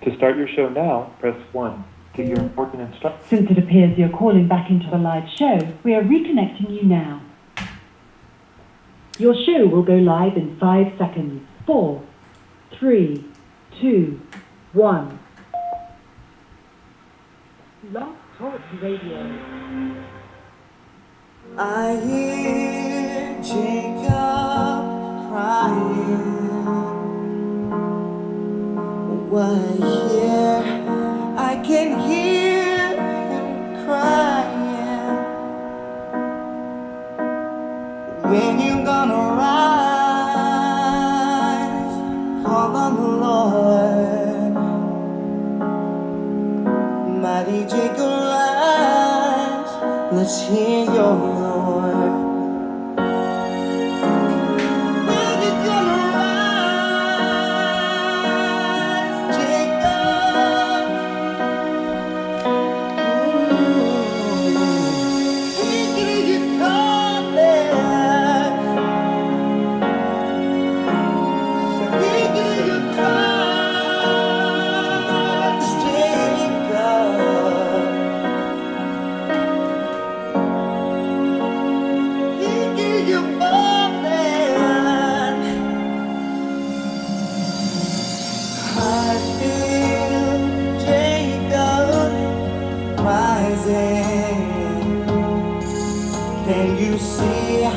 To start your show now, press 1. To your important instructions. Since it appears you're calling back into the live show, we are reconnecting you now. Your show will go live in 5 seconds. 4, 3, 2, 1. Love Talk Radio. I hear Jacob crying. I can hear him crying. When you gonna rise, call on the Lord. Mighty Jacob, rise, let's hear your roar. When you gonna rise, Jacob? Hear you calling. Hear you calling, Jacob. Hear you calling. I feel Jacob rising. Can you see? I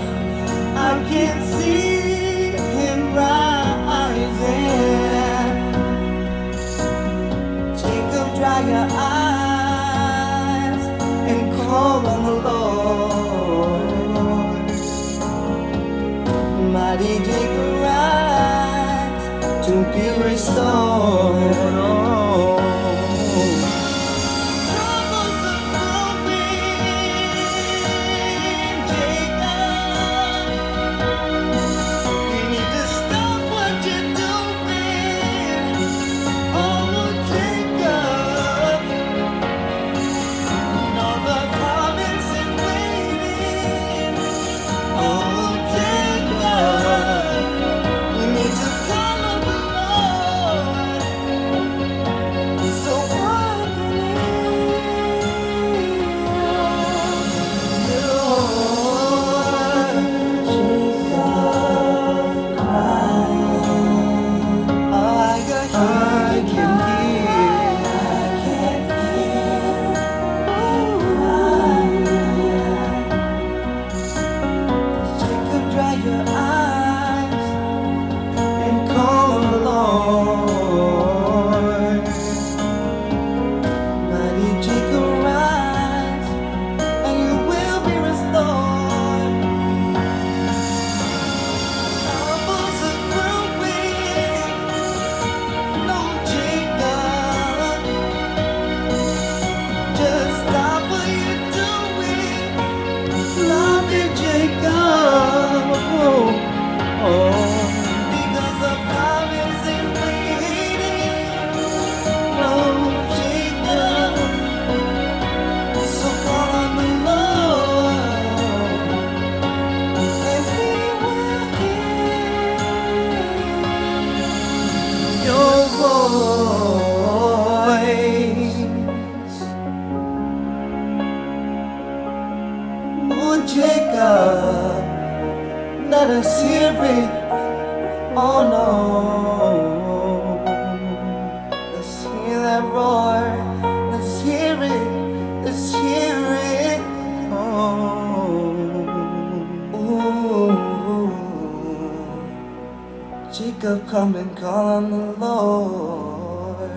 can see him rising. Jacob, dry your eyes and call on the Lord. Mighty Jacob, rise to be restored. Troubles are growing, Jacob. You need to stop what you're doing. Oh, Jacob. All the promise is waiting. Oh, Jacob. You need to follow the Lord. So Jacob, dry your eyes and call on the Lord. Mighty Jacob, rise, and you will be restored. Troubles are growing, no Jacob. Just stop what you're doing. Love me, Jacob. Because the promise is waiting. Oh, Jacob. So call on the Lord, and He will hear your voice. Oh, Jacob, let us hear it. Oh no, let's hear that roar. Let's hear it. Let's hear it. Oh, ooh. Jacob, come and call on the Lord.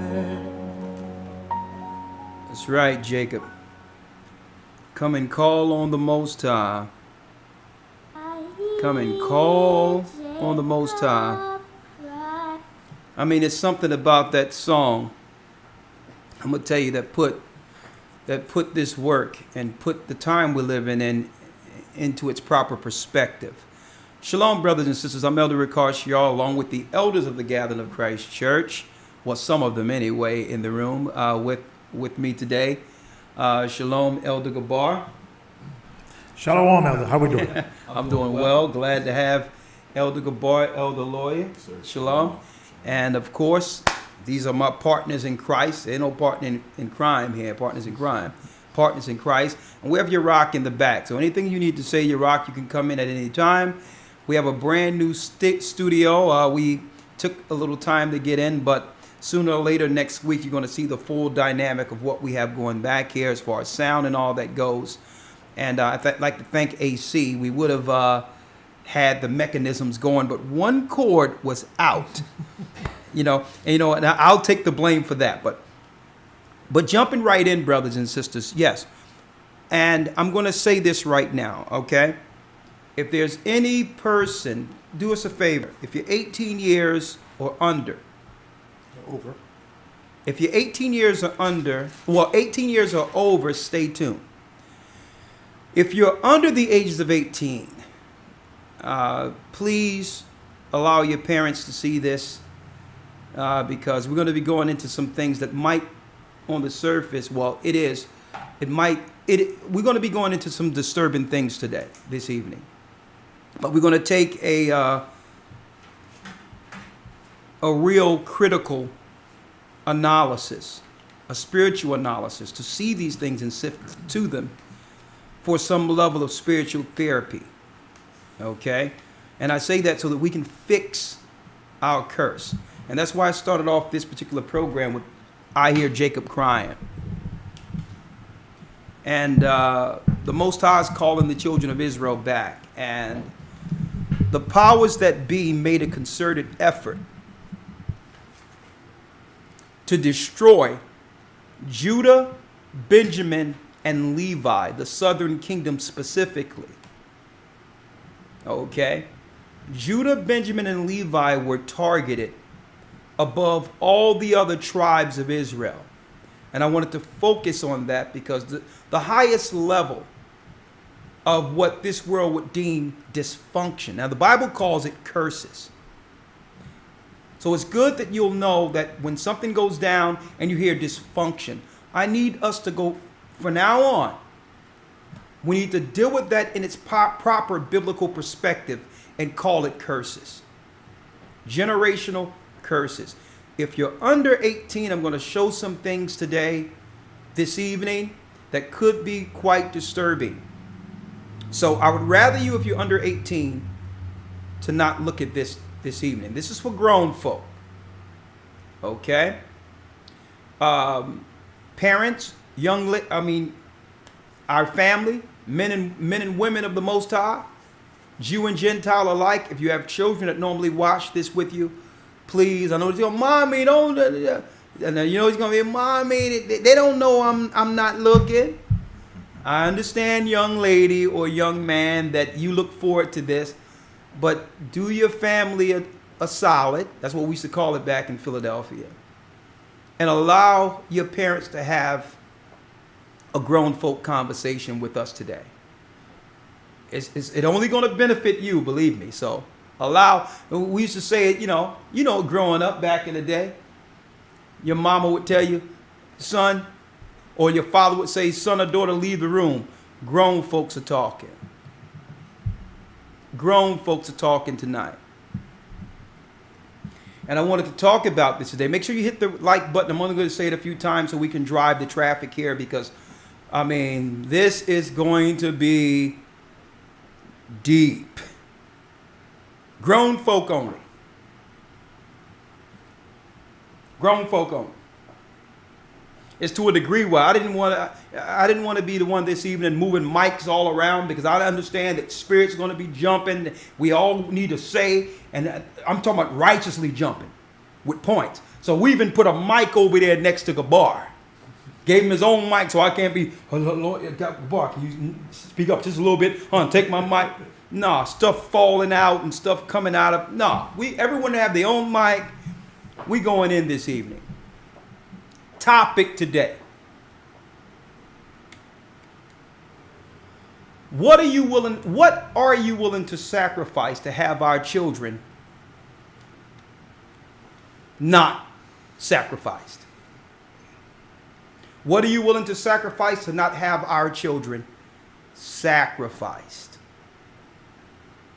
That's right, Jacob. Come and call on the Most High. Come and call on the Most High. I mean, it's something about that song. I'm gonna tell you that put this work and put the time we're living in into its proper perspective. Shalom, brothers and sisters. I'm Elder Ricard Shiar, along with the elders of the Gathering of Christ Church. Well, some of them anyway, in the room with me today. Shalom, Elder Gabar. Shalom, Elder. How we doing? I'm doing well. Glad to have Elder Gabar, Elder Lawyer. Shalom. And of course, These are my partners in Christ. Ain't no partner in crime here. Partners in crime. Partners in Christ. And we have Yurok in the back. So anything you need to say, Yurok, you can come in at any time. We have a brand new studio. We took a little time to get in, but sooner or later next week, you're going to see the full dynamic of what we have going back here as far as sound and all that goes. And I'd like to thank AC. We would have had the mechanisms going, but one cord was out. And I'll take the blame for that. But jumping right in, brothers and sisters, yes. And I'm going to say this right now, okay? If there's any person, do us a favor. If you're 18 years or under, Over. if you're 18 years or under, 18 years or over, stay tuned. If you're under the ages of 18, please allow your parents to see this because we're going to be going into some things that might, on the surface, we're going to be going into some disturbing things today, this evening. But we're going to take a real critical analysis, a spiritual analysis, to see these things and sift to them for some level of spiritual therapy. Okay? And I say that so that we can fix our curse. And that's why I started off this particular program with I Hear Jacob Crying. And the Most High is calling the children of Israel back. And the powers that be made a concerted effort to destroy Judah, Benjamin, and Levi, the southern kingdom specifically. Okay? Judah, Benjamin, and Levi were targeted above all the other tribes of Israel. And I wanted to focus on that because the highest level of what this world would deem dysfunction. Now, the Bible calls it curses. So it's good that you'll know that when something goes down and you hear dysfunction, I need us to go, from now on, we need to deal with that in its proper biblical perspective and call it curses. Generational curses. If you're under 18, I'm going to show some things today, this evening, that could be quite disturbing. So I would rather you, if you're under 18, to not look at this evening. This is for grown folk. Okay? Parents, our family, men and women of the Most High, Jew and Gentile alike. If you have children that normally watch this with you, please. I know it's going, mommy, don't. And you know it's going to be, mommy. They don't know I'm not looking. I understand, young lady or young man, that you look forward to this, but do your family a solid. That's what we used to call it back in Philadelphia. And allow your parents to have a grown folk conversation with us today. It's only going to benefit you, believe me. So we used to say it, growing up back in the day, your mama would tell you, son, or your father would say, son or daughter, leave the room. Grown folks are talking. Grown folks are talking tonight. And I wanted to talk about this today. Make sure you hit the like button. I'm only going to say it a few times so we can drive the traffic here because, this is going to be deep. Grown folk only. Grown folk only. It's to a degree where I didn't want to be the one this evening moving mics all around because I understand that spirit's going to be jumping. We all need to say, and I'm talking about righteously jumping with points. So we even put a mic over there next to Gabar. Gave him his own mic so I can't be, Gabar, can you speak up just a little bit? Take my mic. Nah, stuff falling out and stuff coming out of, everyone have their own mic. We going in this evening. Topic today. What are you willing to sacrifice to have our children not sacrificed? What are you willing to sacrifice to not have our children sacrificed?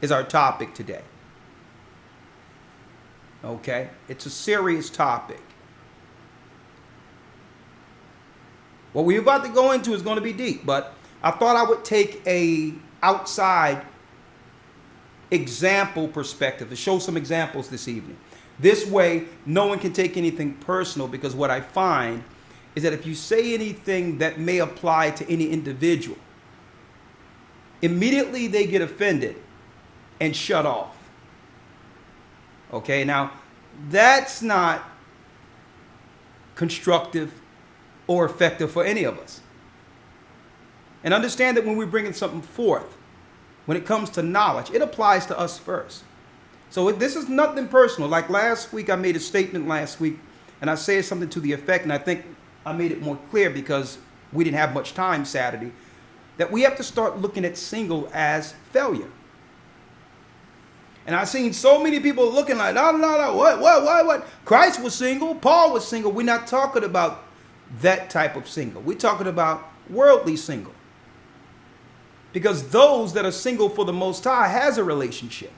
Is our topic today. Okay? It's a serious topic. What we're about to go into is going to be deep, but I thought I would take a outside example perspective to show some examples this evening. This way, no one can take anything personal, because what I find is that if you say anything that may apply to any individual, immediately they get offended and shut off. Okay, now that's not constructive or effective for any of us. And understand that when we're bringing something forth, when it comes to knowledge, it applies to us first. So this is nothing personal. Like last week, I made a statement last week, and I said something to the effect, and I think I made it more clear because we didn't have much time Saturday, that we have to start looking at single as failure. And I've seen so many people looking like, no, what? Christ was single, Paul was single. We're not talking about that type of single. We're talking about worldly single. Because those that are single for the Most High has a relationship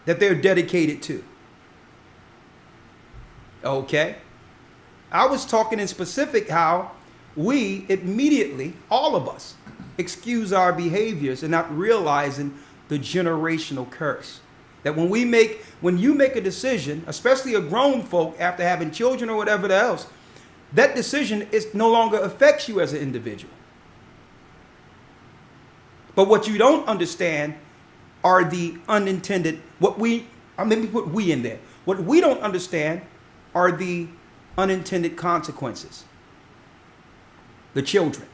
that they're dedicated to. Okay? I was talking in specific how we immediately, all of us, excuse our behaviors and not realizing the generational curse. That when you make a decision, especially a grown folk after having children or whatever else, that decision no longer affects you as an individual. But what you don't understand are the unintended, let me put we in there. What we don't understand are the unintended consequences. The children.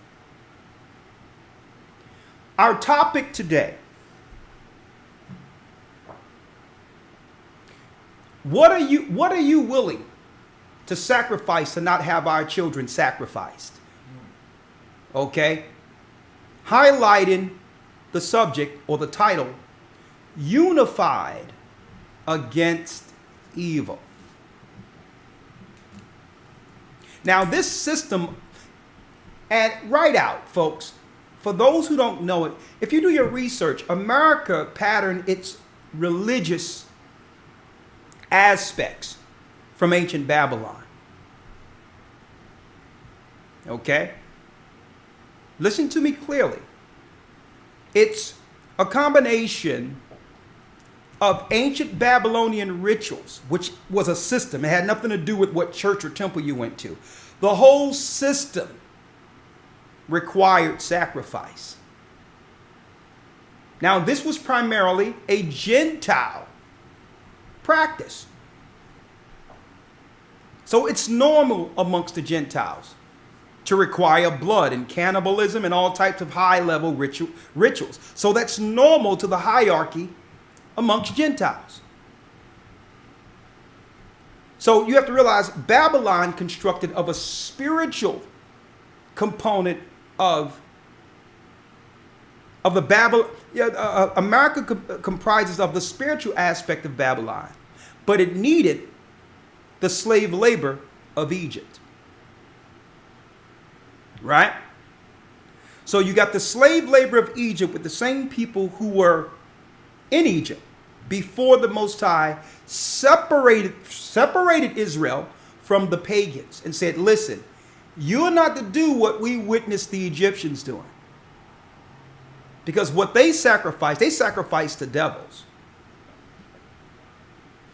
Our topic today. What are you willing to sacrifice to not have our children sacrificed? Okay? Highlighting the subject or the title, Unified Against Evil. Now this system, and right out, folks, for those who don't know it, if you do your research, America patterned its religious aspects from ancient Babylon. Okay? Listen to me clearly. It's a combination of ancient Babylonian rituals, which was a system. It had nothing to do with what church or temple you went to. The whole system required sacrifice. Now, this was primarily a Gentile practice. So it's normal amongst the Gentiles to require blood and cannibalism and all types of high-level rituals. So that's normal to the hierarchy amongst Gentiles. So you have to realize Babylon constructed of a spiritual component of the Babylon. America comprises of the spiritual aspect of Babylon, but it needed the slave labor of Egypt. Right? So you got the slave labor of Egypt with the same people who were in Egypt before the Most High separated Israel from the pagans and said, listen, you're not to do what we witnessed the Egyptians doing. Because what they sacrificed to devils.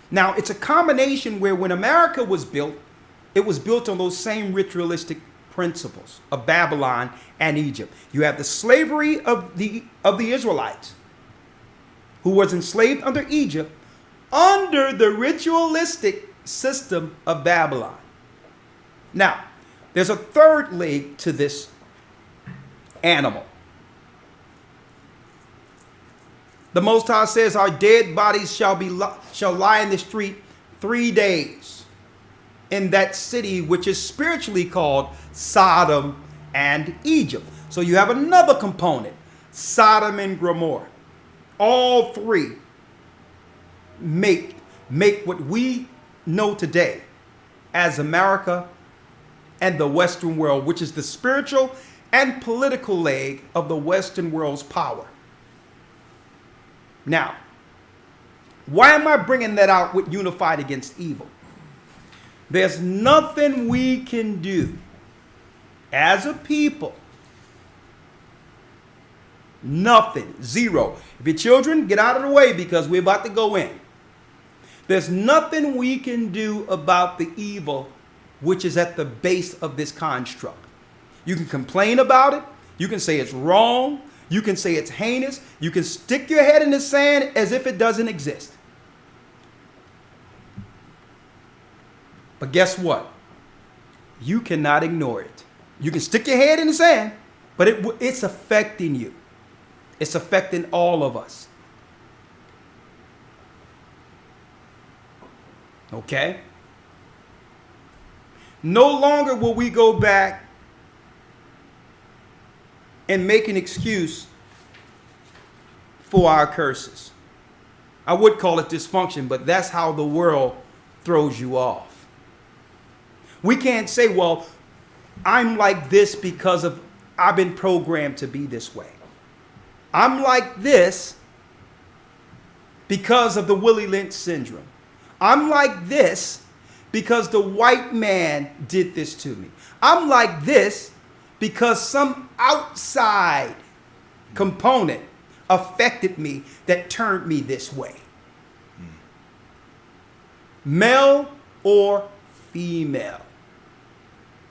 Now, it's a combination where when America was built, it was built on those same ritualistic principles of Babylon and Egypt. You have the slavery of the Israelites who was enslaved under Egypt under the ritualistic system of Babylon. Now, there's a third leg to this animal. The Most High says our dead bodies shall lie in the street 3 days in that city which is spiritually called Sodom and Egypt. So you have another component, Sodom and Gomorrah. All three make what we know today as America and the Western world, which is the spiritual and political leg of the Western world's power. Now, why am I bringing that out with unified against evil? There's nothing we can do as a people. Nothing. Zero. If your children, get out of the way because we're about to go in. There's nothing we can do about the evil which is at the base of this construct. You can complain about it. You can say it's wrong. You can say it's heinous. You can stick your head in the sand as if it doesn't exist. But guess what? You cannot ignore it. You can stick your head in the sand, but it's affecting you. It's affecting all of us. Okay? No longer will we go back and make an excuse for our curses. I would call it dysfunction, but that's how the world throws you off. We can't say, well, I'm like this because of I've been programmed to be this way. I'm like this because of the Willie Lynch syndrome. I'm like this because the white man did this to me. I'm like this because some outside component affected me that turned me this way. Male or female.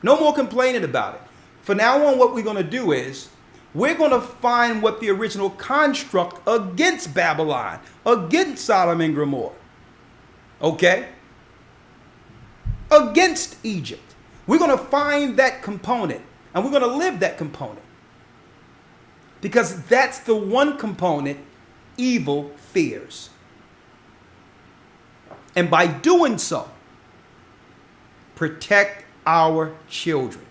No more complaining about it. From now on, what we're going to do is we're going to find what the original construct against Babylon, against Sodom and Gomorrah, okay? Against Egypt. We're going to find that component and we're going to live that component. Because that's the one component evil fears. And by doing so, protect our children.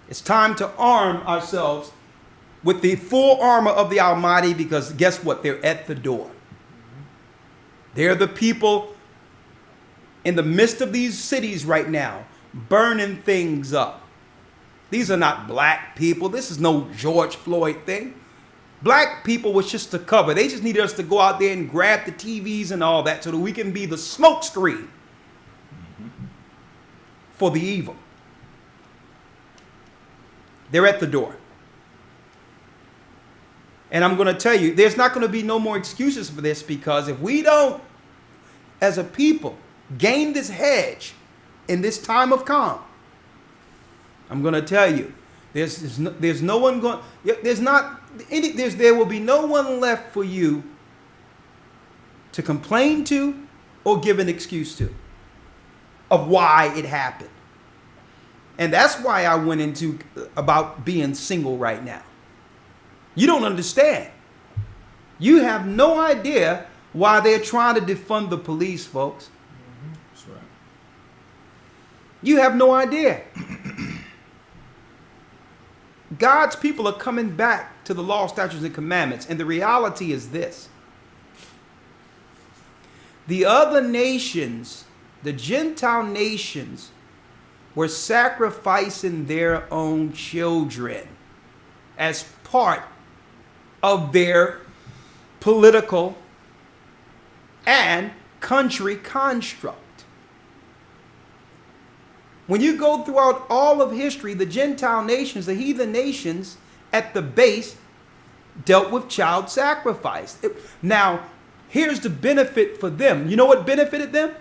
It's time to arm ourselves with the full armor of the Almighty, because guess what? They're at the door. They're the people in the midst of these cities right now, burning things up. These are not black people. This is no George Floyd thing. Black people was just a cover. They just needed us to go out there and grab the TVs and all that so that we can be the smoke screen for the evil. They're at the door. And I'm going to tell you, there's not going to be no more excuses for this, because if we don't, as a people, gain this hedge in this time of calm, I'm going to tell you, there's no one going, there will be no one left for you to complain to or give an excuse to of why it happened. And that's why I went into about being single right now. You don't understand. You have no idea why they're trying to defund the police, folks. That's right. You have no idea. God's people are coming back to the law, statutes, and commandments. And the reality is this. The other nations, the Gentile nations, were sacrificing their own children as part of their political and country construct. When you go throughout all of history, the Gentile nations, the heathen nations at the base dealt with child sacrifice. Now, here's the benefit for them. You know what benefited them?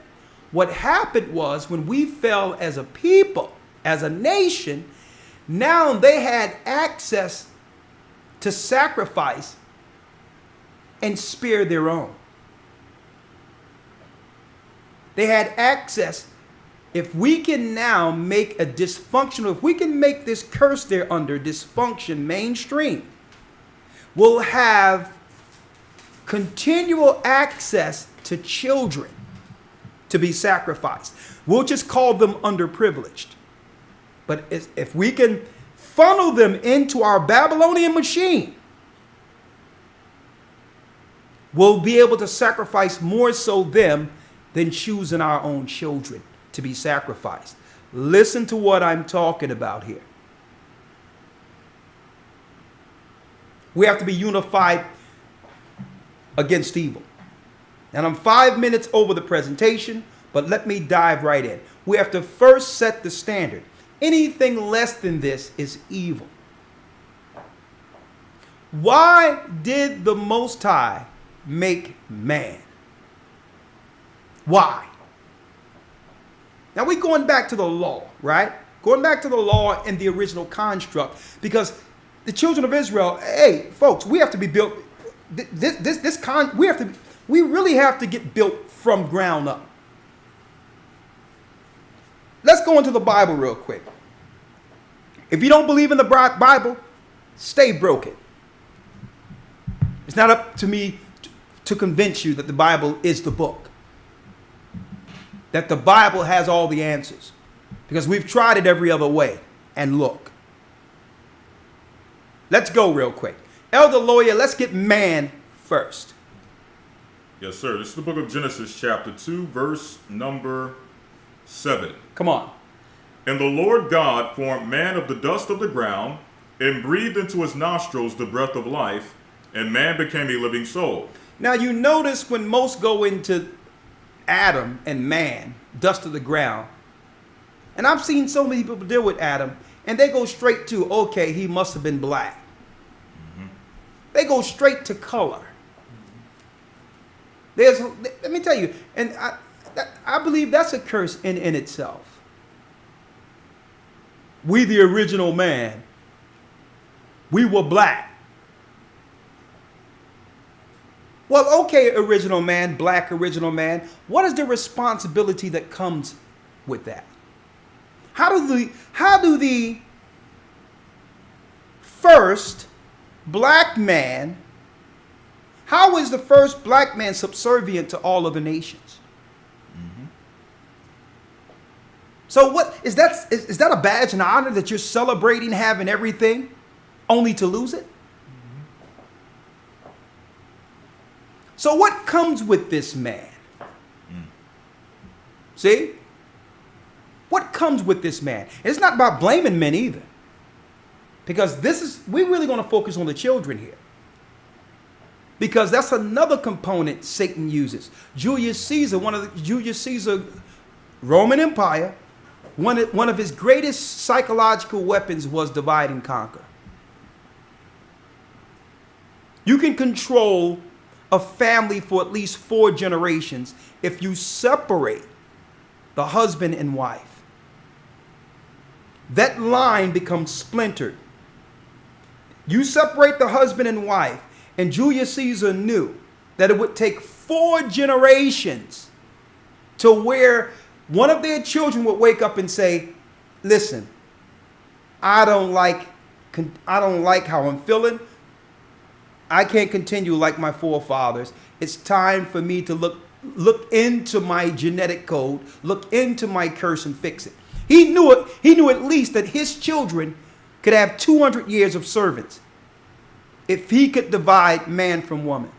What happened was, when we fell as a people, as a nation, now they had access to sacrifice and spare their own. They had access. If we can now make a dysfunctional, if we can make this curse they're under dysfunction mainstream, we'll have continual access to children to be sacrificed. We'll just call them underprivileged. But if we can funnel them into our Babylonian machine, we'll be able to sacrifice more so them than choosing our own children to be sacrificed. Listen to what I'm talking about here. We have to be unified against evil. And I'm 5 minutes over the presentation, but let me dive right in. We have to first set the standard. Anything less than this is evil. Why did the Most High make man? Why? Now we're going back to the law, right? Going back to the law and the original construct, because the children of Israel, hey, folks, we have to be built. We really have to get built from ground up. Let's go into the Bible real quick. If you don't believe in the Bible, stay broken. It's not up to me to convince you that the Bible is the book, that the Bible has all the answers, because we've tried it every other way. And look, let's go real quick. Elder Lawyer, let's get man first. Yes, sir. This is the book of Genesis, chapter 2, verse number 7. Come on. And the Lord God formed man of the dust of the ground and breathed into his nostrils the breath of life, and man became a living soul. Now you notice when most go into Adam and man, dust of the ground, and I've seen so many people deal with Adam, and they go straight to, okay, he must have been black. They go straight to color. Let me tell you, and I believe that's a curse in itself. We, the original man, we were black. Well, okay, original man, black original man, what is the responsibility that comes with that? How do the first black man, how is the first black man subservient to all other nations? So what is that? Is that a badge and honor that you're celebrating having everything only to lose it? So what comes with this man? See? What comes with this man? It's not about blaming men either. Because we're really going to focus on the children here. Because that's another component Satan uses. Julius Caesar, Roman Empire, one of his greatest psychological weapons was divide and conquer. You can control a family for at least 4 generations if you separate the husband and wife. That line becomes splintered. You separate the husband and wife, and Julius Caesar knew that it would take 4 generations to where one of their children would wake up and say, listen, I don't like how I'm feeling. I can't continue like my forefathers. It's time for me to look into my genetic code, look into my curse and fix it. He knew it. He knew at least that his children could have 200 years of servants if he could divide man from woman.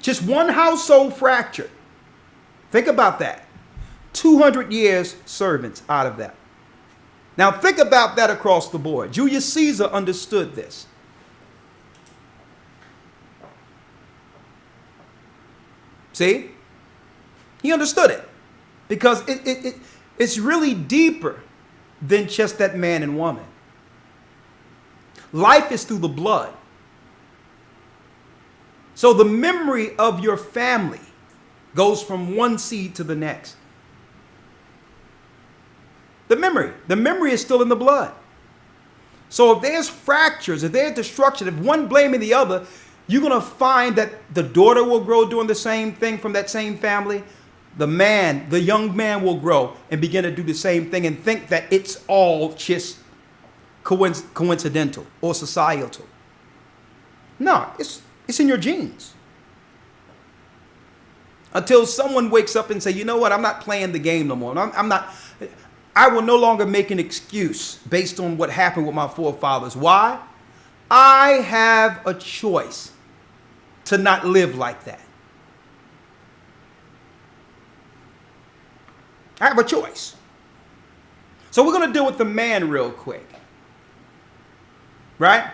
Just one household fracture. Think about that. 200 years servants out of that. Now think about that across the board. Julius Caesar understood this. See? He understood it. Because it's really deeper than just that man and woman. Life is through the blood. So the memory of your family goes from one seed to the next. The memory is still in the blood. So if there's fractures, if there's destruction, if one blaming the other, you're going to find that the daughter will grow doing the same thing from that same family. The young man will grow and begin to do the same thing and think that it's all just coincidental or societal. No, it's in your genes. Until someone wakes up and say, you know what, I'm not playing the game no more. I will no longer make an excuse based on what happened with my forefathers. Why? I have a choice to not live like that. I have a choice. So we're going to deal with the man real quick. Right?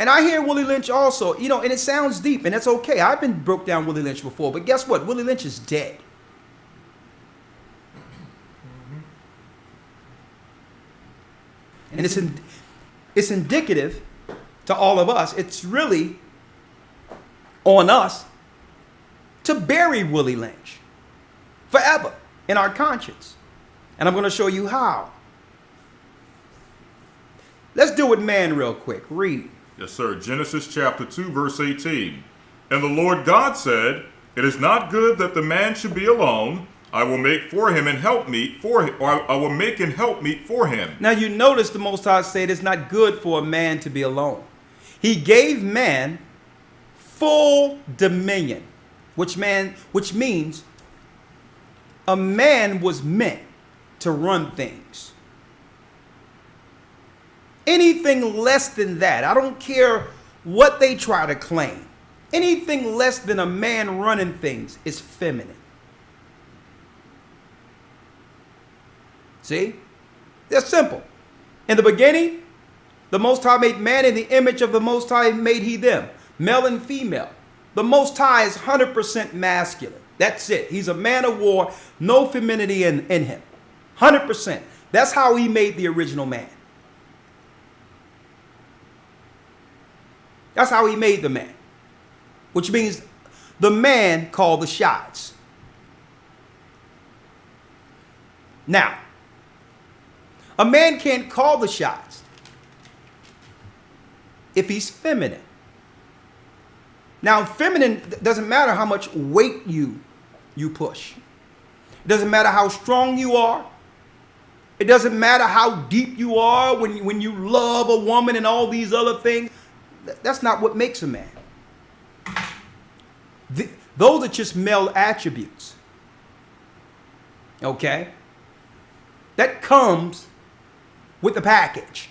And I hear Willie Lynch also, you know, and it sounds deep, and that's okay. I've been broke down Willie Lynch before, but guess what? Willie Lynch is dead. And it's indicative to all of us. It's really on us to bury Willie Lynch forever in our conscience. And I'm going to show you how. Let's deal with man real quick. Read. Yes, sir. Genesis chapter 2, verse 18. And the Lord God said, "It is not good that the man should be alone. I will make for him and helpmeet for him, or I will make an helpmeet for him." Now you notice the Most High said it's not good for a man to be alone. He gave man full dominion, which means a man was meant to run things. Anything less than that, I don't care what they try to claim, anything less than a man running things is feminine. See? That's simple. In the beginning, the Most High made man in the image of the Most High made he them, male and female. The Most High is 100% masculine. That's it. He's a man of war, no femininity in him. 100%. That's how he made the original man. That's how he made the man. Which means the man called the shots. Now, a man can't call the shots if he's feminine. Now, feminine doesn't matter how much weight you push. It doesn't matter how strong you are. It doesn't matter how deep you are when you love a woman and all these other things. That's not what makes a man. Those are just male attributes. Okay? That comes with the package.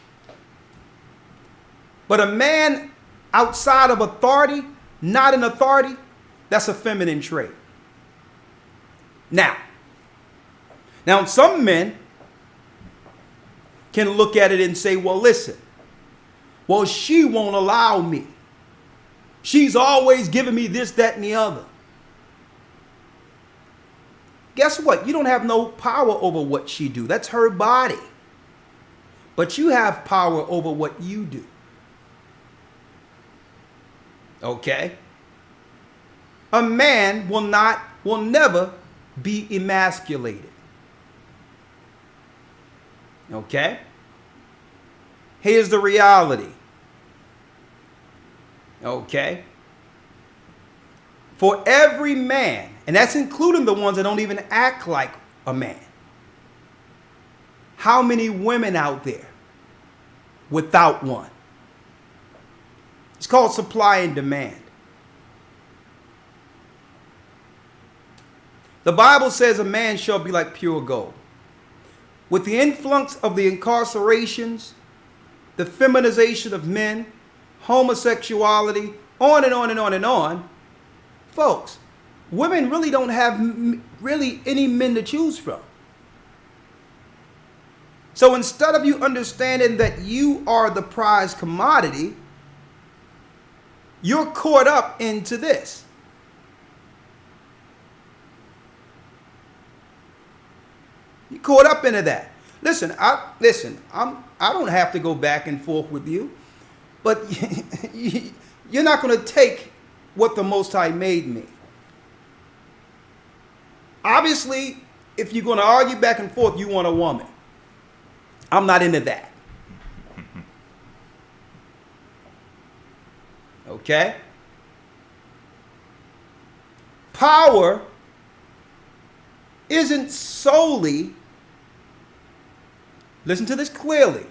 But a man outside of authority, not an authority, that's a feminine trait. Now, some men can look at it and say, well, listen, well, she won't allow me. She's always giving me this, that, and the other. Guess what? You don't have no power over what she do. That's her body. But you have power over what you do. Okay? A man will never be emasculated. Okay? Here's the reality. Okay? For every man, and that's including the ones that don't even act like a man, how many women out there without one? It's called supply and demand. The Bible says a man shall be like pure gold. With the influx of the incarcerations, the feminization of men, homosexuality, on and on and on and on, folks, women really don't have any men to choose from. So instead of you understanding that you are the prized commodity, you're caught up into this. You're caught up into that. Listen, I don't have to go back and forth with you, but you're not going to take what the Most High made me. Obviously, if you're going to argue back and forth, you want a woman. I'm not into that. Okay? Power isn't solely, listen to this clearly,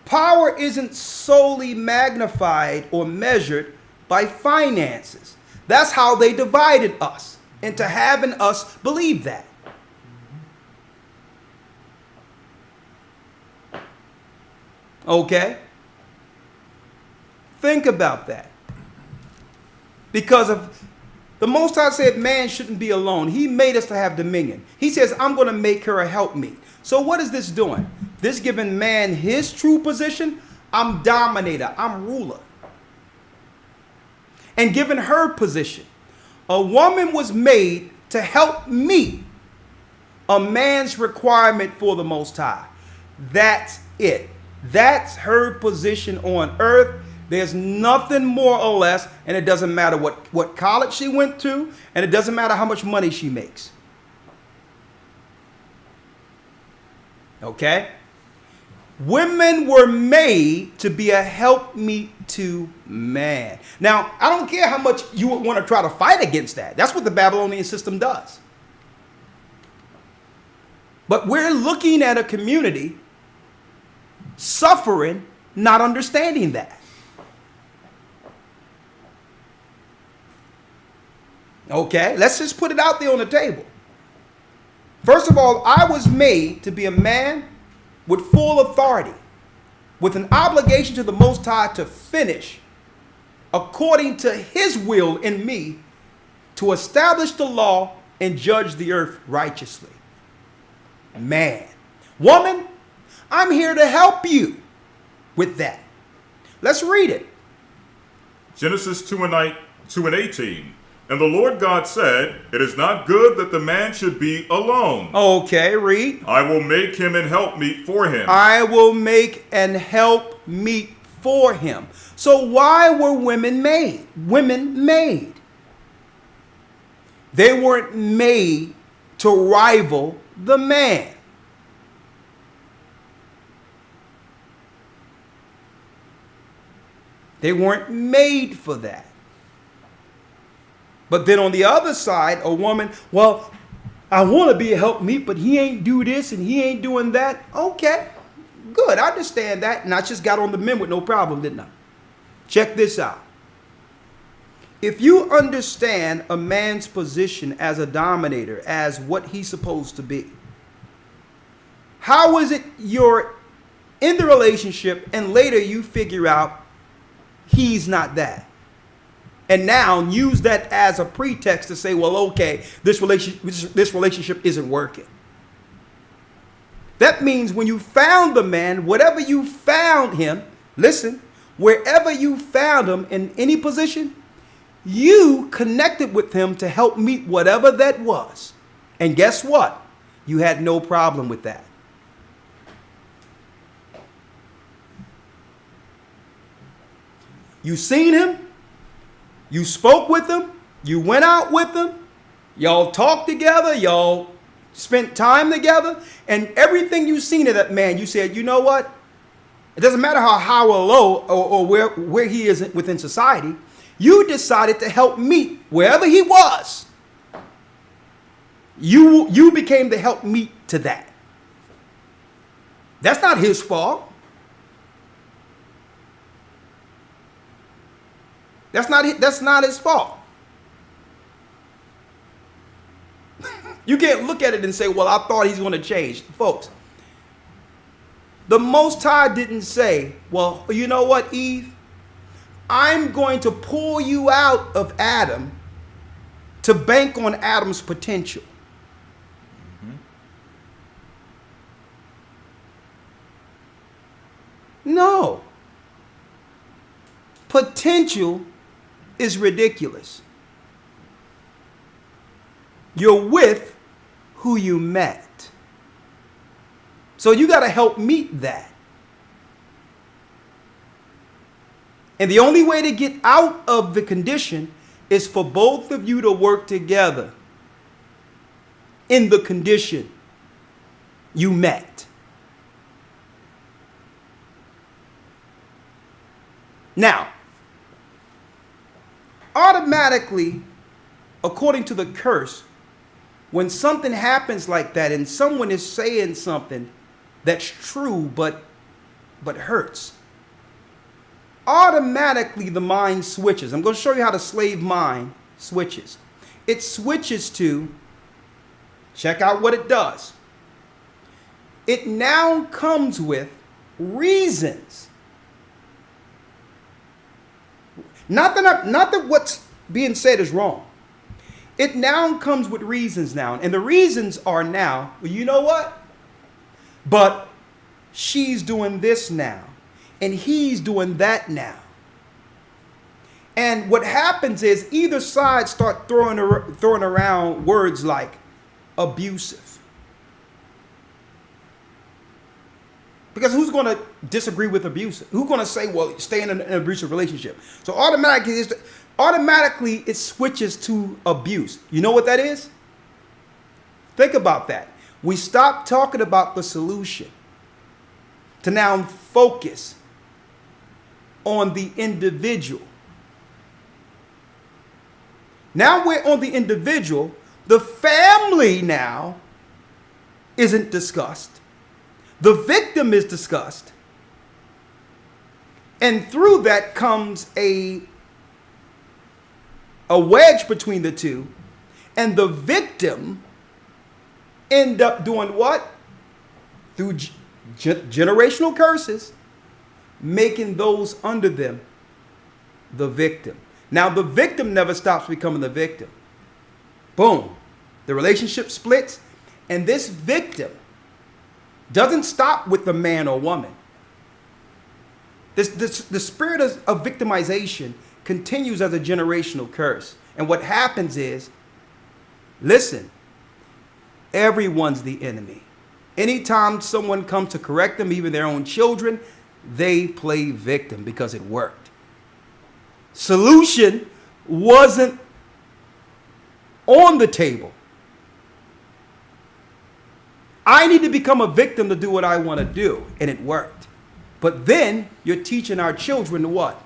power isn't solely magnified or measured by finances. That's how they divided us into having us believe that. Okay? Think about that. Because of the Most High said man shouldn't be alone. He made us to have dominion. He says, I'm going to make her a helpmeet. So what is this doing? This giving man his true position? I'm dominator. I'm ruler. And given her position, a woman was made to help meet a man's requirement for the Most High. That's it. That's her position on earth. There's nothing more or less, and it doesn't matter what college she went to, and it doesn't matter how much money she makes. Okay? Women were made to be a helpmeet to man. Now, I don't care how much you would want to try to fight against that. That's what the Babylonian system does. But we're looking at a community suffering, not understanding that. Okay, let's just put it out there on the table. First of all, I was made to be a man with full authority, with an obligation to the Most High to finish according to his will in me, to establish the law and judge the earth righteously. Man. Woman, I'm here to help you with that. Let's read it. Genesis 2:18. And the Lord God said, it is not good that the man should be alone. Okay, read. I will make him an helpmeet for him. I will make an help meet for him. So why were women made? Women made. They weren't made to rival the man. They weren't made for that. But then on the other side, a woman, well, I want to be a helpmeet, but he ain't do this and he ain't doing that. Okay, good. I understand that. And I just got on the men with no problem, didn't I? Check this out. If you understand a man's position as a dominator, as what he's supposed to be, how is it you're in the relationship and later you figure out he's not that? And now use that as a pretext to say, well, okay, this relationship isn't working. That means when you found the man, whatever you found him, listen, wherever you found him in any position, you connected with him to help meet whatever that was. And guess what? You had no problem with that. You seen him. You spoke with him. You went out with him. Y'all talked together. Y'all spent time together. And everything you seen of that man, you said, you know what? It doesn't matter how high or low or where he is within society. You decided to help meet wherever he was. You became the help meet to that. That's not his fault. That's not his fault. You can't look at it and say, well, I thought he's going to change. Folks, the Most High didn't say, well, you know what, Eve? I'm going to pull you out of Adam to bank on Adam's potential. No. Potential is ridiculous. You're with who you met. So you got to help meet that. And the only way to get out of the condition is for both of you to work together in the condition you met. Now, automatically, according to the curse, when something happens like that and someone is saying something that's true but hurts, automatically the mind switches. I'm going to show you how the slave mind switches. It switches to, check out what it does. It now comes with reasons. Not that what's being said is wrong. It now comes with reasons now. And the reasons are now, well, you know what? But she's doing this now. and he's doing that now. And what happens is either side start throwing around words like abusive. Because who's going to disagree with abusive? Who's going to say, well, stay in an abusive relationship? So automatically it switches to abuse. You know what that is? Think about that. We stop talking about the solution to now focus on the individual. Now we're on the individual. The family now isn't discussed. The victim is discussed. And through that comes a wedge between the two. And the victim end up doing what? Through generational curses, making those under them the victim. Now, the victim never stops becoming the victim. Boom. The relationship splits, and this victim doesn't stop with the man or woman. The spirit of victimization continues as a generational curse. And what happens is, listen, everyone's the enemy. Anytime someone comes to correct them, even their own children, they play victim because it worked. Solution wasn't on the table. I need to become a victim to do what I want to do, and it worked. But then you're teaching our children what?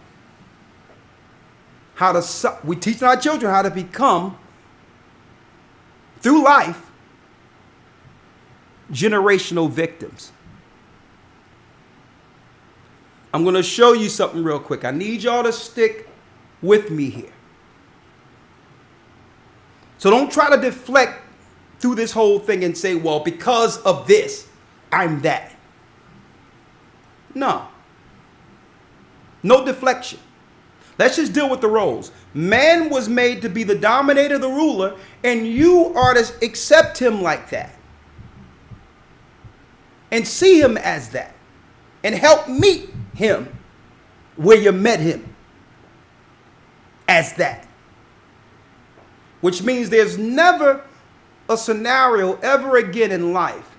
We're teaching our children how to become, through life, generational victims. I'm going to show you something real quick. I need y'all to stick with me here. So don't try to deflect through this whole thing and say, well, because of this, I'm that. No. No deflection. Let's just deal with the roles. Man was made to be the dominator, the ruler, and you are to accept him like that. And see him as that. And help meet him where you met him as that. Which means there's never a scenario ever again in life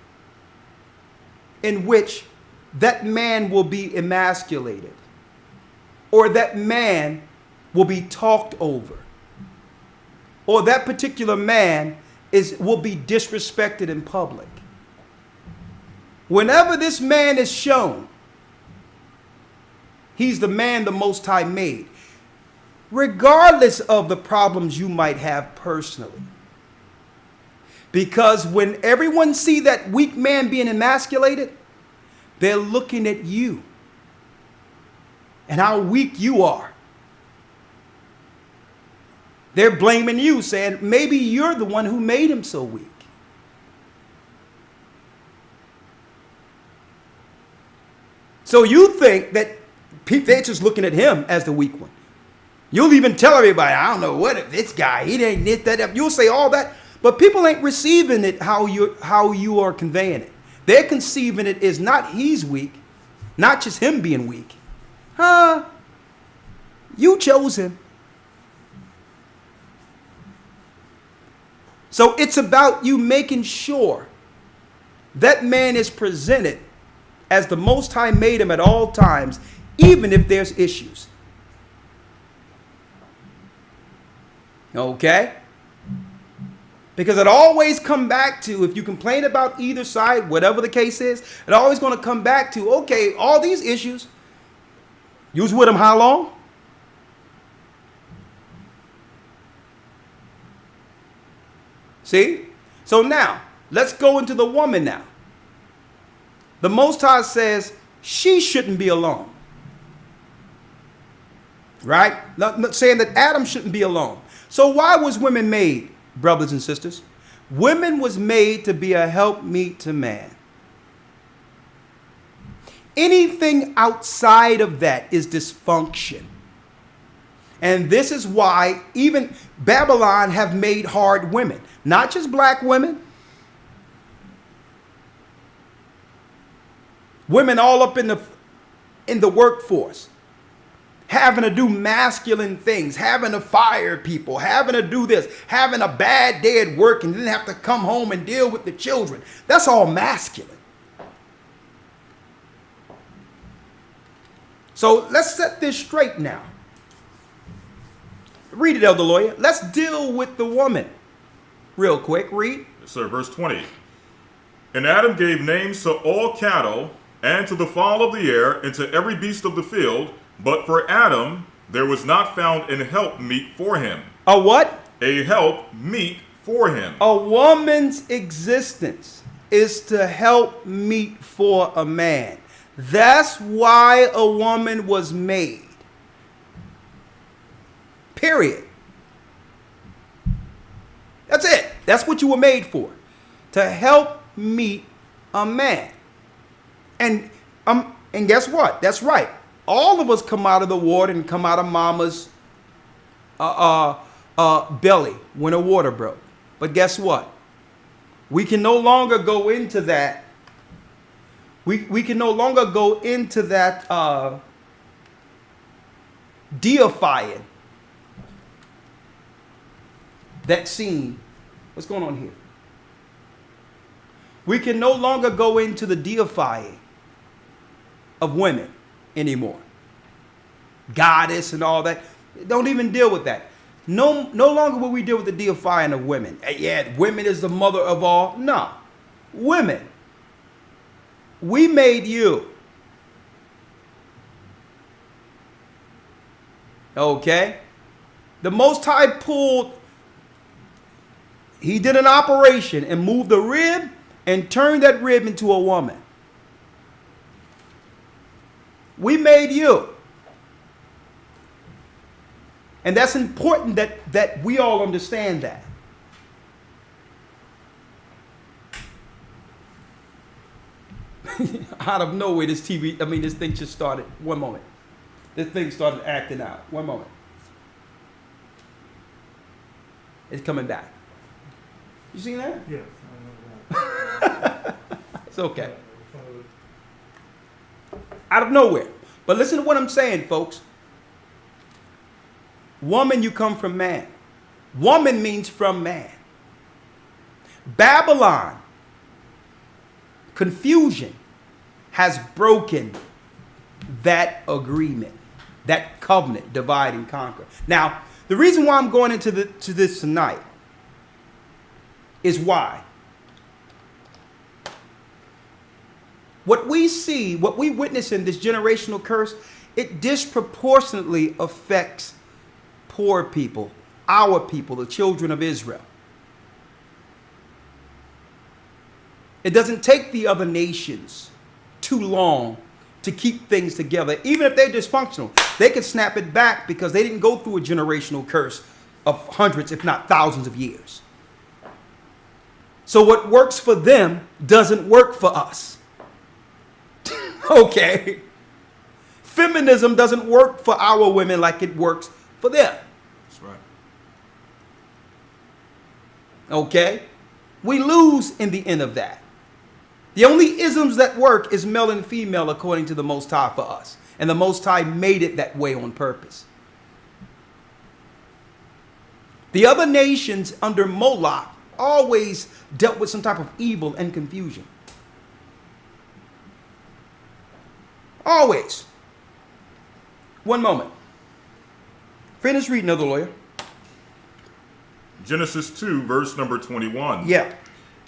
in which that man will be emasculated or that man will be talked over or that particular man will be disrespected in public. Whenever this man is shown, he's the man the Most High made, regardless of the problems you might have personally. Because when everyone see that weak man being emasculated, they're looking at you and how weak you are. They're blaming you, saying maybe you're the one who made him so weak. So you think that they're just looking at him as the weak one. You'll even tell everybody, I don't know what this guy, he ain't knit that up. You'll say all that, but people ain't receiving it how you are conveying it. They're conceiving it as not he's weak, not just him being weak. You chose him. So it's about you making sure that man is presented as the Most High made him at all times, even if there's issues. Okay? Because it always come back to, if you complain about either side, whatever the case is, it always going to come back to, okay, all these issues, you was with him how long? See? So now, let's go into the woman now. The Most High says she shouldn't be alone. Right? Not saying that Adam shouldn't be alone. So why was women made, brothers and sisters? Women was made to be a helpmeet to man. Anything outside of that is dysfunction. And this is why even Babylon have made hard women. Not just black women. Women all up in in the workforce, having to do masculine things, having to fire people, having to do this, having a bad day at work and then have to come home and deal with the children. That's all masculine. So let's set this straight now. Read it, Elder Lawyer. Let's deal with the woman. Real quick, read. Yes, sir. Verse 20. And Adam gave names to all cattle, and to the fowl of the air, and to every beast of the field. But for Adam, there was not found an help meet for him. A what? A help meet for him. A woman's existence is to help meet for a man. That's why a woman was made. Period. That's it. That's what you were made for. To help meet a man. And guess what? That's right. All of us come out of the water and come out of mama's belly when the water broke. But guess what? We can no longer go into that. We can no longer go into that deifying that scene. What's going on here? We can no longer go into the deifying of women anymore. Goddess and all that. Don't even deal with that. No longer will we deal with the deifying of women. Yeah, women is the mother of all. No. Women. We made you. Okay? The Most High he did an operation and moved the rib and turned that rib into a woman. We made you. And that's important that we all understand that. Out of nowhere, this thing just started. One moment. This thing started acting out. One moment. It's coming back. You seen that? Yes, I know that. It's okay. Out of nowhere. But listen to what I'm saying, folks. Woman, you come from man. Woman means from man. Babylon, confusion, has broken that agreement, that covenant, divide and conquer. Now, the reason why I'm going into this tonight is why. What we see, what we witness in this generational curse, it disproportionately affects poor people, our people, the children of Israel. It doesn't take the other nations too long to keep things together. Even if they're dysfunctional, they can snap it back because they didn't go through a generational curse of hundreds, if not thousands of years. So what works for them doesn't work for us. Okay. Feminism doesn't work for our women like it works for them. That's right. Okay? We lose in the end of that. The only isms that work is male and female according to the Most High for us. And the Most High made it that way on purpose. The other nations under Moloch always dealt with some type of evil and confusion. Always. One moment. Finish reading, Elder Lawyer. Genesis 2, verse number 21. Yeah.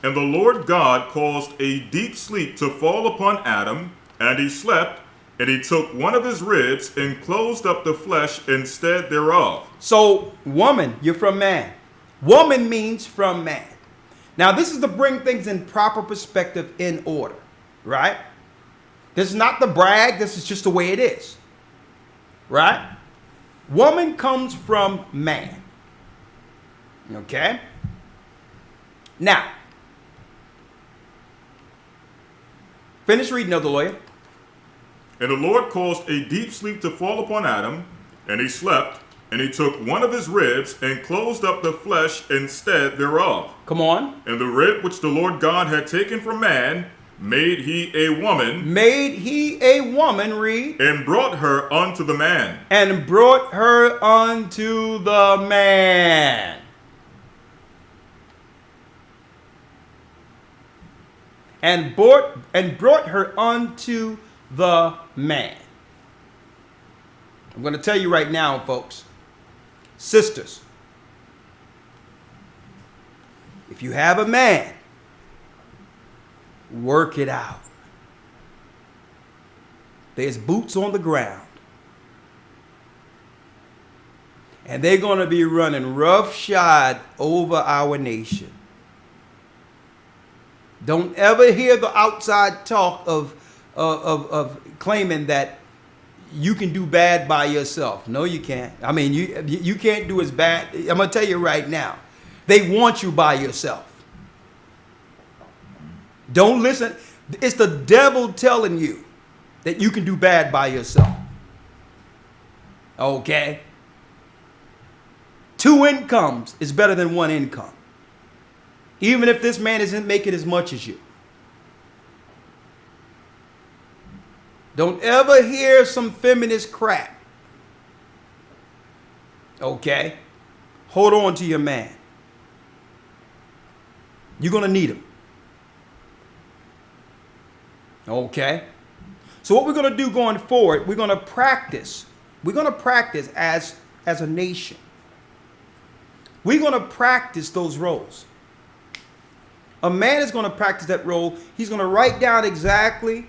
And the Lord God caused a deep sleep to fall upon Adam, and he slept, and he took one of his ribs and closed up the flesh instead thereof. So, woman, you're from man. Woman means from man. Now, this is to bring things in proper perspective, in order, right? This is not to brag. This is just the way it is, right? Woman comes from man. Okay? Now, finish reading, Elder Lawyer. And the Lord caused a deep sleep to fall upon Adam, and he slept, and he took one of his ribs and closed up the flesh instead thereof. Come on. And the rib which the Lord God had taken from man made he a woman, made he a woman, read, and brought her unto the man. and brought her unto the man. And brought her unto the man. I'm going to tell you right now, folks, sisters, if you have a man, work it out. There's boots on the ground. And they're going to be running roughshod over our nation. Don't ever hear the outside talk of claiming that you can do bad by yourself. No, you can't. I mean, you can't do as bad. I'm going to tell you right now. They want you by yourself. Don't listen. It's the devil telling you that you can do bad by yourself. Okay? 2 incomes is better than 1 income. Even if this man isn't making as much as you. Don't ever hear some feminist crap. Okay? Hold on to your man. You're going to need him. Okay? So what we're going to do going forward, we're going to practice. We're going to practice as a nation. We're going to practice those roles. A man is going to practice that role. He's going to write down exactly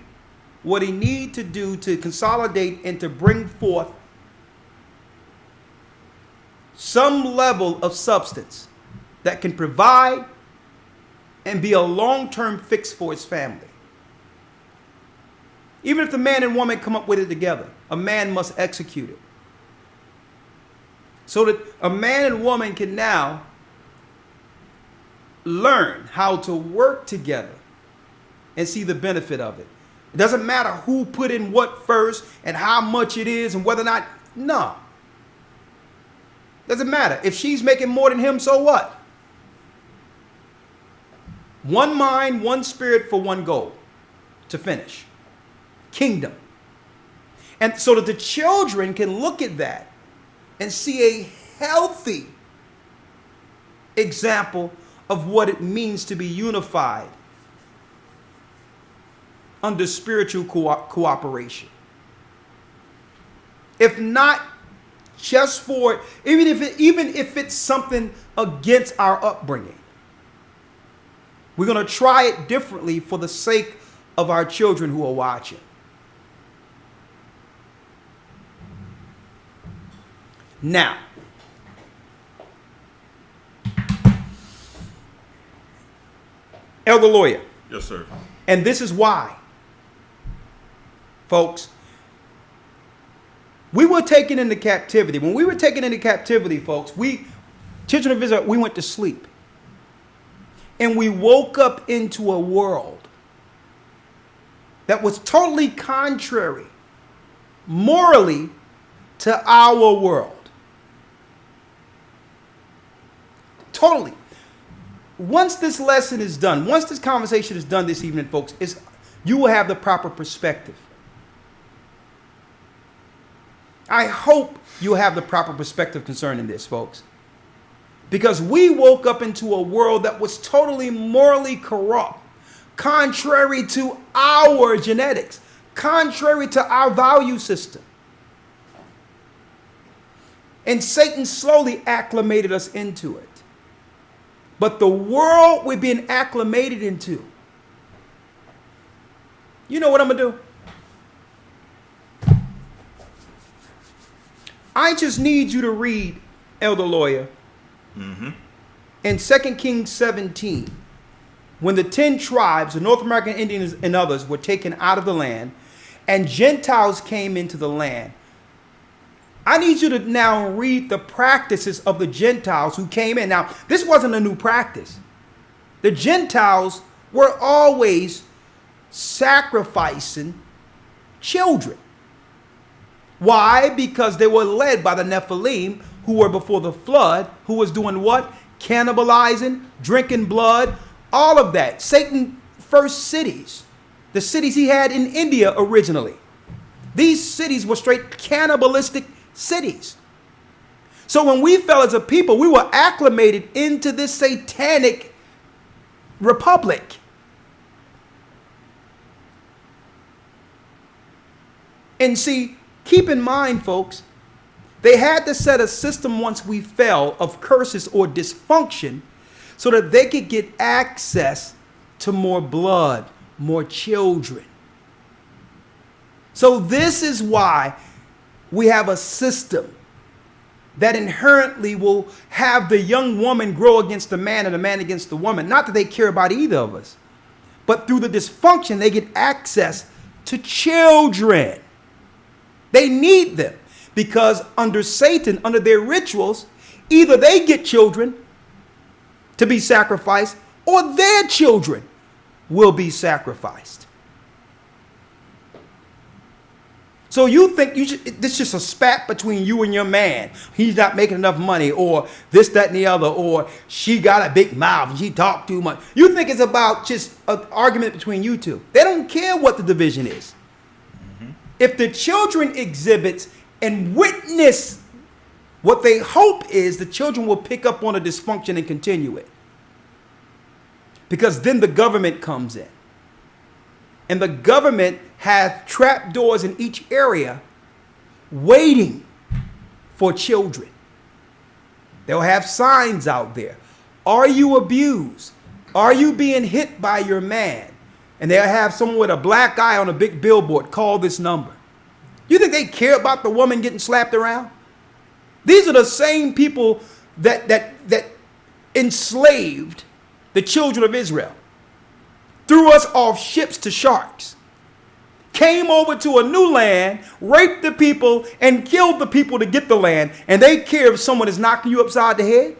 what he needs to do to consolidate and to bring forth some level of substance that can provide and be a long-term fix for his family. Even if the man and woman come up with it together, a man must execute it. So that a man and woman can now learn how to work together and see the benefit of it. It doesn't matter who put in what first and how much it is and whether or not. No. Doesn't matter. If she's making more than him, so what? One mind, one spirit for one goal to finish. Kingdom. And so that the children can look at that and see a healthy example of what it means to be unified under spiritual cooperation. If not just for, even if it's something against our upbringing, we're going to try it differently for the sake of our children who are watching. Now, Elder Lawyer. Yes, sir. And this is why, folks, we were taken into captivity. When we were taken into captivity, folks, children of Israel, we went to sleep. And we woke up into a world that was totally contrary, morally, to our world. Totally. Once this lesson is done, once this conversation is done this evening, folks, you will have the proper perspective. I hope you have the proper perspective concerning this, folks. Because we woke up into a world that was totally morally corrupt, contrary to our genetics, contrary to our value system. And Satan slowly acclimated us into it. But the world we're being acclimated into, you know what I'm going to do? I just need you to read, Elder Lawyer, in 2 Kings 17, when the 10 tribes, the North American Indians and others, were taken out of the land, and Gentiles came into the land. I need you to now read the practices of the Gentiles who came in. Now, this wasn't a new practice. The Gentiles were always sacrificing children. Why? Because they were led by the Nephilim, who were before the flood, who was doing what? Cannibalizing, drinking blood, all of that. Satan first cities the cities he had in India originally. These cities were straight cannibalistic cities. So when we fell as a people, we were acclimated into this satanic republic. And see, keep in mind, folks, they had to set a system once we fell of curses or dysfunction so that they could get access to more blood, more children. So this is why we have a system that inherently will have the young woman grow against the man and the man against the woman. Not that they care about either of us, but through the dysfunction, they get access to children. They need them because under Satan, under their rituals, either they get children to be sacrificed or their children will be sacrificed. So you think this is just a spat between you and your man. He's not making enough money, or this, that, and the other, or she got a big mouth and she talked too much. You think it's about just an argument between you two. They don't care what the division is. If the children exhibit and witness what they hope is, the children will pick up on a dysfunction and continue it. Because then the government comes in. And the government has trap doors in each area waiting for children. They'll have signs out there. Are you abused? Are you being hit by your man? And they'll have someone with a black eye on a big billboard, call this number. You think they care about the woman getting slapped around? These are the same people that enslaved the children of Israel, threw us off ships to sharks, came over to a new land, raped the people, and killed the people to get the land, and they care if someone is knocking you upside the head?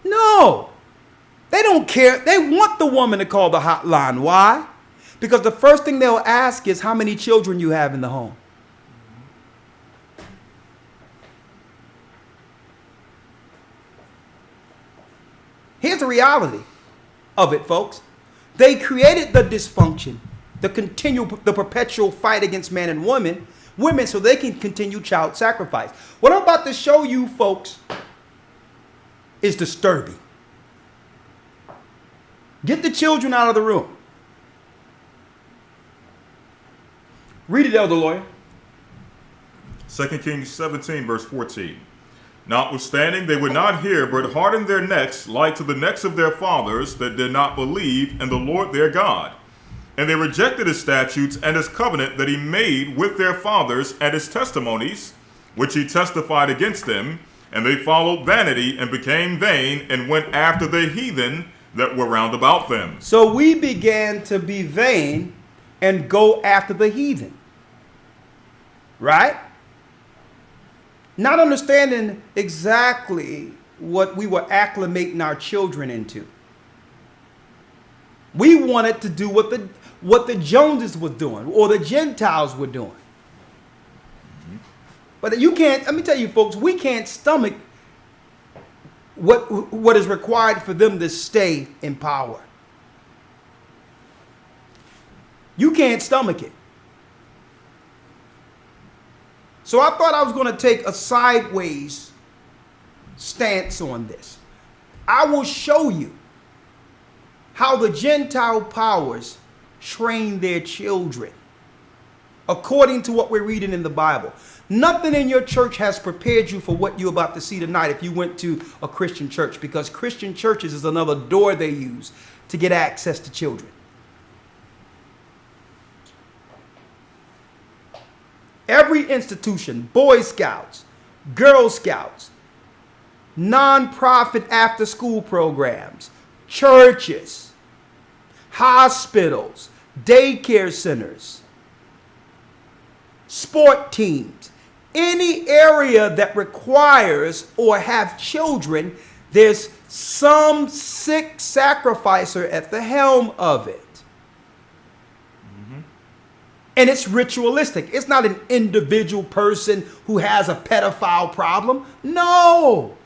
No. They don't care. They want the woman to call the hotline. Why? Because the first thing they'll ask is how many children you have in the home. Here's the reality of it, folks. They created the dysfunction, the perpetual fight against man and women, so they can continue child sacrifice. What I'm about to show you, folks, is disturbing. Get the children out of the room. Read it, Elder Lawyer. 2 Kings 17, verse 14. Notwithstanding, they would not hear, but hardened their necks like to the necks of their fathers that did not believe in the Lord their God. And they rejected his statutes and his covenant that he made with their fathers and his testimonies, which he testified against them. And they followed vanity and became vain and went after the heathen that were round about them. So we began to be vain and go after the heathen. Right? Not understanding exactly what we were acclimating our children into. We wanted to do what the Joneses were doing or the Gentiles were doing. But you can't, let me tell you folks, we can't stomach what is required for them to stay in power. You can't stomach it. So I thought I was going to take a sideways stance on this. I will show you how the Gentile powers train their children according to what we're reading in the Bible. Nothing in your church has prepared you for what you're about to see tonight if you went to a Christian church, because Christian churches is another door they use to get access to children. Every institution, Boy Scouts, Girl Scouts, non-profit after-school programs, churches, hospitals, daycare centers, sport teams, any area that requires or have children, there's some sick sacrificer at the helm of it. And it's ritualistic. It's not an individual person who has a pedophile problem. No.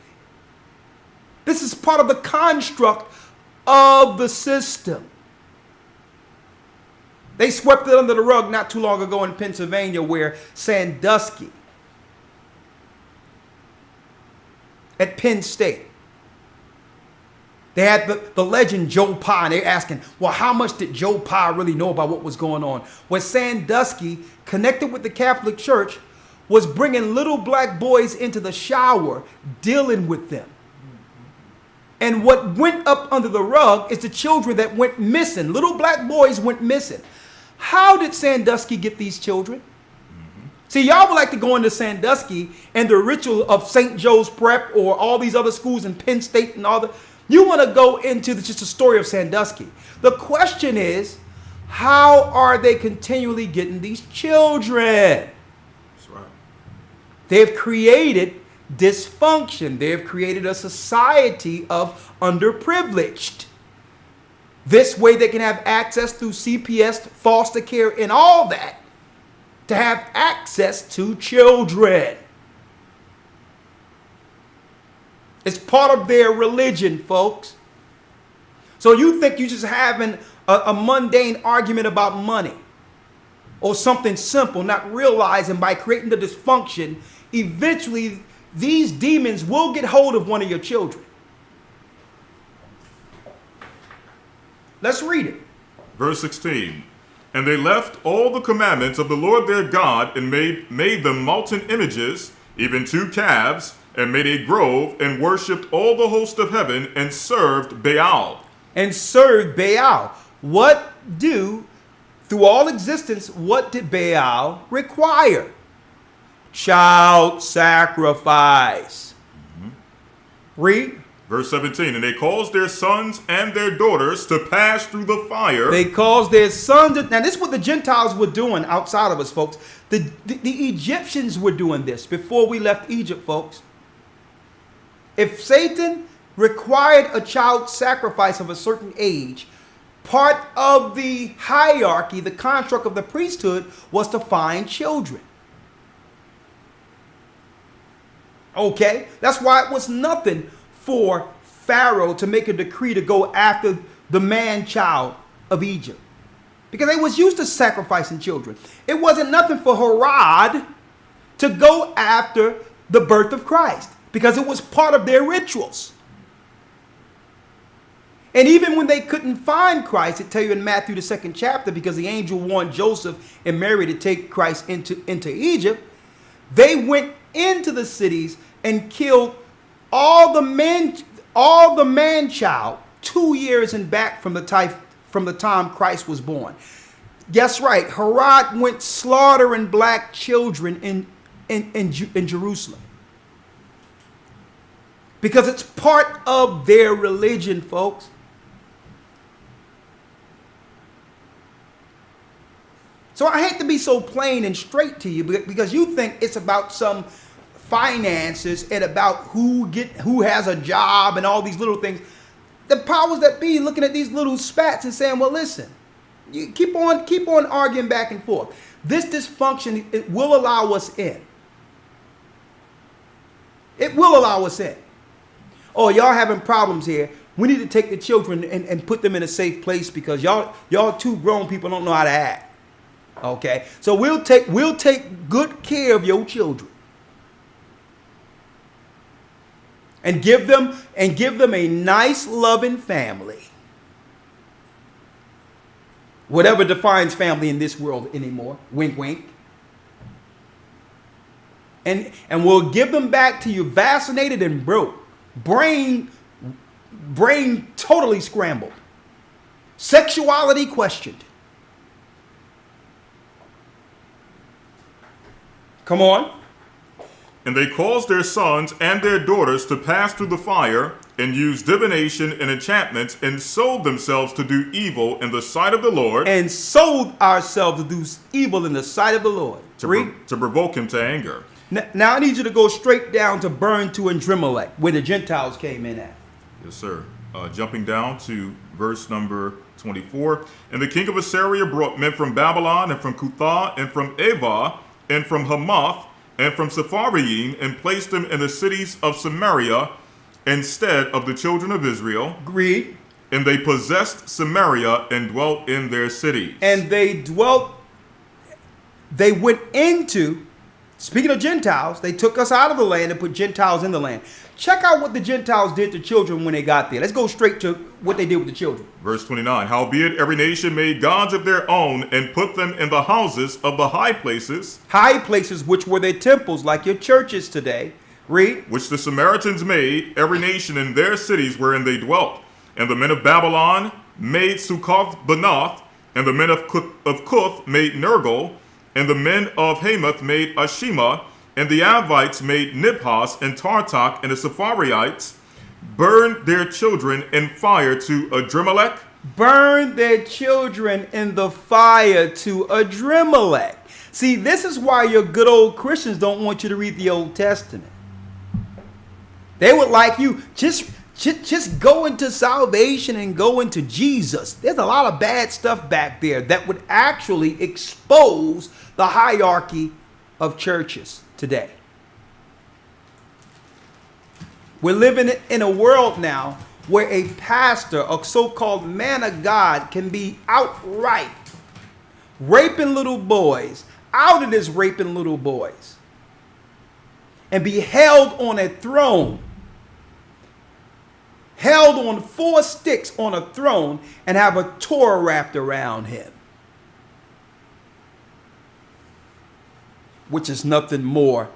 This is part of the construct of the system. They swept it under the rug not too long ago in Pennsylvania, where Sandusky at Penn State, they had the legend Joe Pye, and they're asking, well, how much did Joe Pye really know about what was going on? When Sandusky, connected with the Catholic Church, was bringing little black boys into the shower, dealing with them. And what went up under the rug is the children that went missing. Little black boys went missing. How did Sandusky get these children? See, y'all would like to go into Sandusky and the ritual of St. Joe's Prep or all these other schools in Penn State and all the... You want to go into just the story of Sandusky. The question is, how are they continually getting these children? That's right. They've created dysfunction. They've created a society of underprivileged. This way they can have access through CPS, foster care, and all that to have access to children. It's part of their religion, folks. So you think you're just having a mundane argument about money or something simple, not realizing by creating the dysfunction, eventually these demons will get hold of one of your children. Let's read it. Verse 16. And they left all the commandments of the Lord their God and made them molten images, even 2 calves, and made a grove and worshipped all the host of heaven and served Baal. And served Baal. Through all existence, what did Baal require? Child sacrifice. Read. Verse 17, and they caused their sons and their daughters to pass through the fire. They caused their sons. Now, this is what the Gentiles were doing outside of us, folks. The Egyptians were doing this before we left Egypt, folks. If Satan required a child sacrifice of a certain age, part of the hierarchy, the construct of the priesthood, was to find children. Okay? That's why it was nothing for Pharaoh to make a decree to go after the man-child of Egypt, because they was used to sacrificing children. It wasn't nothing for Herod to go after the birth of Christ, because it was part of their rituals. And even when they couldn't find Christ, it tell you in Matthew the 2nd chapter, because the angel warned Joseph and Mary to take Christ into Egypt, they went into the cities and killed all the man-child 2 years and back from the time Christ was born. Guess right, Herod went slaughtering black children in Jerusalem, because it's part of their religion, folks. So I hate to be so plain and straight to you, because you think it's about some finances and about who has a job and all these little things. The powers that be looking at these little spats and saying, well, listen, you keep on arguing back and forth. This dysfunction, it will allow us in. It will allow us in. Oh, y'all having problems here. We need to take the children and put them in a safe place, because y'all two grown people don't know how to act. Okay? So we'll take good care of your children. And give them a nice, loving family. Whatever defines family in this world anymore. Wink, wink. And we'll give them back to you vaccinated and broke. Brain totally scrambled. Sexuality questioned. Come on. And they caused their sons and their daughters to pass through the fire, and used divination and enchantments, and sold themselves to do evil in the sight of the Lord. And sold ourselves to do evil in the sight of the Lord. To provoke him to anger. Now I need you to go straight down to Burn to Adrimelech, where the Gentiles came in at. Yes, sir. Jumping down to verse number 24. And the king of Assyria brought men from Babylon, and from Cuthah, and from Ava, and from Hamath, and from Sepharvaim, and placed them in the cities of Samaria instead of the children of Israel. Read. and they possessed Samaria and dwelt in their cities. And they went into, speaking of Gentiles, they took us out of the land and put Gentiles in the land. Check out what the Gentiles did to children when they got there. Let's go straight to what they did with the children. Verse 29, howbeit every nation made gods of their own and put them in the houses of the high places. High places, which were their temples, like your churches today. Read. Which the Samaritans made, every nation in their cities wherein they dwelt. And the men of Babylon made Succoth-Benoth, and the men of Cuth made Nergal, and the men of Hamath made Ashima, and the Avites made Nibhas and Tartak, and the Sepharites burned their children in fire to Adrimelech. Burned their children in the fire to Adrimelech. See, this is why your good old Christians don't want you to read the Old Testament. They would like you, just go into salvation and go into Jesus. There's a lot of bad stuff back there that would actually expose the hierarchy of churches today. We're living in a world now where a pastor, a so-called man of God, can be outright raping little boys, outed as raping little boys, and be held on a throne, held on 4 sticks on a throne, and have a Torah wrapped around him, which is nothing more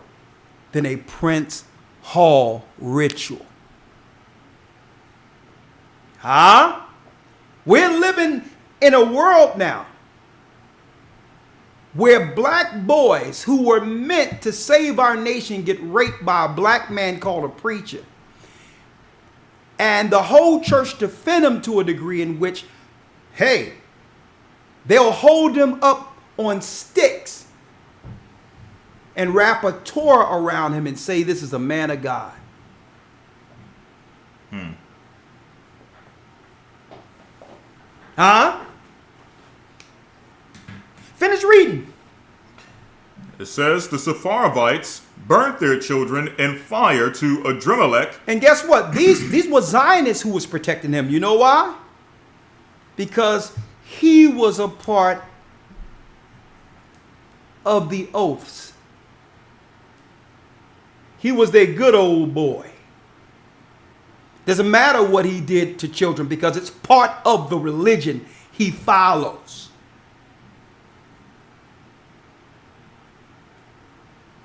than a Prince Hall ritual. Huh? We're living in a world now where black boys who were meant to save our nation get raped by a black man called a preacher. And the whole church defend him to a degree in which, hey, they'll hold him up on sticks and wrap a Torah around him and say this is a man of God. Huh? Finish reading. It says the Sepharvites burnt their children in fire to Adrimelech. And guess what? These were Zionists who was protecting him. You know why? Because he was a part of the oaths. He was their good old boy. Doesn't matter what he did to children because it's part of the religion he follows.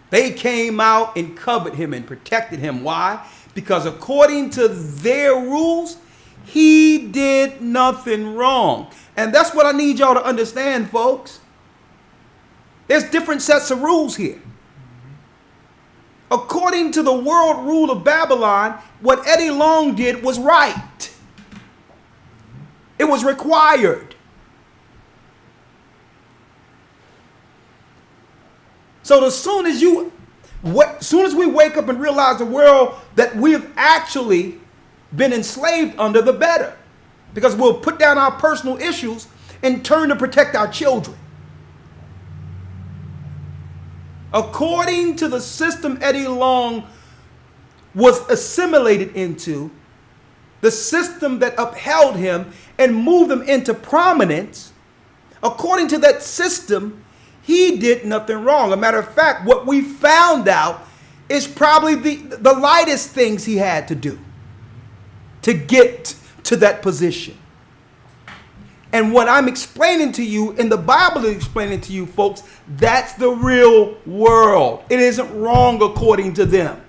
They came out and covered him and protected him. Why? Because according to their rules, he did nothing wrong. And that's what I need y'all to understand, folks. There's different sets of rules here. According to the world rule of Babylon, what Eddie Long did was right. It was required. So as soon as we wake up and realize the world that we have actually been enslaved under, the better. Because we'll put down our personal issues and turn to protect our children. According to the system Eddie Long was assimilated into, the system that upheld him and moved him into prominence, according to that system, he did nothing wrong. A matter of fact, what we found out is probably the lightest things he had to do to get to that position. And what I'm explaining to you, and the Bible is explaining to you, folks, that's the real world. It isn't wrong according to them.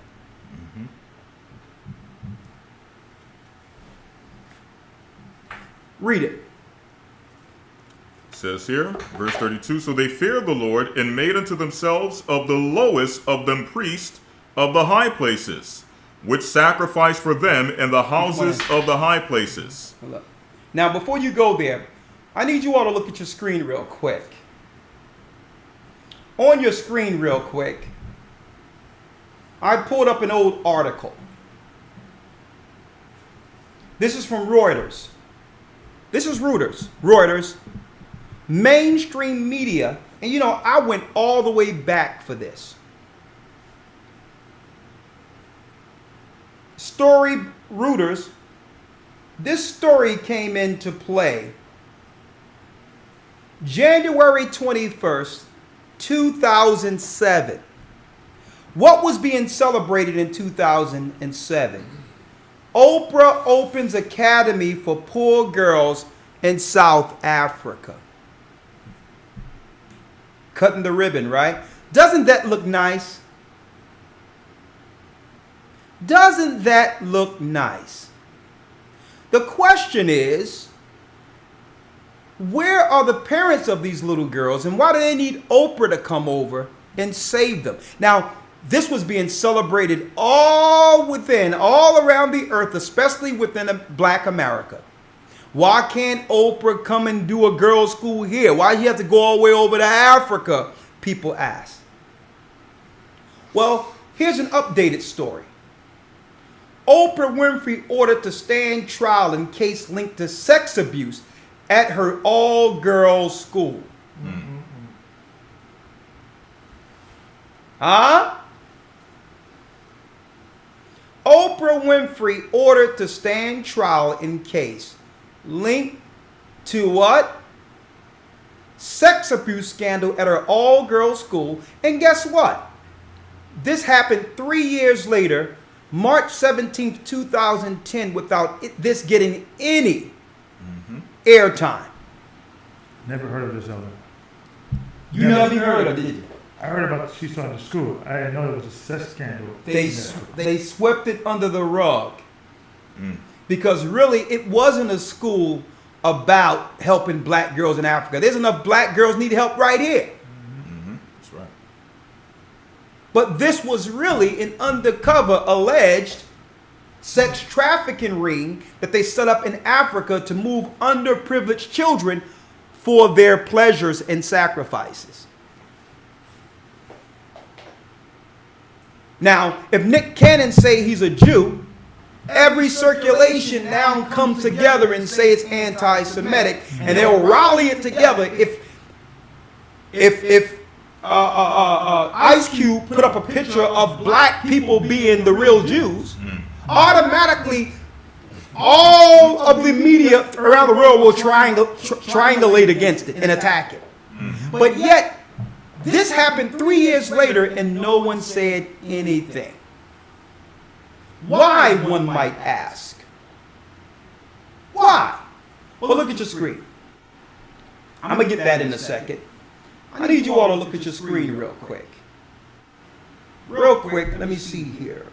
Read it. It says here, verse 32, so they feared the Lord and made unto themselves of the lowest of them priests of the high places, which sacrificed for them in the houses of the high places. Now, before you go there, I need you all to look at your screen real quick. On your screen real quick, I pulled up an old article. This is from Reuters. This is Reuters. Mainstream media, and you know, I went all the way back for this. Story Reuters this story came into play January 21st, 2007. What was being celebrated in 2007? Oprah opens academy for poor girls in South Africa. Cutting the ribbon, right? Doesn't that look nice? Doesn't that look nice? The question is, where are the parents of these little girls, and why do they need Oprah to come over and save them? Now, this was being celebrated all around the earth, especially within Black America. Why can't Oprah come and do a girls' school here? Why do you have to go all the way over to Africa? People ask. Well, here's an updated story. Oprah Winfrey ordered to stand trial in case linked to sex abuse at her all-girls school. Huh? Oprah Winfrey ordered to stand trial in case linked to what? Sex abuse scandal at her all-girls school. And guess what? This happened 3 years later, March 17th, 2010, without this getting any airtime. Never heard of this other. You never even heard of it, did you? I heard about she saw in the school. I didn't know it was a sex scandal. They swept it under the rug. Because really, it wasn't a school about helping black girls in Africa. There's enough black girls need help right here. That's right. But this was really an undercover alleged sex trafficking ring that they set up in Africa to move underprivileged children for their pleasures and sacrifices. Now, if Nick Cannon say he's a Jew, every circulation now comes together and say it's anti-Semitic, and they'll rally it together. If Ice Cube put up a picture of black people being the real Jews, automatically all of the media around the world will triangulate against it and attack it. But yet, this happened 3 years later and no one said anything. Why, one might ask? Why? Well, look at your screen. I'm going to get that in a second. I need you all to look at your screen real quick. Real quick, let me see here.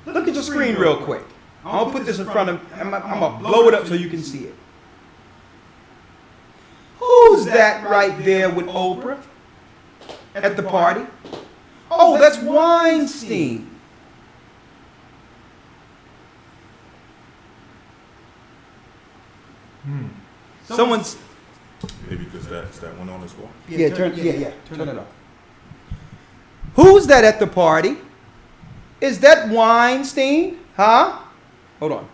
Look at your screen real quick. I'm going to put this in front of, I'm going to blow it up so you can see it. Who's that right there with Oprah at the party? Oh, that's Weinstein. Someone's. Maybe because that's that one on as well. Yeah, turn it off. Who's that at the party? Is that Weinstein? Huh? Hold on.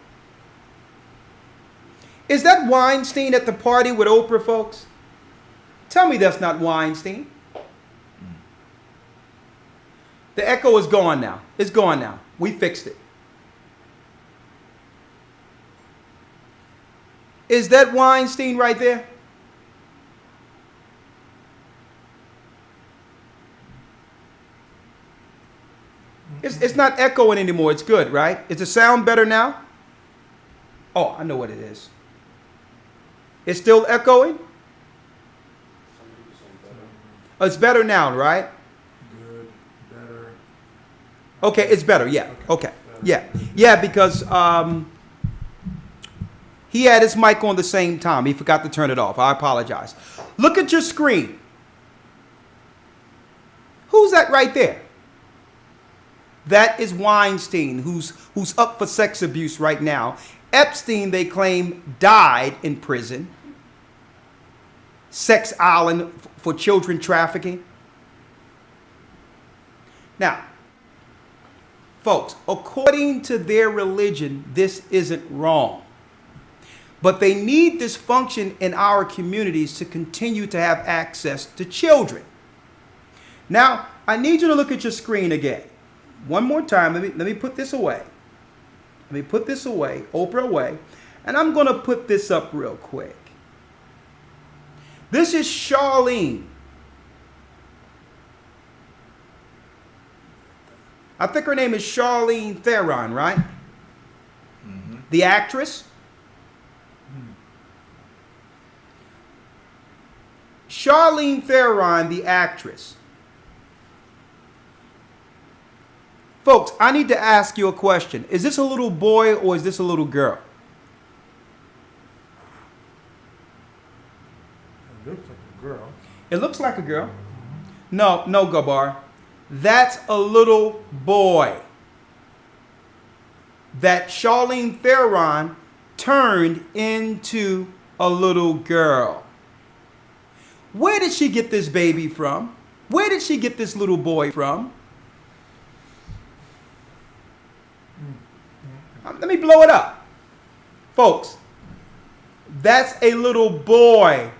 Is that Weinstein at the party with Oprah, folks? Tell me that's not Weinstein. The echo is gone now. It's gone now. We fixed it. Is that Weinstein right there? It's not echoing anymore. It's good, right? Is the sound better now? Oh, I know what it is. It's still echoing? Oh, it's better now, right? Good, better. Okay, it's better. Yeah. Okay. Yeah. Yeah, because he had his mic on the same time. He forgot to turn it off. I apologize. Look at your screen. Who's that right there? That is Weinstein, who's up for sex abuse right now. Epstein, they claim, died in prison. Sex island for children trafficking. Now, folks, according to their religion, this isn't wrong. But they need this function in our communities to continue to have access to children. Now, I need you to look at your screen again. One more time. Let me put this away. Let me put this away, Oprah away, and I'm going to put this up real quick. This is Charlene. I think her name is Charlene Theron, right? The actress. Charlene Theron, the actress. Folks, I need to ask you a question. Is this a little boy or is this a little girl? It looks like a girl. It looks like a girl. No, Gabar. That's a little boy that Charlene Theron turned into a little girl. Where did she get this baby from? Where did she get this little boy from? Let me blow it up. Folks, that's a little boy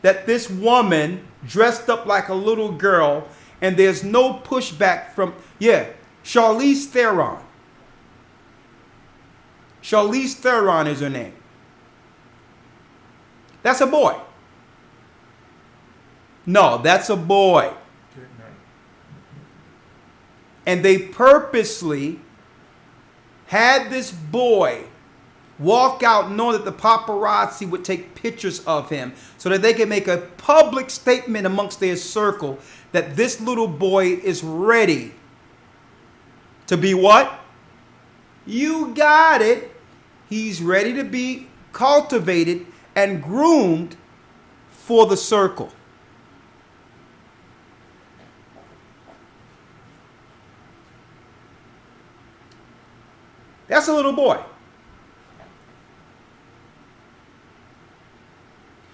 that this woman dressed up like a little girl, and there's no pushback from, Charlize Theron. Charlize Theron is her name. That's a boy. No, that's a boy. Okay, no. And they purposely had this boy walk out knowing that the paparazzi would take pictures of him so that they could make a public statement amongst their circle that this little boy is ready to be what? You got it. He's ready to be cultivated and groomed for the circle. That's a little boy.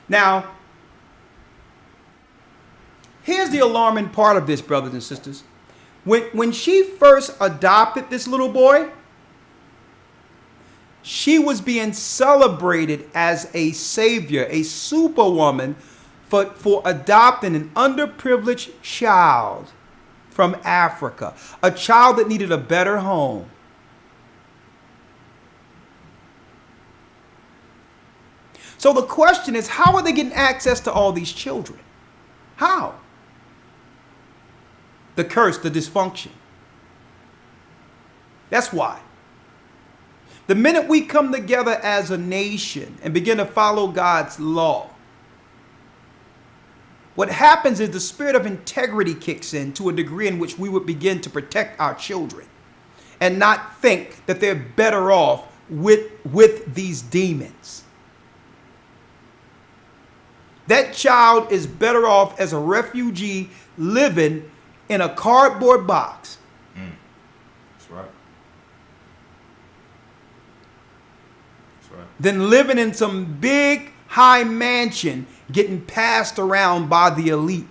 Now, here's the alarming part of this, brothers and sisters. When she first adopted this little boy, she was being celebrated as a savior, a superwoman for adopting an underprivileged child from Africa, a child that needed a better home. So the question is, how are they getting access to all these children? How? The curse, the dysfunction. That's why. The minute we come together as a nation and begin to follow God's law, what happens is the spirit of integrity kicks in to a degree in which we would begin to protect our children and not think that they're better off with these demons. That child is better off as a refugee living in a cardboard box. That's right. That's right. Than living in some big high mansion getting passed around by the elite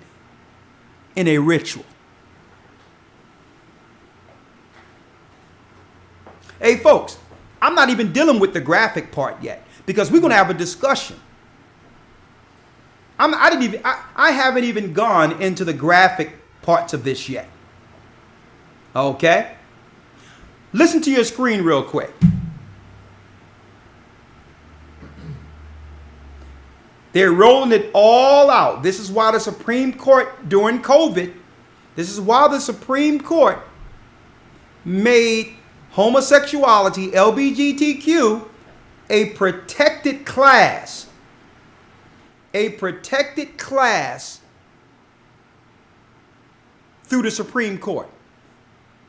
in a ritual. Hey folks, I'm not even dealing with the graphic part yet because we're going to have a discussion. I haven't even gone into the graphic parts of this yet. Okay? Listen to your screen real quick. They're rolling it all out. This is why the Supreme Court during COVID, this is why the Supreme Court made homosexuality, LGBTQ, a protected class. A protected class through the Supreme Court,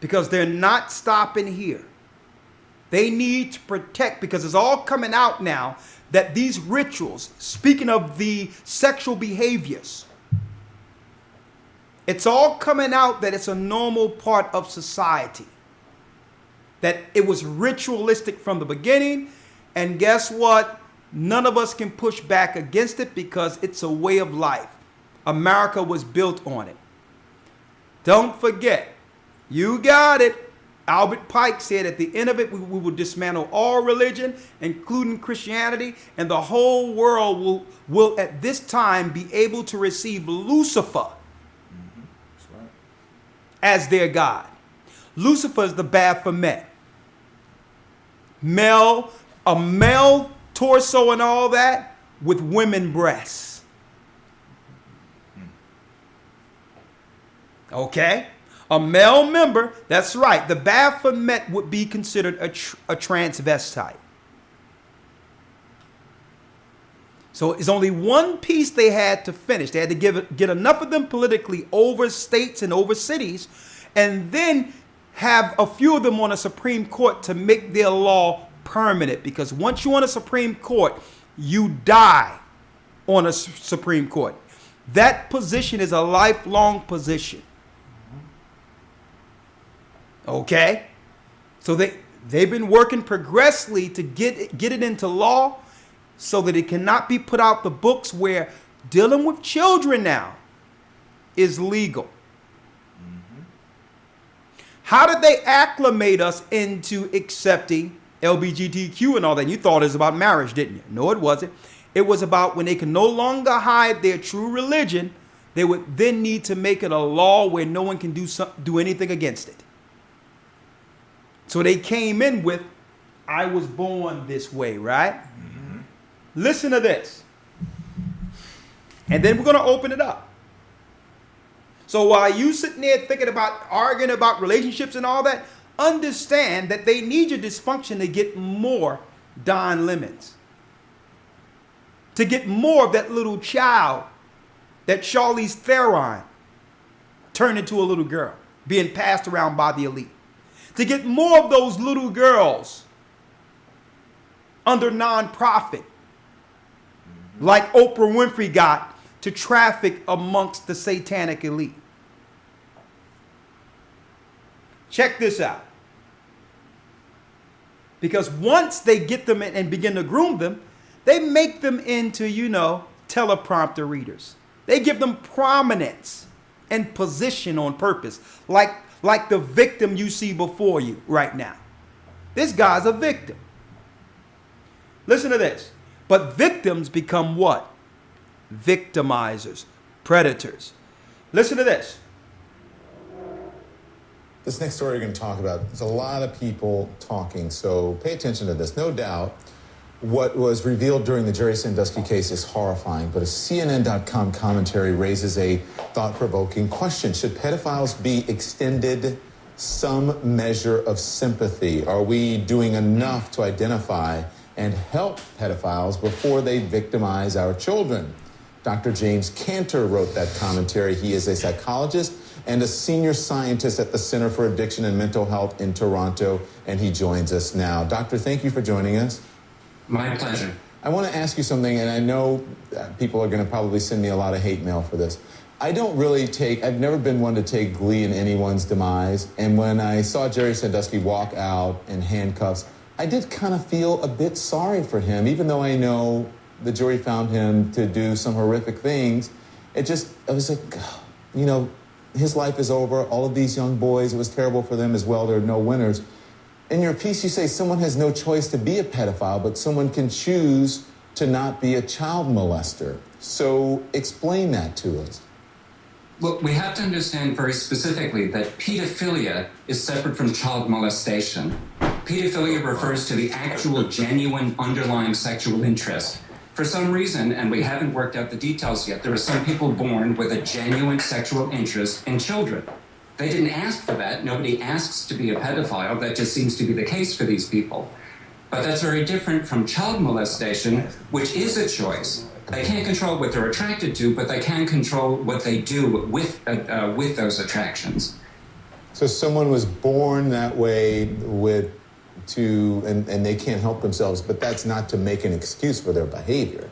because they're not stopping here. They need to protect, because it's all coming out now that these rituals, speaking of the sexual behaviors, it's all coming out that it's a normal part of society, that it was ritualistic from the beginning, and guess what? None of us can push back against it because it's a way of life. America was built on it. Don't forget, you got it. Albert Pike said at the end of it, we will dismantle all religion, including Christianity, and the whole world will at this time be able to receive Lucifer That's right. as their God. Lucifer is the Baphomet. a male torso and all that with women breasts. Okay? A male member, that's right. The Baphomet would be considered a transvestite. So it's only one piece they had to finish. They had to get enough of them politically over states and over cities, and then have a few of them on a Supreme Court to make their law permanent. Because once you're on a Supreme Court, you die on a Supreme Court. That position is a lifelong position. Okay? So they've been working progressively to get it into law so that it cannot be put out the books where dealing with children now is legal. How did they acclimate us into accepting LGBTQ and all that? You thought it was about marriage, didn't you? No, it wasn't. It was about when they can no longer hide their true religion, they would then need to make it a law where no one can do anything against it. So they came in with, I was born this way, right? Mm-hmm. Listen to this. And then we're going to open it up. So while you sitting there thinking about arguing about relationships and all that, understand that they need your dysfunction to get more Don Lemons. To get more of that little child, that Charlize Theron turned into a little girl, being passed around by the elite. To get more of those little girls under nonprofit, like Oprah Winfrey got to traffic amongst the satanic elite. Check this out. Because once they get them in and begin to groom them, they make them into, teleprompter readers. They give them prominence and position on purpose, like the victim you see before you right now. This guy's a victim. Listen to this. But victims become what? Victimizers, predators. Listen to this. This next story you're going to talk about, there's a lot of people talking, so pay attention to this. No doubt, what was revealed during the Jerry Sandusky case is horrifying, but a CNN.com commentary raises a thought-provoking question. Should pedophiles be extended some measure of sympathy? Are we doing enough to identify and help pedophiles before they victimize our children? Dr. James Cantor wrote that commentary. He is a psychologist and a senior scientist at the Center for Addiction and Mental Health in Toronto, and he joins us now. Doctor, thank you for joining us. My pleasure. I want to ask you something, and I know people are going to probably send me a lot of hate mail for this. I've never been one to take glee in anyone's demise, and when I saw Jerry Sandusky walk out in handcuffs, I did kind of feel a bit sorry for him, even though I know the jury found him to do some horrific things. I was like, his life is over. All of these young boys, it was terrible for them as well. There are no winners. In your piece, you say someone has no choice to be a pedophile, but someone can choose to not be a child molester. So explain that to us. Well, we have to understand very specifically that pedophilia is separate from child molestation. Pedophilia refers to the actual, genuine, underlying sexual interest. For some reason, and we haven't worked out the details yet, there are some people born with a genuine sexual interest in children. They didn't ask for that. Nobody asks to be a pedophile. That just seems to be the case for these people. But that's very different from child molestation, which is a choice. They can't control what they're attracted to, but they can control what they do with those attractions. So someone was born that way and they can't help themselves, but that's not to make an excuse for their behavior.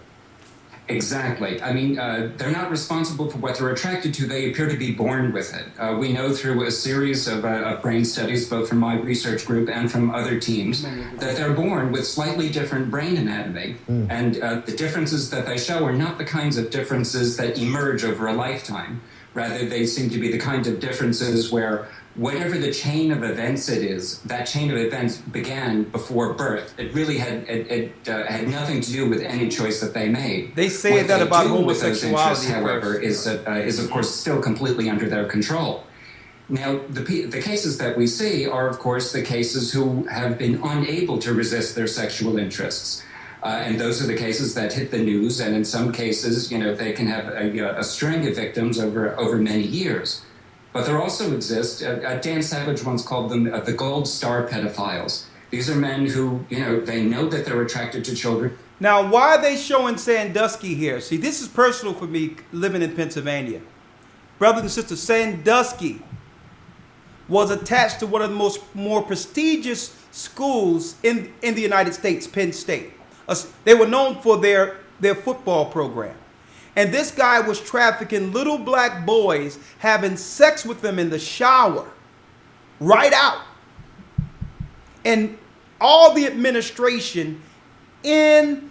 Exactly. I mean, they're not responsible for what they're attracted to. They appear to be born with it. We know through a series of brain studies, both from my research group and from other teams, that they're born with slightly different brain anatomy. And the differences that they show are not the kinds of differences that emerge over a lifetime. Rather, they seem to be the kind of differences where whatever the chain of events it is, that chain of events began before birth. It really had nothing to do with any choice that they made. They say what that they about do with those homosexuality, interests, however, is of course still completely under their control. Now, the cases that we see are, of course, the cases who have been unable to resist their sexual interests. And those are the cases that hit the news. And in some cases, you know, they can have a string of victims over many years. But there also exist, Dan Savage once called them the gold star pedophiles. These are men who, you know that they're attracted to children. Now, why are they showing Sandusky here? See, this is personal for me living in Pennsylvania. Brothers and sisters, Sandusky was attached to one of the more prestigious schools in the United States, Penn State. They were known for their football program. And this guy was trafficking little black boys, having sex with them in the shower, right out. And all the administration in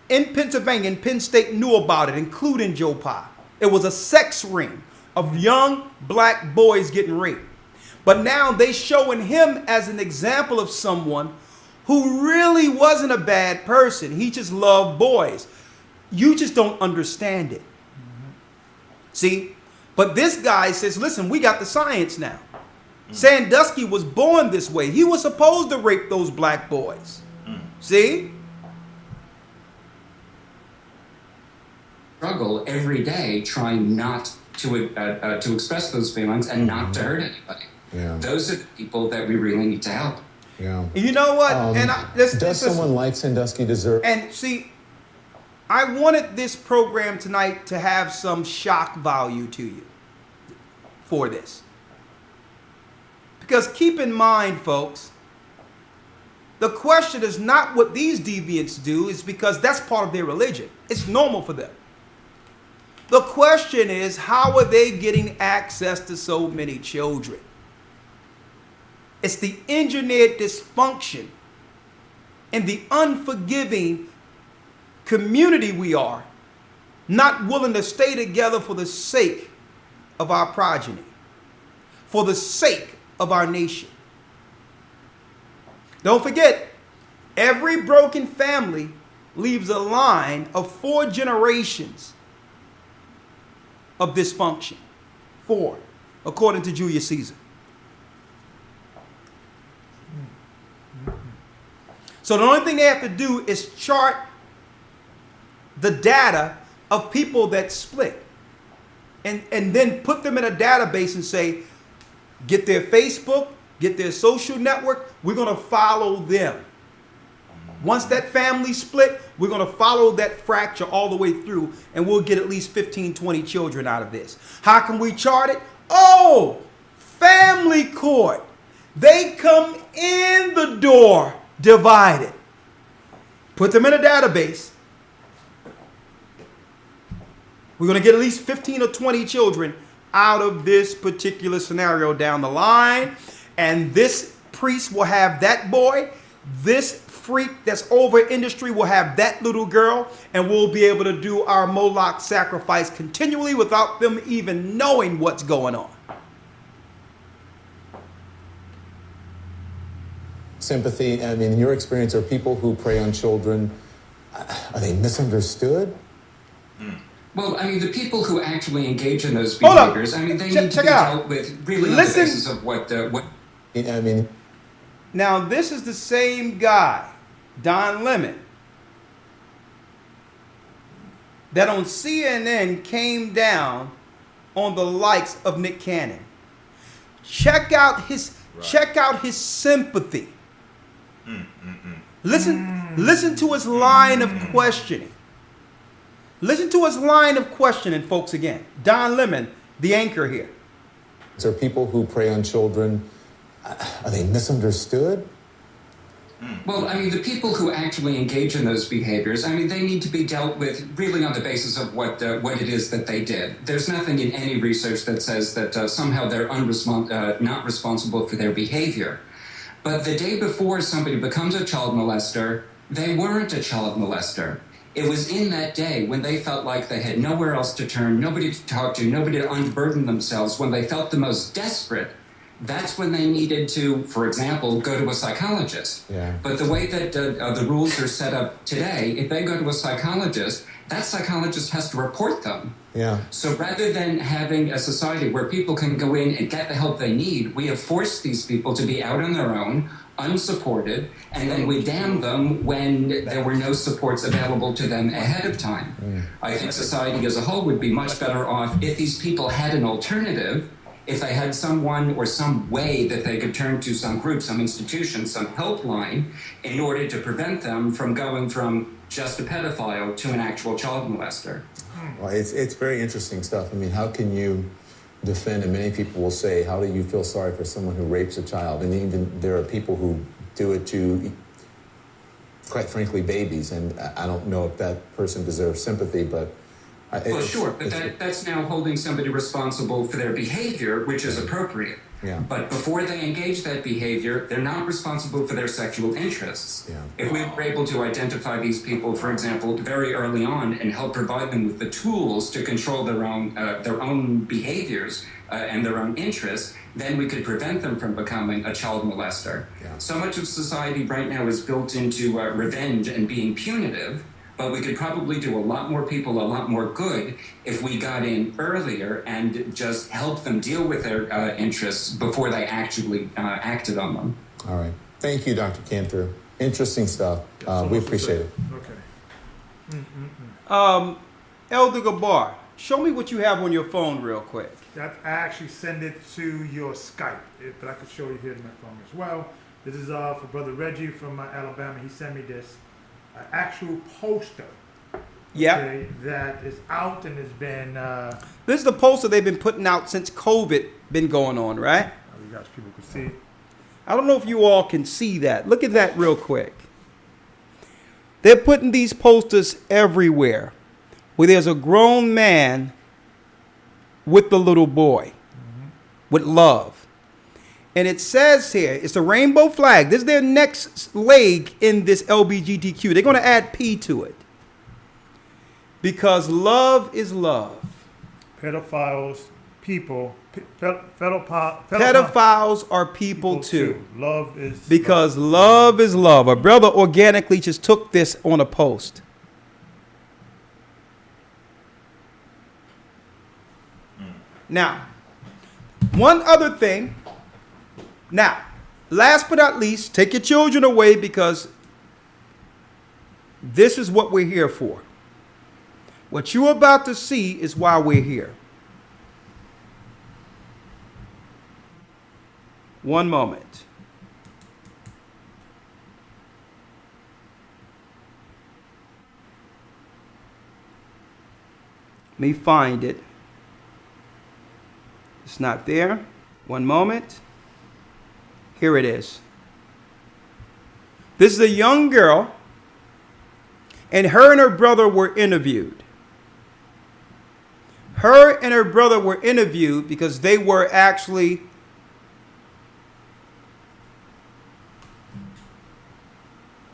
Pennsylvania, in Penn State, knew about it, including Joe Pa. It was a sex ring of young black boys getting raped. But now they showing him as an example of someone who really wasn't a bad person. He just loved boys. You just don't understand it. See? But this guy says, listen, we got the science now. Sandusky was born this way. He was supposed to rape those black boys. See? Struggle every day trying not to express those feelings and not to hurt anybody. Yeah. Those are the people that we really need to help. Yeah. You know what? Does someone like Sandusky deserve? And see, I wanted this program tonight to have some shock value to you for this. Because keep in mind, folks, the question is not what these deviants do, is because that's part of their religion. It's normal for them. The question is, how are they getting access to so many children? It's the engineered dysfunction and the unforgiving community we are, not willing to stay together for the sake of our progeny, for the sake of our nation. Don't forget, every broken family leaves a line of 4 generations of dysfunction. 4, according to Julius Caesar. So the only thing they have to do is chart the data of people that split and then put them in a database and say, get their Facebook, get their social network, we're going to follow them. Once that family split, we're going to follow that fracture all the way through, and we'll get at least 15, 20 children out of this. How can we chart it? Oh, family court. They come in the door divided. Put them in a database. We're going to get at least 15 or 20 children out of this particular scenario down the line. And this priest will have that boy. This freak that's over industry will have that little girl. And we'll be able to do our Moloch sacrifice continually without them even knowing what's going on. Sympathy, I mean, in your experience, are people who prey on children, are they misunderstood? Well, I mean, the people who actually engage in those behaviors, I mean, they need to be dealt with really on the basis of what. I mean, now this is the same guy, Don Lemon, that on CNN came down on the likes of Nick Cannon. Check out his sympathy. Listen to his line of questioning. Listen to his line of questioning, folks, again. Don Lemon, the anchor here. are people who prey on children, are they misunderstood? Well, I mean, the people who actually engage in those behaviors, I mean, they need to be dealt with really on the basis of what it is that they did. There's nothing in any research that says that somehow they're not responsible for their behavior. But the day before somebody becomes a child molester, they weren't a child molester. It was in that day when they felt like they had nowhere else to turn, nobody to talk to, nobody to unburden themselves, when they felt the most desperate. That's when they needed to, for example, go to a psychologist. Yeah. But the way that the rules are set up today, if they go to a psychologist, that psychologist has to report them. Yeah. So rather than having a society where people can go in and get the help they need, we have forced these people to be out on their own, unsupported, and then we damn them when there were no supports available to them ahead of time. I think society as a whole would be much better off if these people had an alternative, if they had someone or some way that they could turn to, some group, some institution, some helpline, in order to prevent them from going from just a pedophile to an actual child molester. Well, it's very interesting stuff. I mean, how can you defend, and many people will say, how do you feel sorry for someone who rapes a child? And even there are people who do it to, quite frankly, babies. And I don't know if that person deserves sympathy, but... Well, sure, but that's now holding somebody responsible for their behavior, which is appropriate. Yeah. But before they engage that behavior, they're not responsible for their sexual interests. Yeah. If we were able to identify these people, for example, very early on and help provide them with the tools to control their own behaviors and their own interests, then we could prevent them from becoming a child molester. Yeah. So much of society right now is built into revenge and being punitive. But we could probably do a lot more people a lot more good if we got in earlier and just helped them deal with their interests before they actually acted on them. All right. Thank you, Dr. Cantor. Interesting stuff. We appreciate it. Okay. Elder Gabar, show me what you have on your phone real quick. I actually send it to your Skype, but I could show you here in my phone as well. This is for Brother Reggie from Alabama. He sent me this actual poster. Yeah. Okay, that is out and has been. This is the poster they've been putting out since COVID been going on, right? You guys, people can see it. I don't know if you all can see that. Look at that real quick. They're putting these posters everywhere where there's a grown man with the little boy, with love. And it says here, it's a rainbow flag. This is their next leg in this LGBTQ. They're going to add P to it. Because love is love. Pedophiles, people. Pedophiles are people too. Love is. Because love is love. A brother organically just took this on a post. Now, one other thing. Now, last but not least, take your children away because this is what we're here for. What you're about to see is why we're here. One moment. Let me find it. It's not there. One moment. Here it is. This is a young girl, and her brother were interviewed. Her and her brother were interviewed because they were actually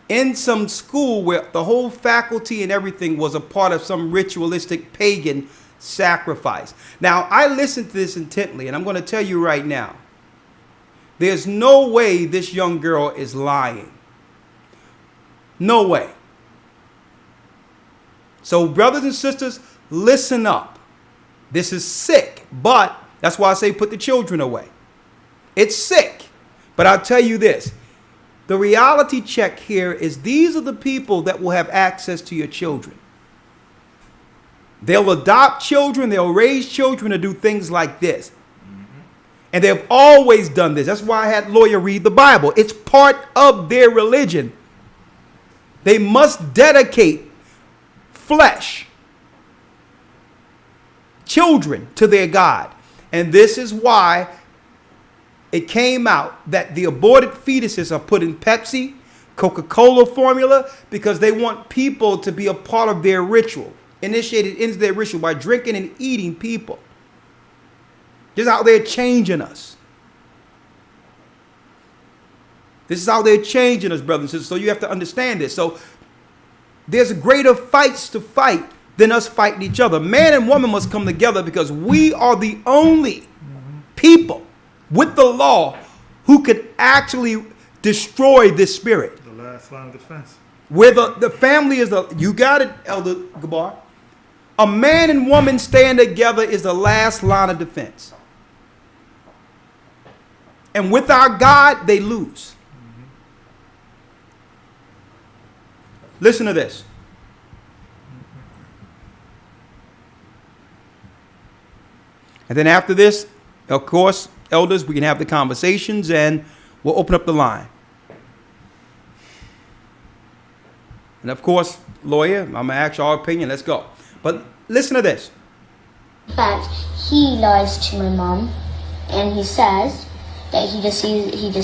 in some school where the whole faculty and everything was a part of some ritualistic pagan sacrifice. Now, I listened to this intently, and I'm going to tell you right now, there's no way this young girl is lying. No way. So, brothers and sisters, listen up. This is sick, but that's why I say put the children away. It's sick, but I'll tell you this. The reality check here is these are the people that will have access to your children. They'll adopt children, they'll raise children to do things like this. And they've always done this. That's why I had lawyer read the Bible. It's part of their religion. They must dedicate flesh, children, to their God. And this is why it came out that the aborted fetuses are put in Pepsi, Coca-Cola formula, because they want people to be a part of their ritual, initiated into their ritual by drinking and eating people. This is how they're changing us. This is how they're changing us, brothers and sisters. So you have to understand this. So there's greater fights to fight than us fighting each other. Man and woman must come together because we are the only people with the law who could actually destroy this spirit. The last line of defense. Where the family is the, you got it, Elder Gabar. A man and woman staying together is the last line of defense. And with our God, they lose. Listen to this. And then after this, of course, elders, we can have the conversations and we'll open up the line. And of course, lawyer, I'm going to ask your opinion. Let's go. But listen to this. In fact, he lies to my mom, and he says that he just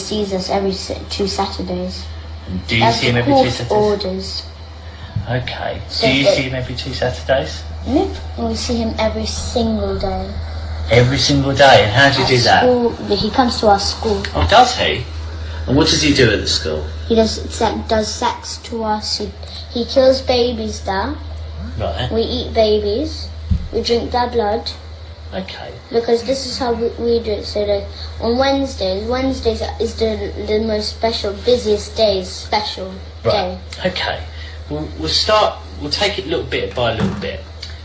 sees us every 2 Saturdays. Do you That's see him every court 2 Saturdays? orders. Okay. So Do you that- see him every 2 Saturdays? Nope. We see him every single day. Every single day. And how do you At do that? school, he comes to our school. Oh, does he? And what does he do at the school? He does sex to us. He kills babies there. Right. We eat babies. We drink their blood. Okay. Because this is how we do it. So that on Wednesdays is the most special, busiest day, special day. Right. Okay. We'll take it little bit by little bit.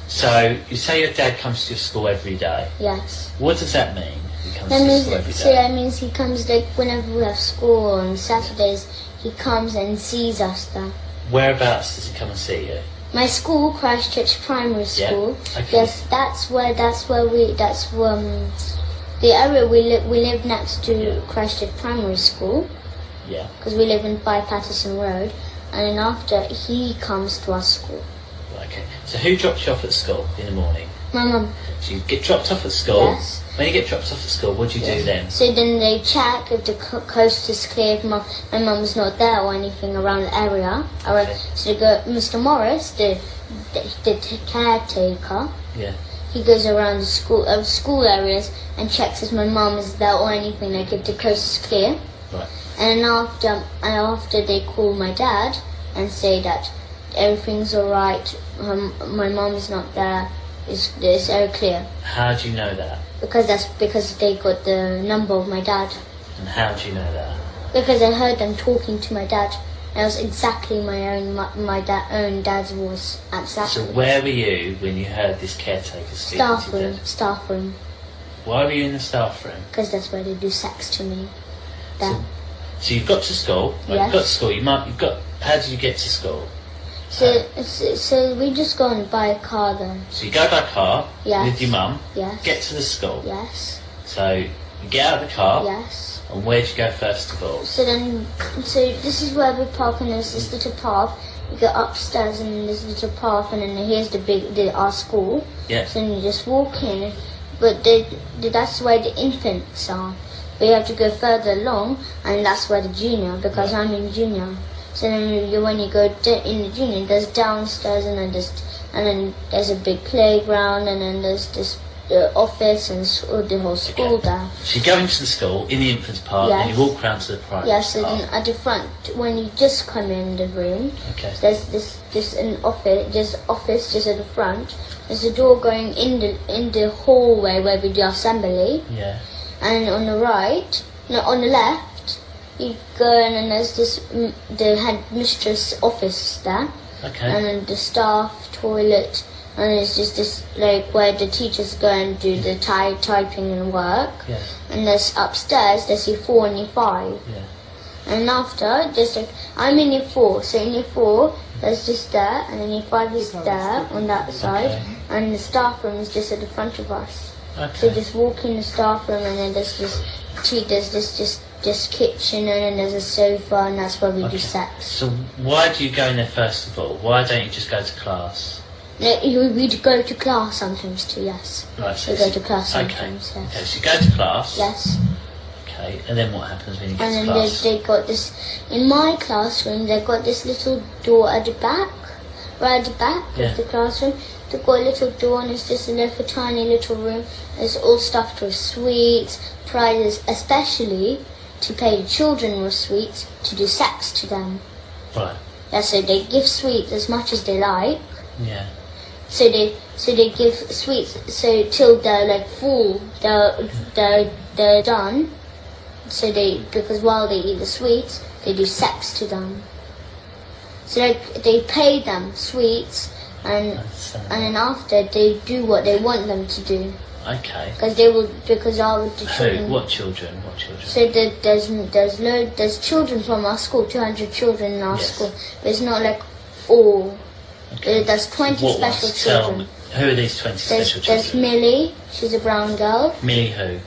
So, you say your dad comes to your school every day. Yes. What does that mean? He comes That to means, school every so day. that means he comes like whenever we have school on Saturdays. He comes and sees us there. Whereabouts does he come and see you? My school, Christchurch Primary Yeah, School. okay. Yes, that's the area we live next to Christchurch Primary School, Yeah. because we live in 5 Patterson Road, and then after he comes to our school. Right, okay. So who drops you off at school in the morning? My mum. So you get dropped off at school. Yes. When you get dropped off at school, what do you do then? So then they check if the coast is clear, if my mum's not there or anything around the area. Okay. So they go, Mr. Morris, the caretaker, Yeah. he goes around the school areas and checks if my mum is there or anything, like if the coast is clear. Right. And after they call my dad and say that everything's alright, my mum is not there, it's all clear. How do you know that? Because they got the number of my dad. And how do you know that? Because I heard them talking to my dad. And it was exactly my own dad's voice. Exactly. So where were you when you heard this caretaker speaking to you? Staff room. Why were you in the staff room? Because that's where they do sex to me. There. So you've got to school. Right, Yes. You've got to school. How did you get to school? So we just go and buy a car then. So you go by car Yes. with your mum. Yes. Get to the school. Yes. So you get out of the car. Yes. And where'd you go first of all? So this is where we park, and there's this little path. You go upstairs and then there's a little path, and then here's our school. Yeah. So then you just walk in, but that's where the infants are. But you have to go further along, and that's where the junior, because I'm in junior. So then when you go in the junior, there's downstairs, and then there's a big playground, and then there's this office and the whole school there. So you go into the school in the infants part, Yes. and you walk round to the primary Yes, and part. then at the front, when you just come in the room, Okay. there's just an office just at the front. There's a door going in the hallway where we do assembly, Yeah. and on the left, you go in and there's the headmistress office there, Okay. and then the staff toilet, and it's just this like where the teachers go and do the typing and work. Yeah. And there's upstairs, there's year 4 and year 5. Yeah. And after, just like, I'm in year 4, so in year 4, there's just there, and then year 5 is there on that side, Okay. and the staff room is just at the front of us. So Okay. just walk in the staff room, and then there's this kitchen, and then there's a sofa, and that's where we do sex. So why do you go in there first of all? Why don't you just go to class? We go to class sometimes too, yes. Right. So We go to class Okay. sometimes, yes. Okay. So you go to class. Yes. Okay. And then what happens when you get And to then class? they got this, in my classroom, they've got this little door at the back, right at the back Yeah. of the classroom. They've got a little door, and it's just a little tiny little room. It's all stuffed with sweets, prizes, especially to pay the children with sweets to do sex to them. Right. Yeah, so they give sweets as much as they like. Yeah. So they give sweets so till they're like full, they're done. So because while they eat the sweets, they do sex to them. So they pay them sweets and Understand. and then after they do what they want them to do, Okay. because all the Who? children. What children? What children? So there's children from our school, 200 children in our Yes. school, but it's not like all. Okay. There's 20 What special ones? Tell children. me. Who are these 20 special There's children? Millie, she's a brown girl. Millie who?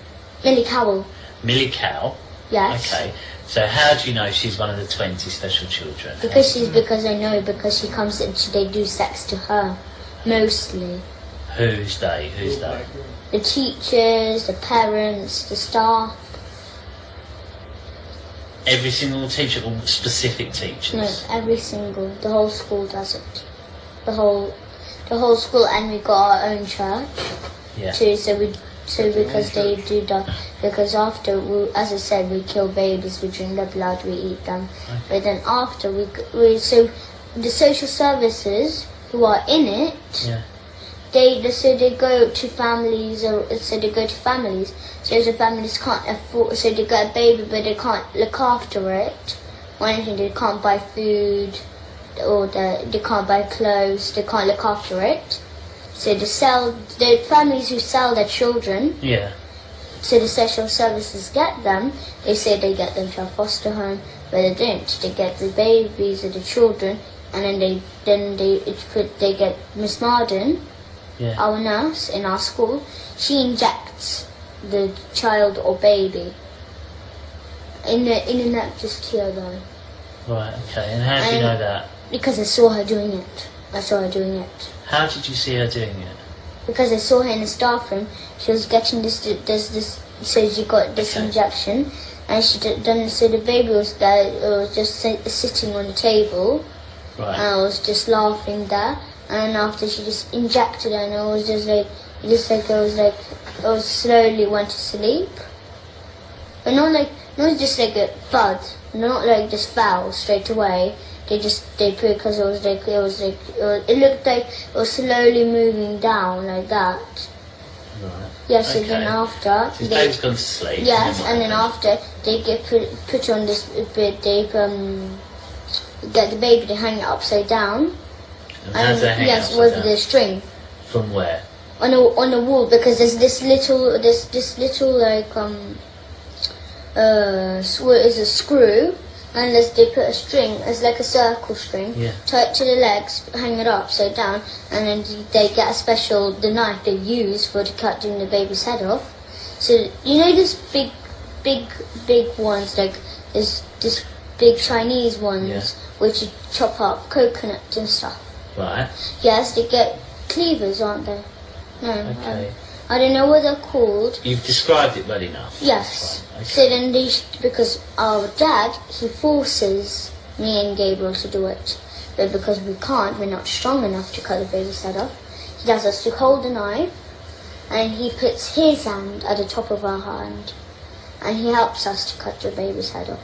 Millie Cowell, Millie Cow. yes. Okay. So how do you know she's one of the 20 special children? Because I know because she comes and they do sex to her, mostly. Who's they? Who's they? The teachers, the parents, the staff. Every single teacher or specific No, teachers? the whole school does it. The whole school, and we got our own church Yeah. too. So because they do that, because after as I said, we kill babies, we drink their blood, we eat them. But then after so the social services who are in it, Yeah. they go to families, so the families can't afford, so they get a baby but they can't look after it or anything. They can't buy food or they can't buy clothes, they can't look after it. So the families who sell their children, Yeah. so the social services get them. They say they get them to a foster home, but they don't. They get the babies or the children, and then they get Miss Marden, Yeah. our nurse in our school. She injects the child or baby in the neck, just here though, Right, okay. And how do you know that? because I saw her doing it. How did you see her doing it? Because I saw her in the staff room. She was getting this. So she got this Okay. injection, and she done. So the baby was there. It was just sitting on the table, and Right. I was just laughing there. And then after she just injected her, and I was I was slowly went to sleep, but not just like a thud, not like just fell straight away. They put, because it looked like it was slowly moving down like that. Right. Yes, and Okay. then after His baby's gone to sleep. yes, what and then happens? after they get put on this bit, they get the baby to hang it upside down. And how's that hang yes, upside with down? the string From where? on the wall, because there's this little like is a screw, and they put a string, it's like a circle string, Yeah. tie it to the legs, hang it upside down, and then they get the knife they use for cutting the baby's head off. So you know this big ones, like this big Chinese ones, Yeah. which you chop up coconut and stuff. Right. Yes, they get cleavers, aren't they? No. Okay. I don't know what they're called. You've described it well enough. Yes. Right, okay. So then because our dad, he forces me and Gabriel to do it. But because we can't, we're not strong enough to cut the baby's head off. He does us to hold the knife, and he puts his hand at the top of our hand, and he helps us to cut the baby's head off.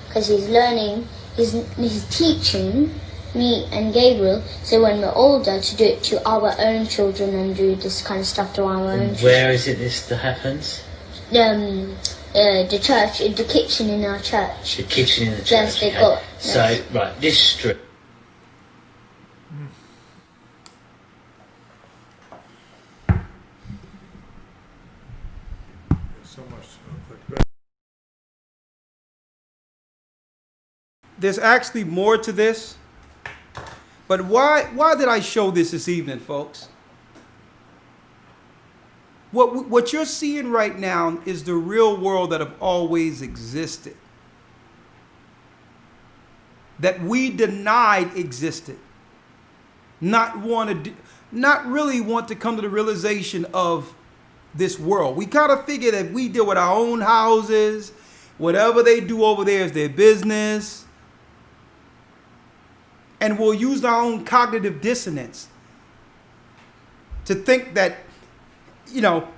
Because he's learning, he's teaching me and Gabriel, so when we're older, to do it to our own children and do this kind of stuff to our own children. Where is it this that happens? The church, the kitchen in our church. The kitchen in the church. Yes, they okay. got- So, yes. right, this strip. So much to put. There's actually more to this. But why did I show this evening, folks? What you're seeing right now is the real world that have always existed. That we denied existed. Not really want to come to the realization of this world. We kind of figure that we deal with our own houses. Whatever they do over there is their business. And we'll use our own cognitive dissonance to think that,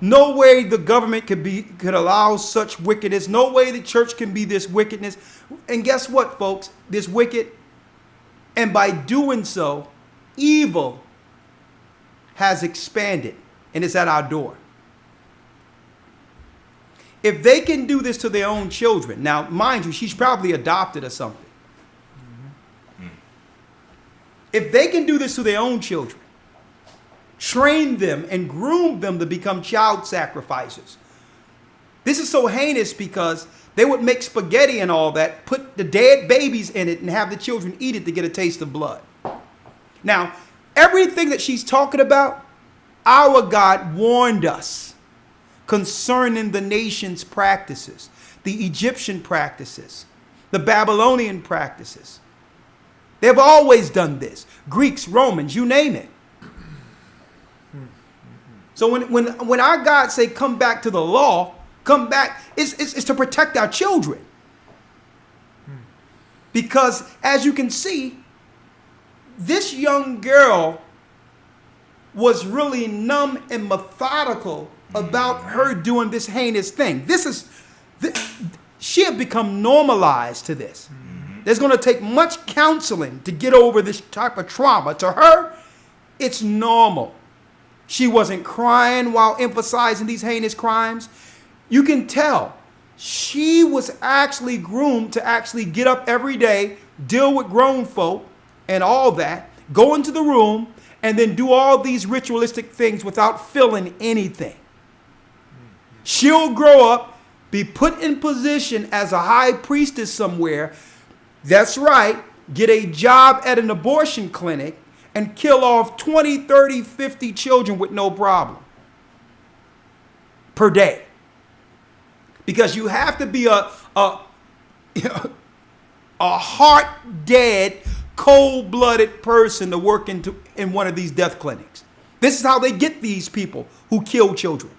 no way the government could allow such wickedness. No way the church can be this wickedness. And guess what, folks? This wicked. And by doing so, evil has expanded and it's at our door. If they can do this to their own children, now, mind you, she's probably adopted or something. If they can do this to their own children, train them and groom them to become child sacrificers. This is so heinous because they would make spaghetti and all that, put the dead babies in it, and have the children eat it to get a taste of blood. Now, everything that she's talking about, our God warned us concerning the nation's practices, the Egyptian practices, the Babylonian practices. They've always done this. Greeks, Romans, you name it. So when our God say come back to the law, come back, it's to protect our children. Because as you can see, this young girl was really numb and methodical about her doing this heinous thing. She had become normalized to this. There's going to take much counseling to get over this type of trauma. To her, it's normal. She wasn't crying while emphasizing these heinous crimes. You can tell she was actually groomed to actually get up every day, deal with grown folk and all that, go into the room, and then do all these ritualistic things without feeling anything. She'll grow up, be put in position as a high priestess somewhere. That's right, get a job at an abortion clinic and kill off 20, 30, 50 children with no problem per day. Because you have to be a heart dead, cold-blooded person to work in one of these death clinics. This is how they get these people who kill children.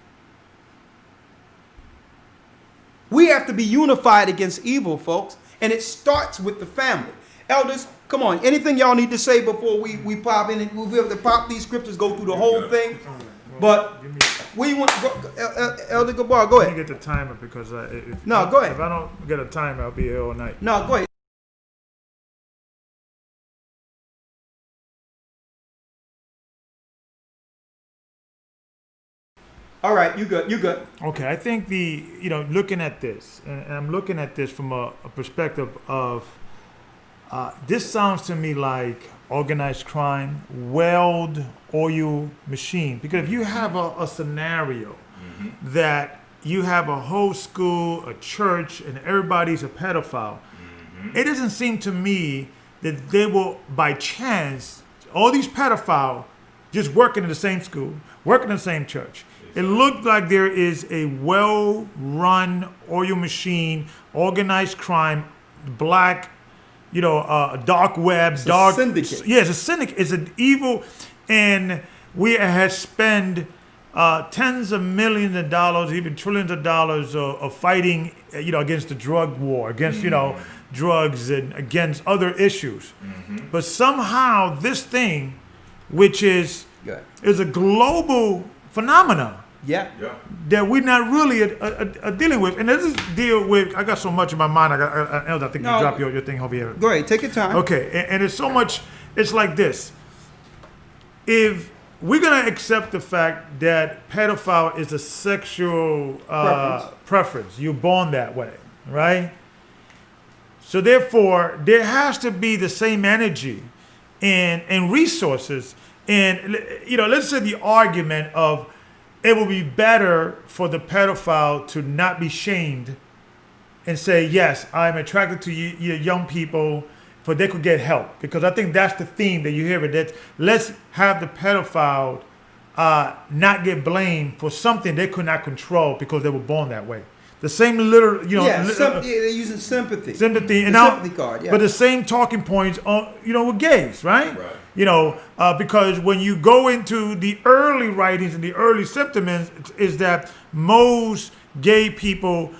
We have to be unified against evil, folks, and it starts with the family. Elders, come on, anything y'all need to say before we pop in? And we'll be able to pop these scriptures, go through the whole thing. But we want to go, Elder Gabar, go Let me ahead. get the timer because Go ahead. If I don't get a timer, I'll be here all night. No, go ahead. All right, you good. You good. Okay, I think looking at this, and I'm looking at this from a perspective of, this sounds to me like organized crime, weld oil machine. Because if you have a scenario that you have a whole school, a church, and everybody's a pedophile, it doesn't seem to me that they will, by chance, all these pedophiles just working in the same school, working in the same church. It looked like there is a well-run oil machine, organized crime, black, dark web, dark syndicate. Yeah, it's a syndicate. It's an evil, and we have spent tens of millions of dollars, even trillions of dollars of fighting, against the drug war, against drugs and against other issues. But somehow this thing, which is a global phenomenon. Yeah. That we're not really dealing with. And this is deal with, I got so much in my mind, Elder, I think you drop your thing over here. Go ahead, take your time. Okay, and it's so much, it's like this. If we're going to accept the fact that pedophile is a sexual preference, you're born that way, right? So therefore, there has to be the same energy and resources. And, let's say the argument of, it will be better for the pedophile to not be shamed and say, yes, I'm attracted to you young people, but they could get help. Because I think that's the theme that you hear it, that let's have the pedophile not get blamed for something they could not control because they were born that way. The same they're using sympathy. Sympathy. And sympathy card, yeah. But the same talking points, with gays, right? Because when you go into the early writings and the early symptoms, is that most gay people,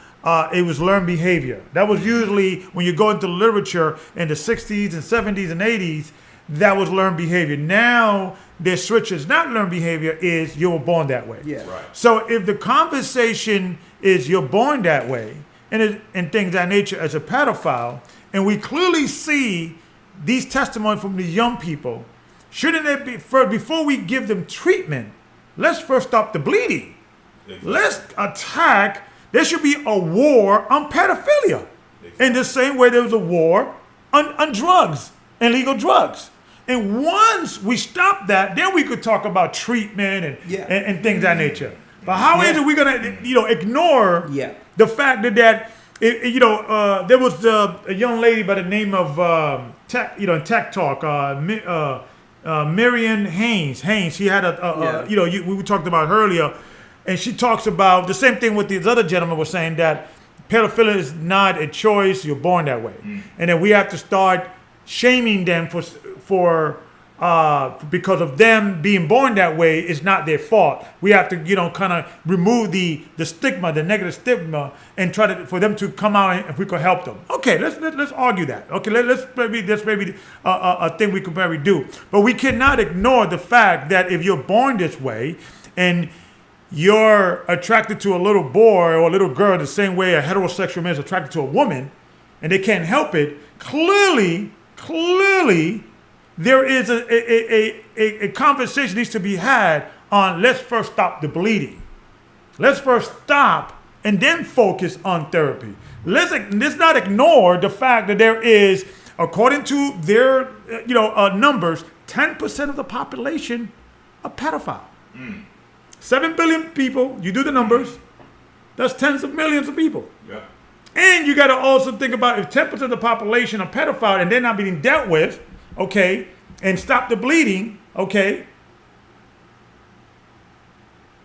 it was learned behavior. That was usually when you go into literature in the 60s and 70s and 80s, that was learned behavior. Now, their switch is not learned behavior, is you were born that way. Yeah. Right. So if the conversation is you're born that way, and things of that nature as a pedophile, and we clearly see these testimonies from these young people, shouldn't it be, before we give them treatment, let's first stop the bleeding. Exactly. Let's attack, there should be a war on pedophilia. Exactly. In the same way there was a war on drugs and legal drugs. And once we stop that, then we could talk about treatment and things of that nature. But how is it we're gonna, ignore the fact that there was a young lady by the name of Tech Talk, Marian Haynes. She had we talked about her earlier, and she talks about the same thing what these other gentlemen were saying, that pedophilia is not a choice; you're born that way, and then we have to start shaming them for because of them being born that way. Is not their fault. We have to kind of remove the stigma, the negative stigma, and try for them to come out, and if we could help them. Okay, let's argue that. Okay, that's maybe a thing we could probably do. But we cannot ignore the fact that if you're born this way and you're attracted to a little boy or a little girl the same way a heterosexual man is attracted to a woman, and they can't help it, clearly there is a conversation needs to be had on let's first stop the bleeding. Let's first stop and then focus on therapy. Let's not ignore the fact that there is, according to their numbers, 10% of the population are pedophile. 7 billion people, you do the numbers, that's tens of millions of people. Yeah. And you got to also think about if 10% of the population are pedophile and they're not being dealt with, okay, and stop the bleeding, okay,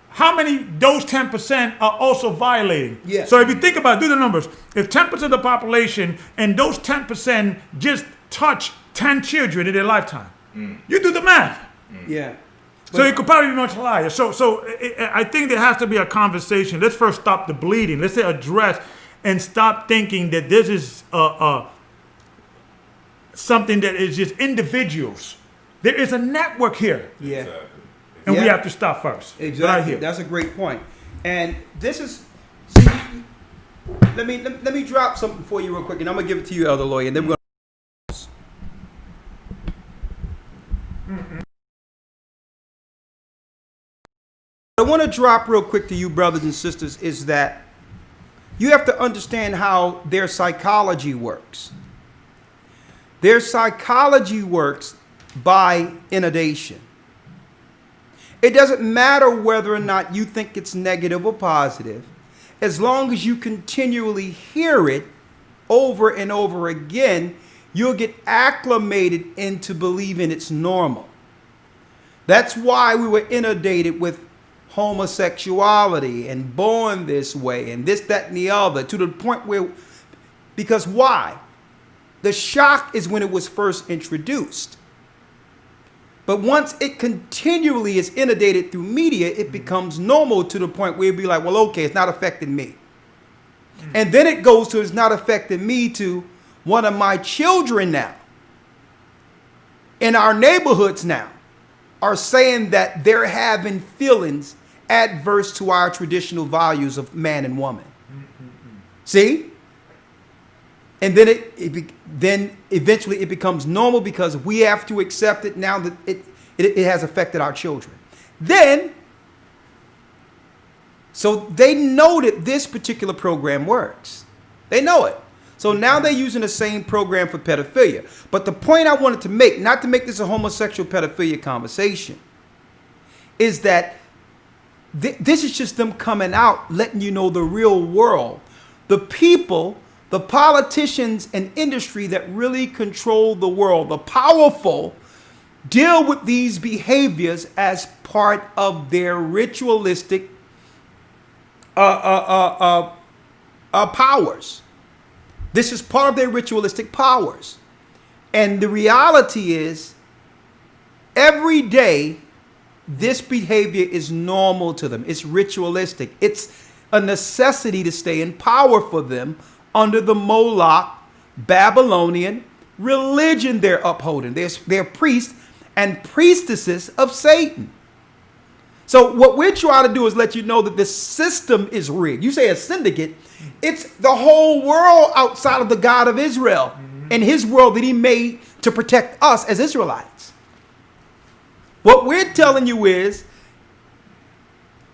how many those 10% are also violating? Yeah. So if you think about it, do the numbers. If 10% of the population and those 10% just touch 10 children in their lifetime, you do the math. Yeah. So it could probably be much higher. So I think there has to be a conversation. Let's first stop the bleeding. Let's say address and stop thinking that this is something that is just individuals. There is a network here. Yeah. Exactly. And we have to stop first. Exactly. Right here. That's a great point. And this is, let me drop something for you real quick, and I'm gonna give it to you, Elder Lawyer, and then we're gonna. What I want to drop real quick to you, brothers and sisters, is that you have to understand how their psychology works. Their psychology works by inundation. It doesn't matter whether or not you think it's negative or positive, as long as you continually hear it over and over again, you'll get acclimated into believing it's normal. That's why we were inundated with homosexuality and born this way and this, that, and the other, to the point where, because why? The shock is when it was first introduced. But once it continually is inundated through media, it becomes normal to the point where you'd be like, well, okay, it's not affecting me. And then it goes to it's not affecting me to one of my children now. In our neighborhoods now are saying that they're having feelings adverse to our traditional values of man and woman. See? And then then eventually it becomes normal because we have to accept it now that it has affected our children. Then, so they know that this particular program works. They know it. So now they're using the same program for pedophilia. But the point I wanted to make, not to make this a homosexual pedophilia conversation, is that this is just them coming out, letting you know the real world. The people, the politicians and industry that really control the world, the powerful, deal with these behaviors as part of their ritualistic powers. This is part of their ritualistic powers. And the reality is, every day, this behavior is normal to them. It's ritualistic. It's a necessity to stay in power for them under the Moloch Babylonian religion they're upholding. They're priests and priestesses of Satan. So what we're trying to do is let you know that this system is rigged. You say a syndicate, it's the whole world outside of the God of Israel and his world that he made to protect us as Israelites. What we're telling you is,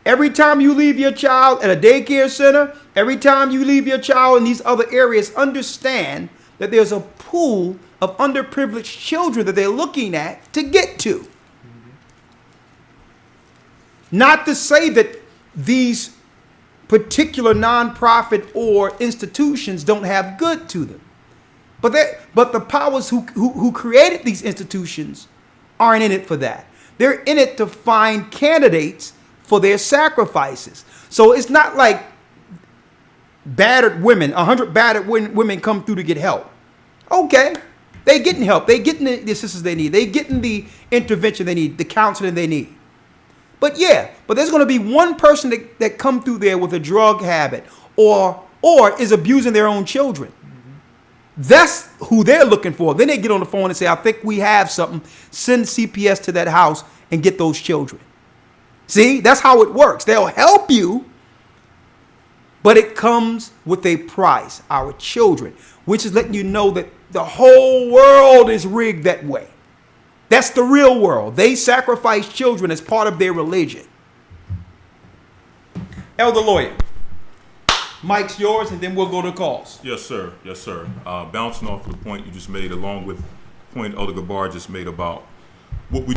every time you leave your child at a daycare center, every time you leave your child in these other areas, understand that there's a pool of underprivileged children that they're looking at to get to. Not to say that these particular nonprofit or institutions don't have good to them. But the powers who created these institutions aren't in it for that. They're in it to find candidates for their sacrifices. So it's not like battered women, 100 battered women come through to get help. Okay, they getting help. They getting the assistance they need. They getting the intervention they need, the counseling they need. But yeah, but there's going to be one person that come through there with a drug habit or is abusing their own children. That's who they're looking for. Then they get on the phone and say, I think we have something. Send CPS to that house and get those children. See, that's how it works. They'll help you, but it comes with a price, our children, which is letting you know that the whole world is rigged that way. That's the real world. They sacrifice children as part of their religion. Elder Lawyer, mic's yours, and then we'll go to calls. Yes, sir. Yes, sir. Bouncing off of the point you just made, along with the point Elder Gabar just made about what we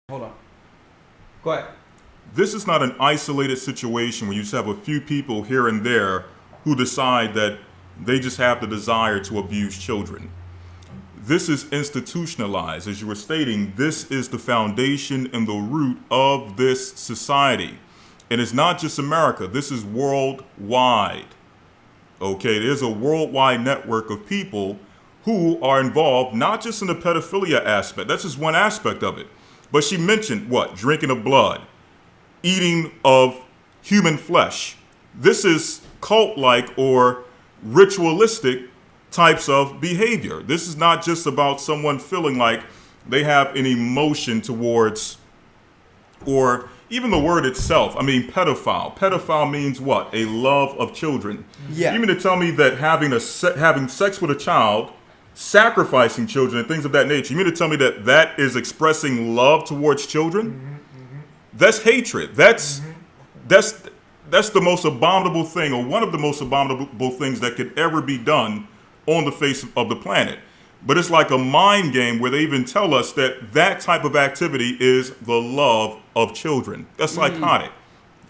Hold on. Go ahead. This is not an isolated situation where you just have a few people here and there who decide that they just have the desire to abuse children. This is institutionalized. As you were stating, this is the foundation and the root of this society. And it's not just America. This is worldwide. Okay, there's a worldwide network of people who are involved, not just in the pedophilia aspect. That's just one aspect of it. But she mentioned what? Drinking of blood, eating of human flesh. This is cult-like or ritualistic types of behavior. This is not just about someone feeling like they have an emotion towards, or even the word itself. I mean, pedophile. Pedophile means what? A love of children. Yeah. You mean to tell me that having sex with a child, sacrificing children and things of that nature, you mean to tell me that that is expressing love towards children? That's hatred. That's the most abominable thing, or one of the most abominable things that could ever be done on the face of the planet. But it's like a mind game where they even tell us that that type of activity is the love of children. That's psychotic,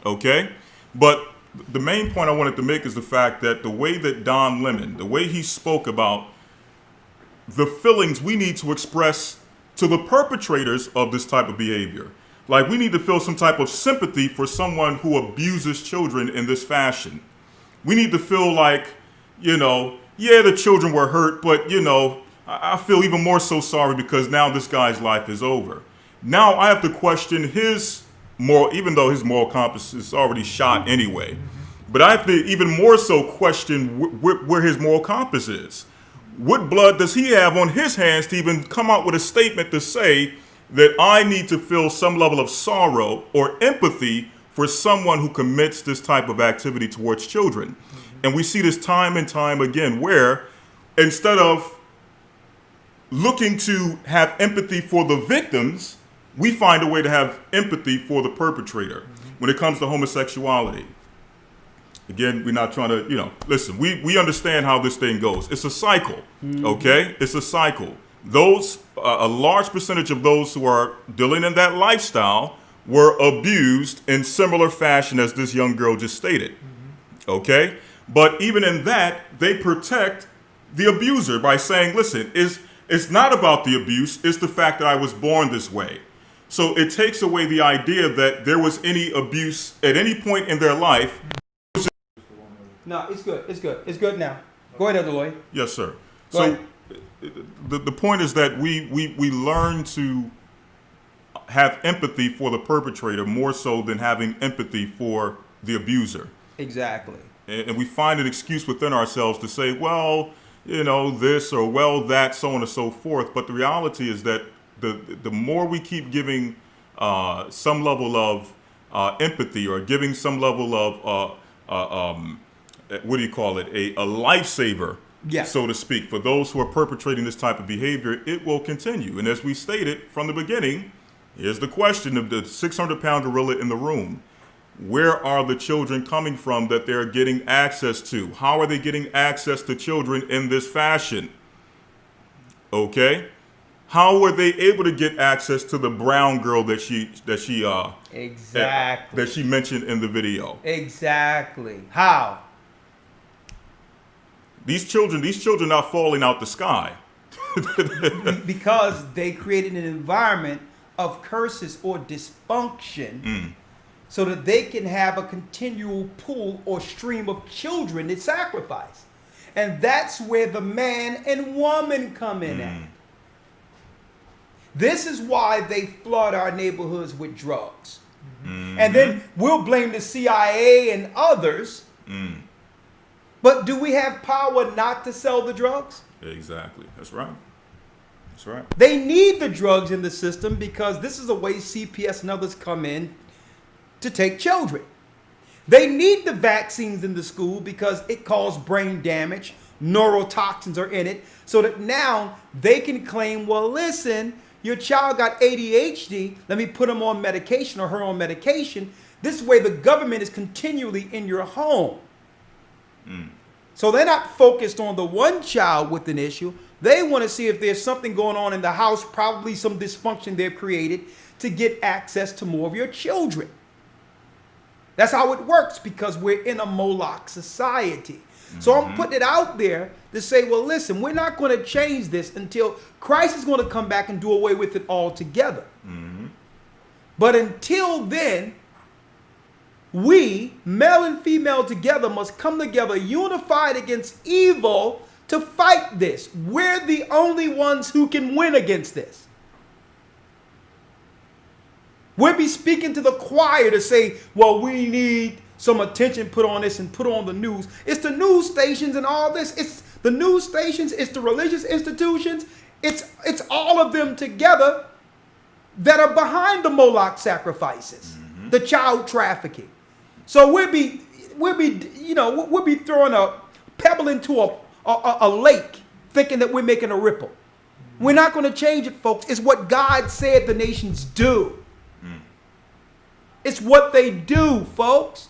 okay? But the main point I wanted to make is the fact that the way that Don Lemon, the way he spoke about the feelings we need to express to the perpetrators of this type of behavior. Like, we need to feel some type of sympathy for someone who abuses children in this fashion. We need to feel like, you know, yeah, the children were hurt, but, you know, I feel even more so sorry because now this guy's life is over. Now I have to question his moral, even though his moral compass is already shot anyway. But I have to even more so question where his moral compass is. What blood does he have on his hands to even come out with a statement to say that I need to feel some level of sorrow or empathy for someone who commits this type of activity towards children? And we see this time and time again, where instead of looking to have empathy for the victims, we find a way to have empathy for the perpetrator when it comes to homosexuality. Again, we're not trying to, you know, listen, we understand how this thing goes. It's a cycle, okay? It's a cycle. Those, a large percentage of those who are dealing in that lifestyle were abused in similar fashion as this young girl just stated, okay? But even in that, they protect the abuser by saying, listen, it's not about the abuse, it's the fact that I was born this way. So it takes away the idea that there was any abuse at any point in their life. No, it's good. It's good. It's good now. Go ahead, Elder Lloyd. Yes, sir. Go So ahead. the point is that we learn to have empathy for the perpetrator more so than having empathy for the abuser. Exactly. And we find an excuse within ourselves to say, well, you know, this or well, that, so on and so forth. But the reality is that the more we keep giving some level of empathy or giving some level of what do you call it, a lifesaver Yeah. so to speak. For those who are perpetrating this type of behavior, it will continue. And as we stated from the beginning, here's the question of the 600-pound gorilla in the room. Where are the children coming from that they're getting access to? How are they getting access to children in this fashion? Okay? How were they able to get access to the brown girl that she Exactly. that she mentioned in the video? Exactly. How? These children are falling out the sky. Because they created an environment of curses or dysfunction so that they can have a continual pool or stream of children to sacrifice. And that's where the man and woman come in at. This is why they flood our neighborhoods with drugs. And then we'll blame the CIA and others. But do we have power not to sell the drugs? Exactly. That's right. That's right. They need the drugs in the system because this is the way CPS and others come in to take children. They need the vaccines in the school because it causes brain damage. Neurotoxins are in it. So that now they can claim, well, listen, your child got ADHD. Let me put him on medication or her on medication. This way the government is continually in your home. So they're not focused on the one child with an issue. They want to see if there's something going on in the house, probably some dysfunction they've created to get access to more of your children. That's how it works because we're in a Moloch society. So I'm putting it out there to say, well, listen, we're not going to change this until Christ is going to come back and do away with it altogether. But until then, we, male and female together, must come together unified against evil to fight this. We're the only ones who can win against this. We'll be speaking to the choir to say, well, we need some attention put on this and put on the news. It's the news stations and all this. It's the news stations. It's the religious institutions. It's all of them together that are behind the Moloch sacrifices, the child trafficking. So we'll be throwing a pebble into a lake thinking that we're making a ripple. We're not going to change it, folks. It's what God said the nations do. It's what they do, folks.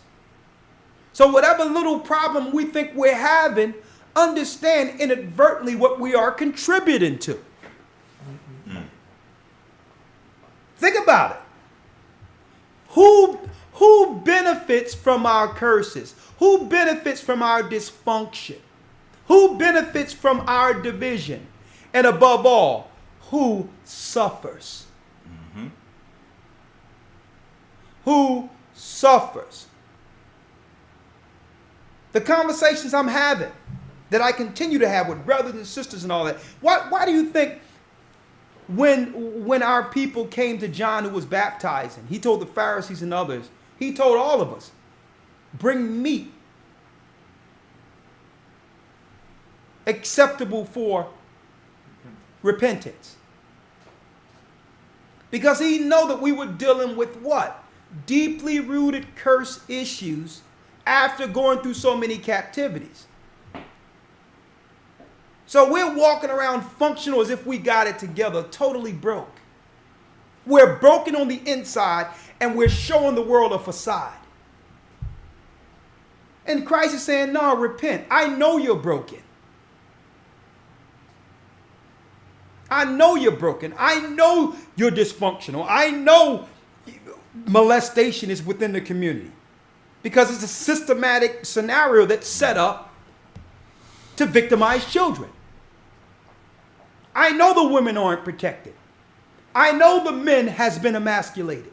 So whatever little problem we think we're having, understand inadvertently what we are contributing to. Think about it. Who benefits from our curses? Who benefits from our dysfunction? Who benefits from our division? And above all, who suffers? Who suffers? The conversations I'm having, that I continue to have with brothers and sisters and all that. Why do you think when our people came to John who was baptizing, he told the Pharisees and others, he told all of us, bring meat acceptable for repentance. Because he knew that we were dealing with what? Deeply rooted curse issues after going through so many captivities. So we're walking around functional as if we got it together, totally broke. We're broken on the inside and we're showing the world a facade. And Christ is saying, no, repent. I know you're broken. I know you're broken. I know you're dysfunctional. I know molestation is within the community because it's a systematic scenario that's set up to victimize children. I know the women aren't protected. I know the men has been emasculated.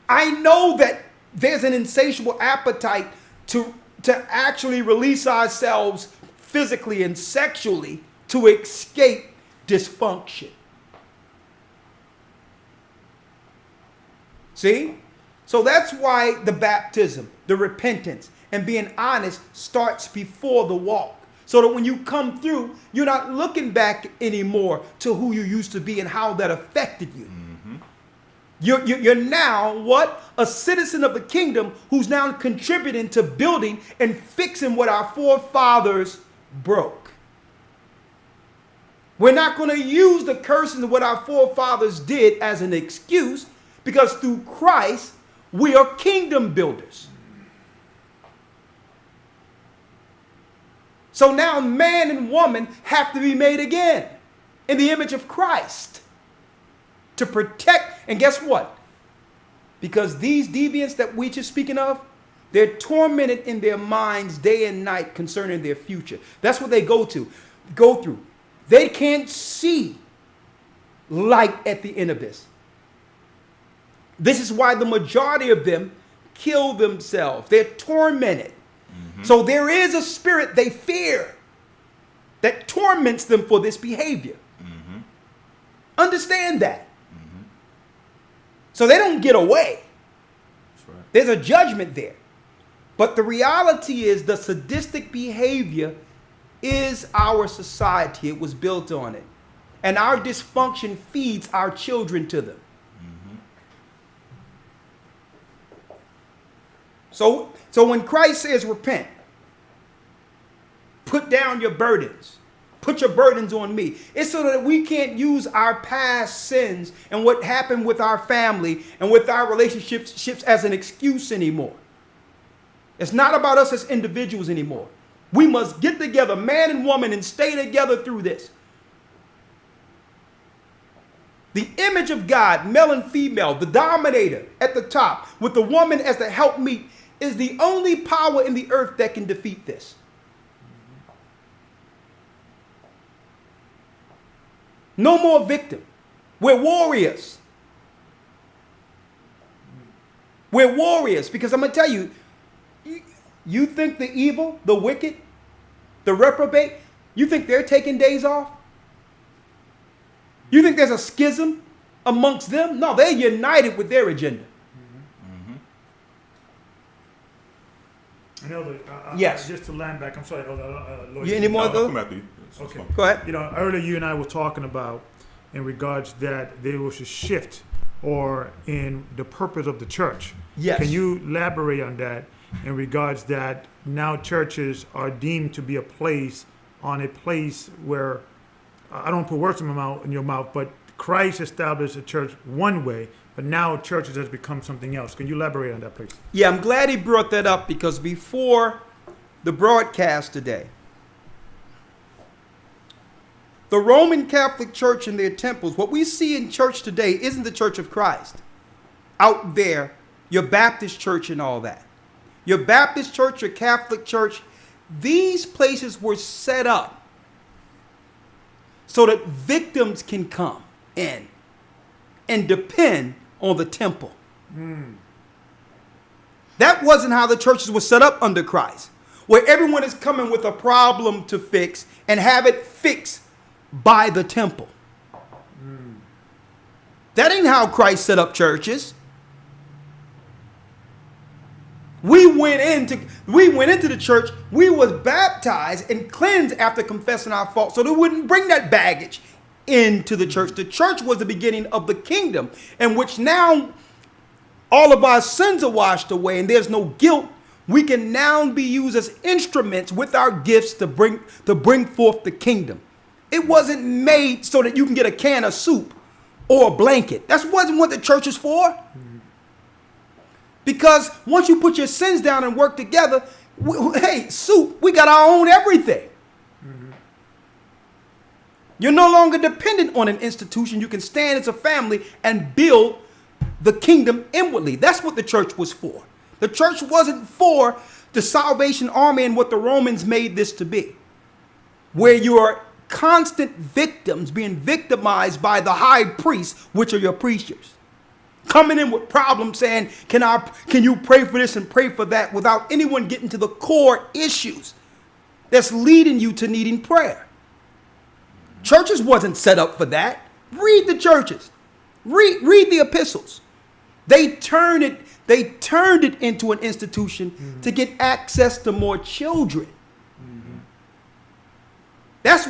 I know that there's an insatiable appetite to actually release ourselves physically and sexually to escape dysfunction. See? So that's why the baptism, the repentance, and being honest starts before the walk. So that when you come through, you're not looking back anymore to who you used to be and how that affected you. You're now what? A citizen of the kingdom who's now contributing to building and fixing what our forefathers broke. We're not going to use the curses of what our forefathers did as an excuse, because through Christ, we are kingdom builders. So now man and woman have to be made again in the image of Christ to protect. And guess what? Because these deviants that we just speaking of, they're tormented in their minds day and night concerning their future. That's what they go through. They can't see light at the end of this. This is why the majority of them kill themselves. They're tormented. So there is a spirit they fear that torments them for this behavior. Understand that. So they don't get away. That's right. There's a judgment there. But the reality is the sadistic behavior is our society. It was built on it. And our dysfunction feeds our children to them. So when Christ says repent, put down your burdens, put your burdens on me, it's so that we can't use our past sins and what happened with our family and with our relationships as an excuse anymore. It's not about us as individuals anymore. We must get together, man and woman, and stay together through this. The image of God, male and female, the dominator at the top, with the woman as the helpmeet, is the only power in the earth that can defeat this. No more victim. We're warriors. We're warriors, because I'm going to tell you, you think the evil, the wicked, the reprobate, you think they're taking days off? You think there's a schism amongst them? No, they're united with their agenda. Yes. Just to land back, I'm sorry, Lord. You any more No, though? come at me. Okay. Go ahead. Earlier you and I were talking about in regards that there was a shift or in the purpose of the church. Yes. Can you elaborate on that in regards that now churches are deemed to be a place where, I don't put words in your mouth, but Christ established a church one way, but now churches has become something else. Can you elaborate on that, please? Yeah, I'm glad he brought that up, because before the broadcast today, the Roman Catholic Church and their temples, what we see in church today isn't the Church of Christ. Out there, your Baptist church and all that. Your Baptist church, your Catholic church, these places were set up so that victims can come in and depend on the temple. That wasn't how the churches were set up under Christ, where everyone is coming with a problem to fix and have it fixed by the temple. That ain't how Christ set up churches. We went into the church, we was baptized and cleansed after confessing our faults, so they wouldn't bring that baggage into the church. The church was the beginning of the kingdom, in which now all of our sins are washed away and there's no guilt. We can now be used as instruments with our gifts to bring forth the kingdom. It wasn't made so that you can get a can of soup or a blanket. That wasn't what the church is for. Because once you put your sins down and work together, soup, we got our own everything. You're no longer dependent on an institution. You can stand as a family and build the kingdom inwardly. That's what the church was for. The church wasn't for the Salvation Army and what the Romans made this to be, where you are constant victims being victimized by the high priests, which are your preachers, coming in with problems saying, can you pray for this and pray for that, without anyone getting to the core issues that's leading you to needing prayer. Churches wasn't set up for that. Read the churches. Read the epistles. They turned it into an institution to get access to more children. That's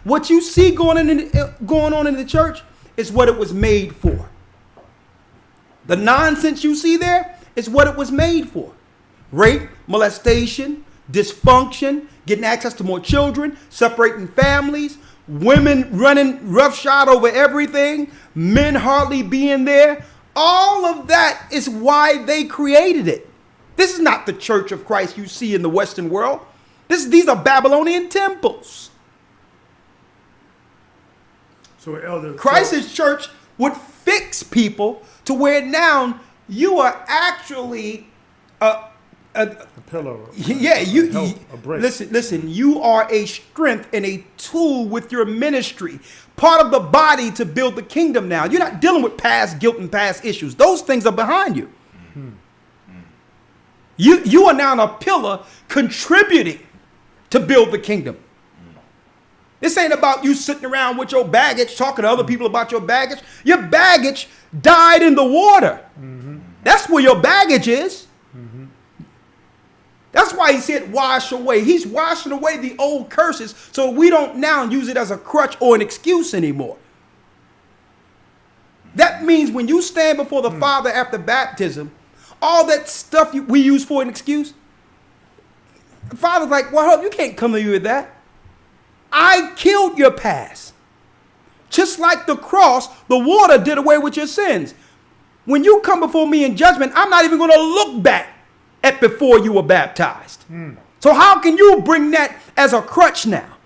what you see going on in the church is what it was made for. The nonsense you see there is what it was made for. Rape, molestation, dysfunction, getting access to more children, separating families, women running roughshod over everything, men hardly being there. All of that is why they created it. This is not the church of Christ you see in the Western world. These are Babylonian temples. So, Elder, Christ's church would fix people to where now you are actually a pillar. Yeah, a brick. listen, you are a strength and a tool with your ministry. Part of the body to build the kingdom now. You're not dealing with past guilt and past issues. Those things are behind you. You are now a pillar contributing to build the kingdom. This ain't about you sitting around with your baggage, talking to other people about your baggage. Your baggage died in the water. That's where your baggage is. That's why he said wash away. He's washing away the old curses so we don't now use it as a crutch or an excuse anymore. That means when you stand before the Father after baptism, all that stuff we use for an excuse, the Father's like, well, you can't come to me with that. I killed your past. Just like the cross, the water did away with your sins. When you come before me in judgment, I'm not even going to look back at before you were baptized. So how can you bring that as a crutch now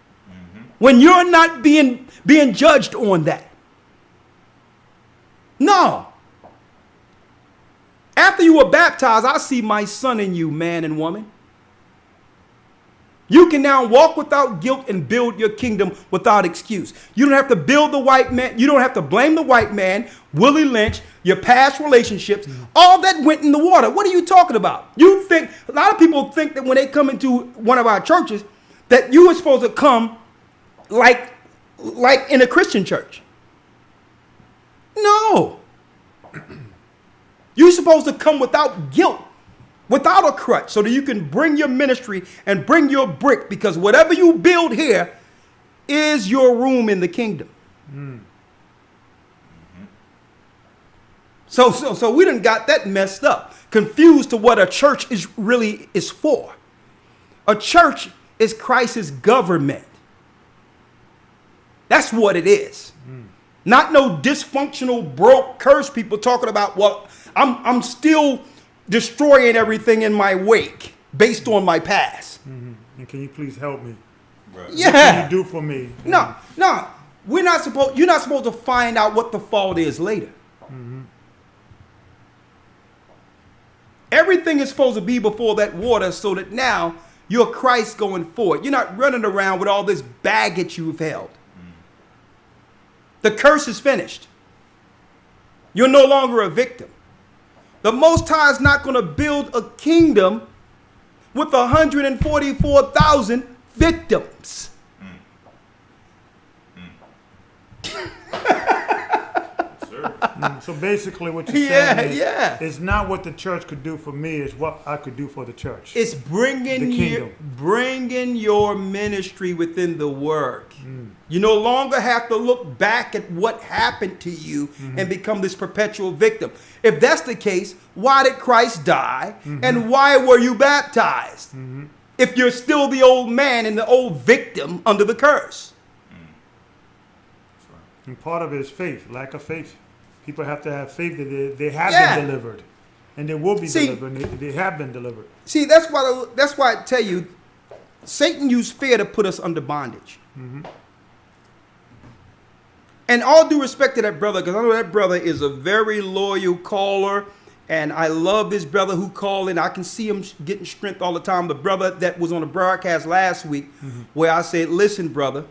when you're not being judged on that? No. After you were baptized, I see my son in you, man and woman. You can now walk without guilt and build your kingdom without excuse. You don't have to build the white man. You don't have to blame the white man, Willie Lynch, your past relationships. All that went in the water. What are you talking about? You think, a lot of people think that when they come into one of our churches, that you are supposed to come like in a Christian church. No. You're supposed to come without guilt, without a crutch, so that you can bring your ministry and bring your brick, because whatever you build here is your room in the kingdom. So we done got that messed up, confused to what a church is really is for. A church is Christ's government. That's what it is. Not no dysfunctional, broke, cursed people talking about, well, I'm still destroying everything in my wake based on my past. And can you please help me? Right. Yeah. What can you do for me? No. You're not supposed to find out what the fault is later. Everything is supposed to be before that water so that now you're Christ going forward. You're not running around with all this baggage you've held. The curse is finished. You're no longer a victim. The Most High is not going to build a kingdom with 144,000 victims. So basically what you're saying Yeah. is not what the church could do for me, is what I could do for the church. It's bringing your ministry within the work. You no longer have to look back at what happened to you and become this perpetual victim. If that's the case, why did Christ die? And why were you baptized? If you're still the old man and the old victim under the curse. And part of it is faith, lack of faith. People have to have faith that they have been delivered. And they will be delivered. And they have been delivered. See, that's why I tell you, Satan used fear to put us under bondage. And all due respect to that brother, because I know that brother is a very loyal caller, and I love this brother who called in. I can see him getting strength all the time. The brother that was on the broadcast last week, where I said, listen, brother,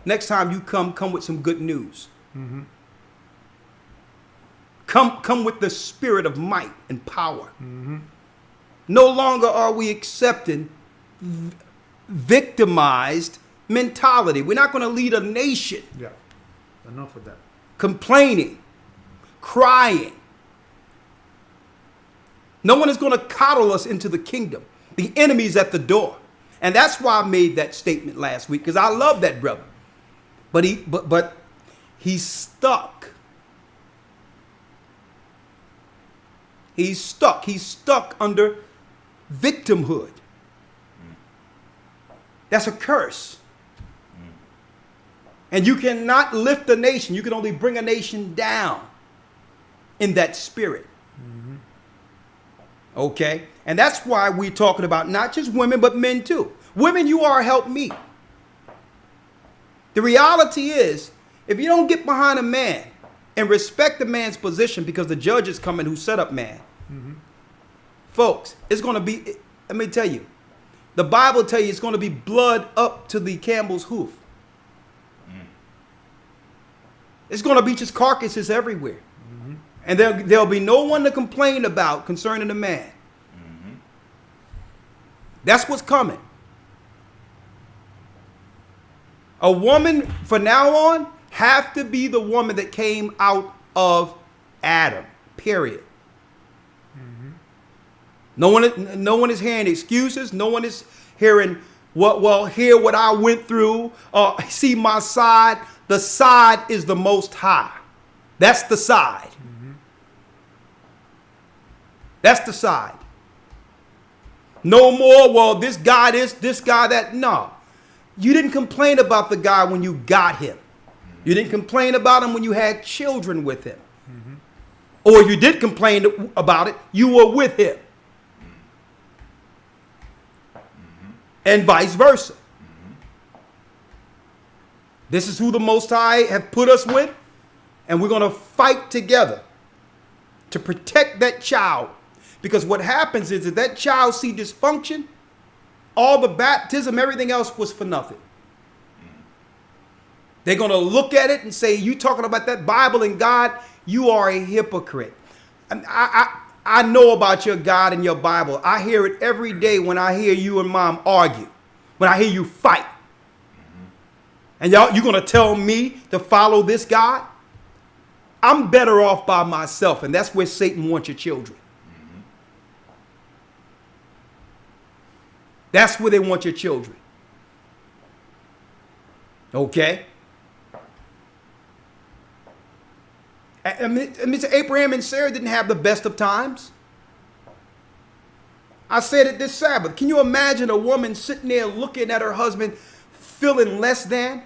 next time you come with some good news. Come with the spirit of might and power. No longer are we accepting victimized mentality. We're not going to lead a nation. Yeah, enough of that. Complaining, crying. No one is going to coddle us into the kingdom. The enemy's at the door. And that's why I made that statement last week, because I love that brother. But he's stuck He's stuck. He's stuck under victimhood. That's a curse. And you cannot lift a nation. You can only bring a nation down in that spirit. Okay? And that's why we're talking about not just women, but men too. Women, you are help me. The reality is, if you don't get behind a man and respect the man's position because the judge is coming who set up man, folks, it's going to be, let me tell you, the Bible tell you it's going to be blood up to the camel's hoof. It's going to be just carcasses everywhere. And there'll be no one to complain about concerning the man. That's what's coming. A woman, from now on, have to be the woman that came out of Adam, period. No one is hearing excuses. No one is hearing, hear what I went through. See my side. The side is the Most High. That's the side. That's the side. No more, well, this guy this guy that. No. You didn't complain about the guy when you got him. You didn't complain about him when you had children with him. Or if you did complain about it, you were with him. And vice versa. This is who the Most High have put us with. And we're going to fight together to protect that child. Because what happens is that that child see dysfunction, all the baptism, everything else was for nothing. They're going to look at it and say, you talking about that Bible and God, you are a hypocrite. And I know about your God and your Bible. I hear it every day when I hear you and Mom argue, when I hear you fight. And you're going to tell me to follow this God? I'm better off by myself, and that's where Satan wants your children. That's where they want your children. Okay? I mean, Abraham and Sarah didn't have the best of times. I said it this Sabbath. Can you imagine a woman sitting there looking at her husband feeling less than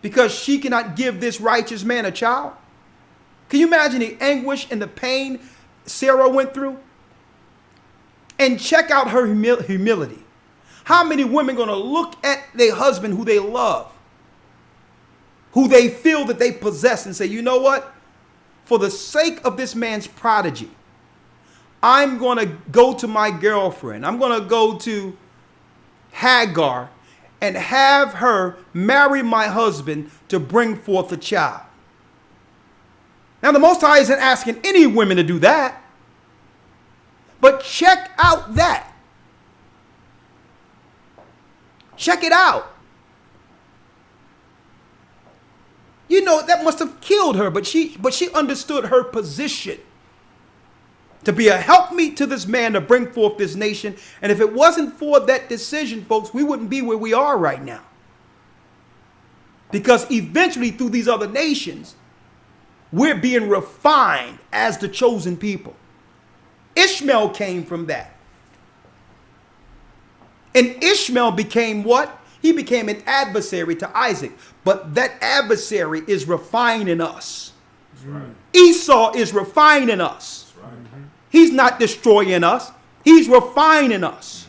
because she cannot give this righteous man a child? Can you imagine the anguish and the pain Sarah went through? And check out her humility. How many women going to look at their husband who they love, who they feel that they possess, and say, you know what? For the sake of this man's prodigy, I'm going to go to my girlfriend. I'm going to go to Hagar and have her marry my husband to bring forth a child. Now, the Most High isn't asking any women to do that. But check out that. Check it out. You know, that must have killed her, but she understood her position to be a helpmeet to this man to bring forth this nation. And if it wasn't for that decision, folks, we wouldn't be where we are right now. Because eventually through these other nations, we're being refined as the chosen people. Ishmael came from that. And Ishmael became what? He became an adversary to Isaac. But that adversary is refining us. That's right. Esau is refining us. That's right. He's not destroying us. He's refining us.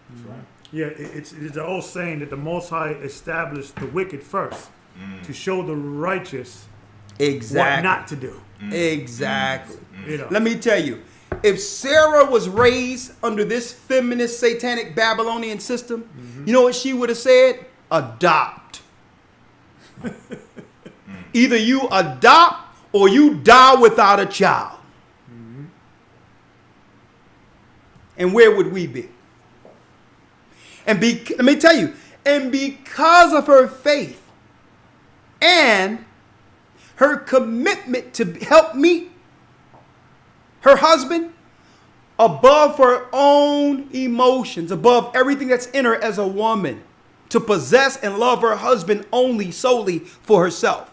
That's right. Yeah, it's the old saying that the Most High established the wicked first to show the righteous what not to do. Exactly. You know. Let me tell you, if Sarah was raised under this feminist, satanic Babylonian system, you know what she would have said? Adopt. Either you adopt or you die without a child. And where would we be? And let me tell you, and because of her faith and her commitment to help meet her husband above her own emotions, above everything that's in her as a woman, to possess and love her husband only solely for herself.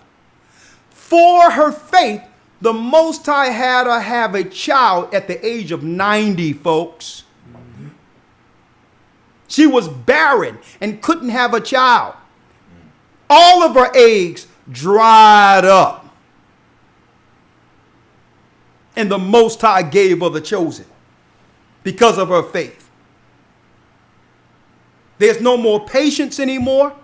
For her faith, The Most High had her have a child at the age of 90, folks. She was barren and couldn't have a child. All of her eggs dried up. And the Most High gave her the chosen because of her faith. There's no more patience anymore.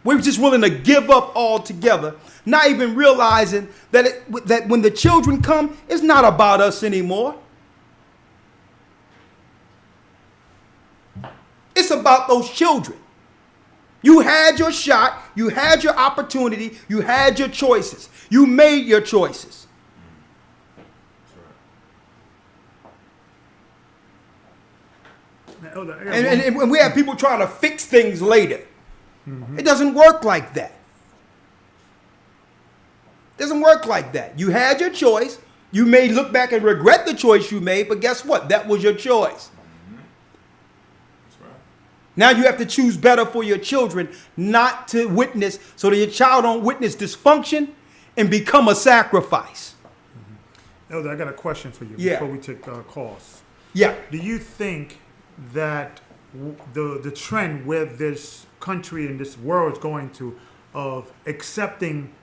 We're just willing to give up altogether, not even realizing that that when the children come, it's not about us anymore. It's about those children. You had your shot, you had your opportunity, you had your choices. You made your choices. And we have people trying to fix things later. It doesn't work like that. It doesn't work like that. You had your choice. You may look back and regret the choice you made, but guess what? That was your choice. That's right. Now you have to choose better for your children, not to witness, so that your child don't witness dysfunction and become a sacrifice. Elder, I got a question for you Yeah. before we take calls. Yeah. Do you think that the trend where this country and this world is going to of accepting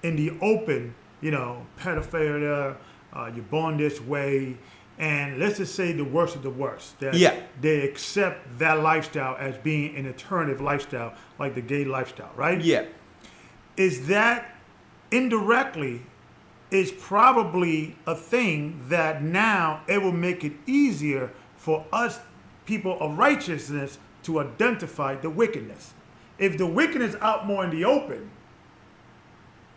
in the open, pedophilia, you're born this way, and let's just say the worst of the worst, that they accept that lifestyle as being an alternative lifestyle, like the gay lifestyle, right? Yeah. Is that indirectly is probably a thing that now it will make it easier for us people of righteousness to identify the wickedness. If the wickedness out more in the open,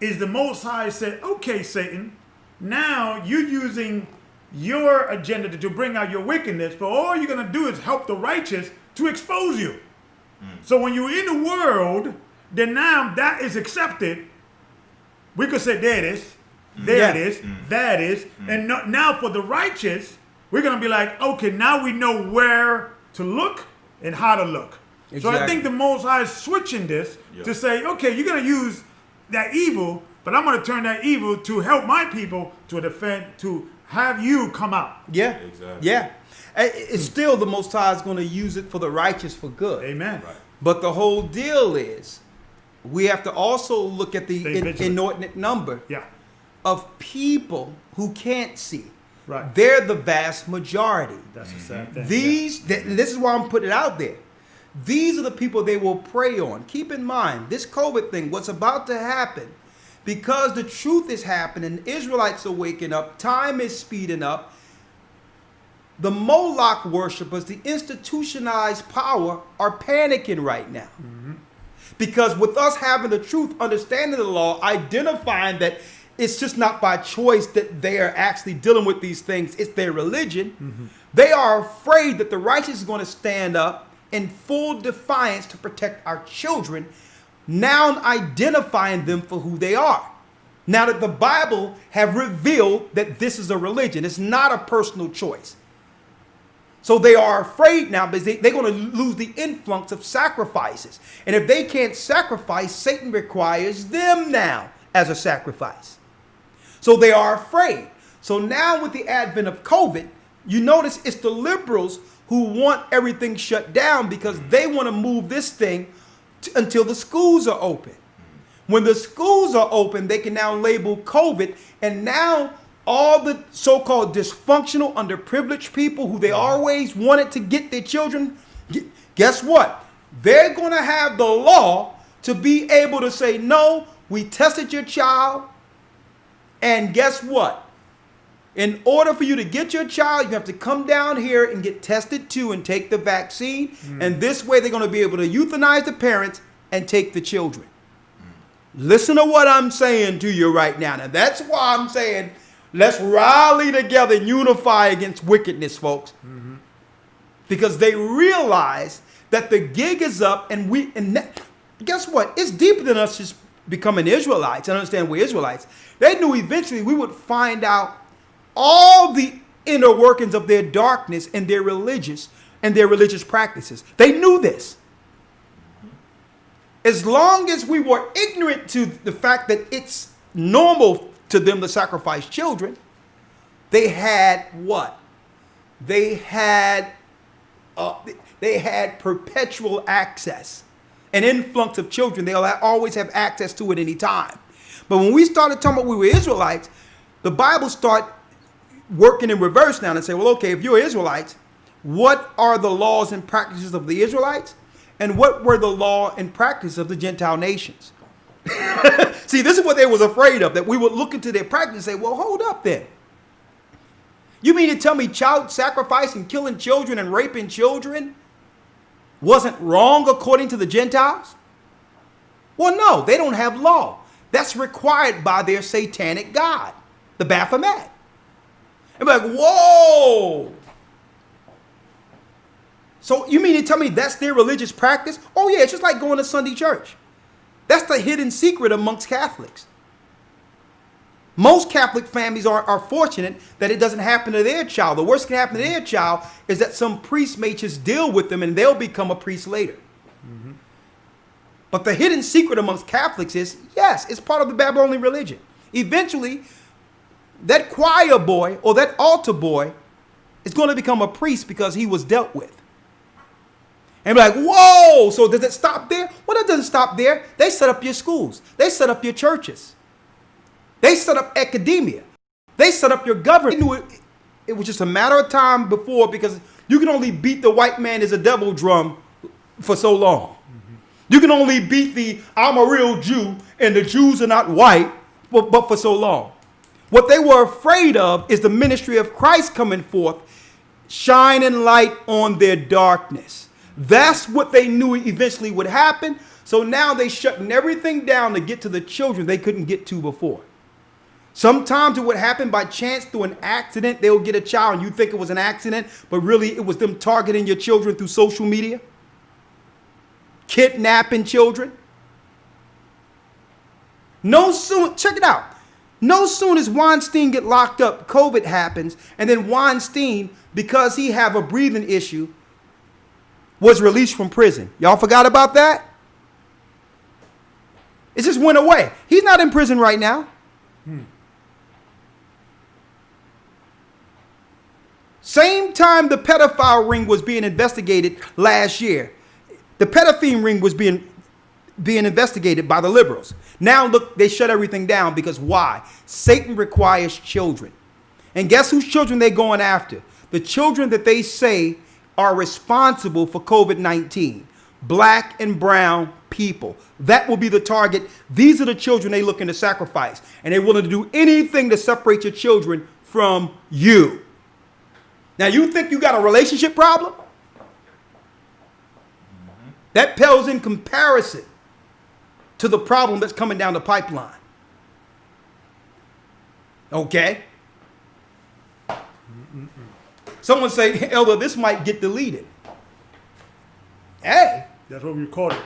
is the Most High said, okay, Satan, now you're using your agenda to bring out your wickedness, but all you're going to do is help the righteous to expose you. So when you're in the world, then now that is accepted. We could say, there it is, there it is, that is. And now for the righteous, we're going to be like, okay, now we know where to look and how to look. Exactly. So I think the Most High is switching this to say, okay, you're going to use that evil, but I'm going to turn that evil to help my people to defend, to have you come out. Yeah. Exactly. Yeah. It's still the Most High is going to use it for the righteous for good. Amen. Right. But the whole deal is we have to also look at the Stay vigilant. inordinate number Yeah. of people who can't see. Right. They're the vast majority. That's the sad thing. This is why I'm putting it out there. These are the people they will prey on. Keep in mind, this COVID thing, what's about to happen, because the truth is happening, Israelites are waking up, time is speeding up, the Moloch worshipers, the institutionalized power, are panicking right now. Because with us having the truth, understanding the law, identifying that it's just not by choice that they are actually dealing with these things, it's their religion, they are afraid that the righteous is going to stand up in full defiance to protect our children, now identifying them for who they are. Now that the Bible have revealed that this is a religion, it's not a personal choice. So they are afraid now because they're going to lose the influx of sacrifices. And if they can't sacrifice, Satan requires them now as a sacrifice. So they are afraid. So now with the advent of COVID, you notice it's the liberals who want everything shut down because they want to move this thing until the schools are open. When the schools are open, they can now label COVID, and now all the so-called dysfunctional, underprivileged people who they always wanted to get their children, guess what? They're going to have the law to be able to say, no, we tested your child, and guess what? In order for you to get your child, you have to come down here and get tested too and take the vaccine. And this way they're going to be able to euthanize the parents and take the children. Listen to what I'm saying to you right now. Now that's why I'm saying let's rally together and unify against wickedness, folks. Because they realize that the gig is up, and guess what? It's deeper than us just becoming Israelites. I understand we're Israelites. They knew eventually we would find out all the inner workings of their darkness and their religious practices. They knew this. As long as we were ignorant to the fact that it's normal to them to sacrifice children. They had what? They had perpetual access, an influx of children. They'll always have access to it any time. But when we started talking about we were Israelites, the Bible start working in reverse now and say, well, okay, if you're Israelites, what are the laws and practices of the Israelites? And what were the law and practice of the Gentile nations? See, this is what they was afraid of, that we would look into their practice and say, well, hold up then. You mean to tell me child sacrifice and killing children and raping children wasn't wrong according to the Gentiles? Well, no, they don't have law. That's required by their satanic god, the Baphomet. And be like, whoa. So you mean to tell me that's their religious practice? Oh yeah, it's just like going to Sunday church. That's the hidden secret amongst Catholics. Most Catholic families are fortunate that it doesn't happen to their child. The worst that can happen to their child is that some priest may just deal with them and they'll become a priest later. Mm-hmm. But the hidden secret amongst Catholics is, yes, it's part of the Babylonian religion. Eventually, that choir boy or that altar boy is going to become a priest because he was dealt with. And be like, whoa, so does it stop there? Well, it doesn't stop there. They set up your schools. They set up your churches. They set up academia. They set up your government. They knew it was just a matter of time before, because you can only beat the white man as a devil drum for so long. Mm-hmm. You can only beat the I'm a real Jew and the Jews are not white, but for so long. What they were afraid of is the ministry of Christ coming forth, shining light on their darkness. That's what they knew eventually would happen. So now they shutting everything down to get to the children they couldn't get to before. Sometimes it would happen by chance through an accident. They'll get a child and you think it was an accident, but really it was them targeting your children through social media, kidnapping children. Check it out. No soon as Weinstein get locked up, COVID happens, and then Weinstein, because he have a breathing issue, was released from prison. Y'all forgot about that? It just went away. He's not in prison right now. Same time the pedophile ring was being investigated last year, the pedophile ring was being investigated by the liberals. Now look, they shut everything down because why? Satan requires children. And guess whose children they're going after? The children that they say are responsible for COVID-19. Black and brown people. That will be the target. These are the children they're looking to sacrifice. And they're willing to do anything to separate your children from you. Now you think you got a relationship problem? That pales in comparison to the problem that's coming down the pipeline. Okay? Someone say, Elder, this might get deleted. Hey. That's what we recorded.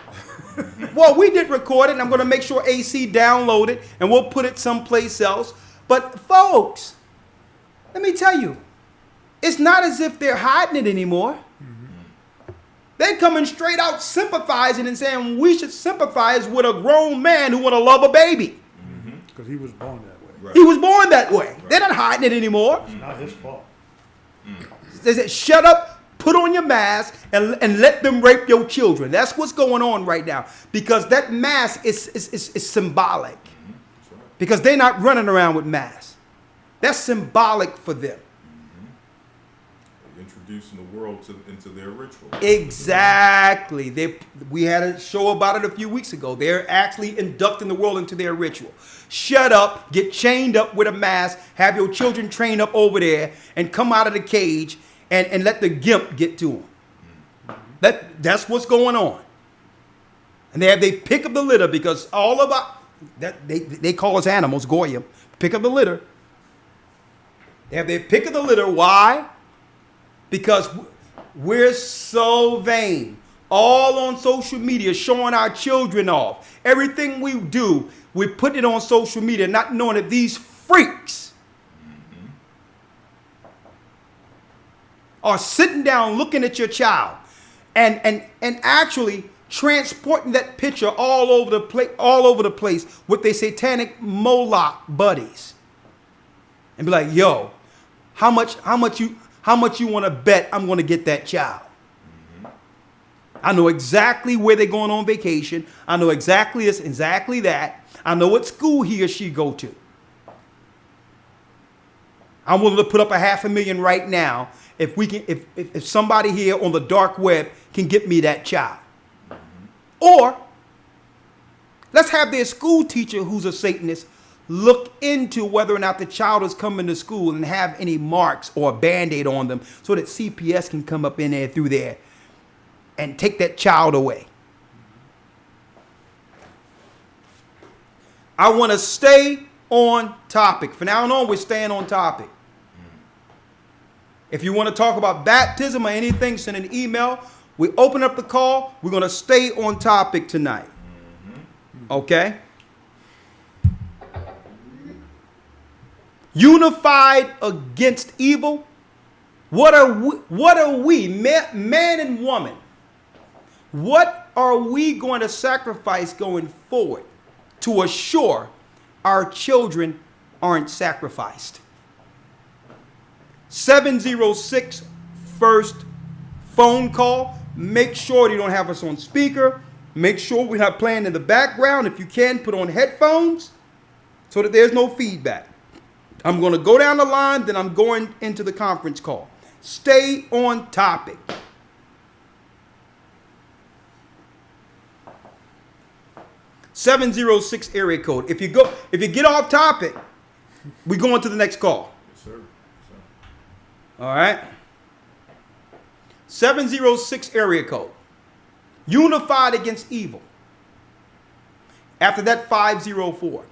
Well, we did record it, and I'm going to make sure AC download it, and we'll put it someplace else. But folks, let me tell you, it's not as if they're hiding it anymore. Mm-hmm. They're coming straight out sympathizing and saying we should sympathize with a grown man who want to love a baby. Because he was born that way. Right. He was born that way. Right. They're not hiding it anymore. It's not his fault. They said, shut up, put on your mask, and let them rape your children. That's what's going on right now. Because that mask is symbolic. Because they're not running around with masks. That's symbolic for them. Introducing the world into their ritual. Exactly. We had a show about it a few weeks ago. They're actually inducting the world into their ritual. Shut up, get chained up with a mask, have your children trained up over there, and come out of the cage and let the gimp get to them. That's what's going on. And they pick up the litter because all of that they call us animals, Goyim. Pick up the litter. They pick up the litter. Why? Because we're so vain. All on social media, showing our children off. Everything we do, we put it on social media, not knowing that these freaks are sitting down looking at your child and actually transporting that picture all over the place with their satanic Moloch buddies, and be like, "Yo, how much you want to bet I'm going to get that child?" I know exactly where they're going on vacation. I know exactly this, exactly that. I know what school he or she go to. I'm willing to put up $500,000 right now if somebody here on the dark web can get me that child. Or let's have their school teacher who's a Satanist look into whether or not the child is coming to school and have any marks or a Band-Aid on them so that CPS can come up in there through there and take that child away. I want to stay on topic. From now on, we're staying on topic. If you want to talk about baptism or anything, send an email. We open up the call. We're going to stay on topic tonight. Okay? Unified against evil. What are we, man and woman? What are we going to sacrifice going forward to assure our children aren't sacrificed? 706 first phone call. Make sure you don't have us on speaker. Make sure we're not playing in the background. If you can, put on headphones so that there's no feedback. I'm going to go down the line, then I'm going into the conference call. Stay on topic. 706 area code. If you get off topic, we go on to the next call. Yes, sir. All right. 706 area code. Unified against evil. After that, 504.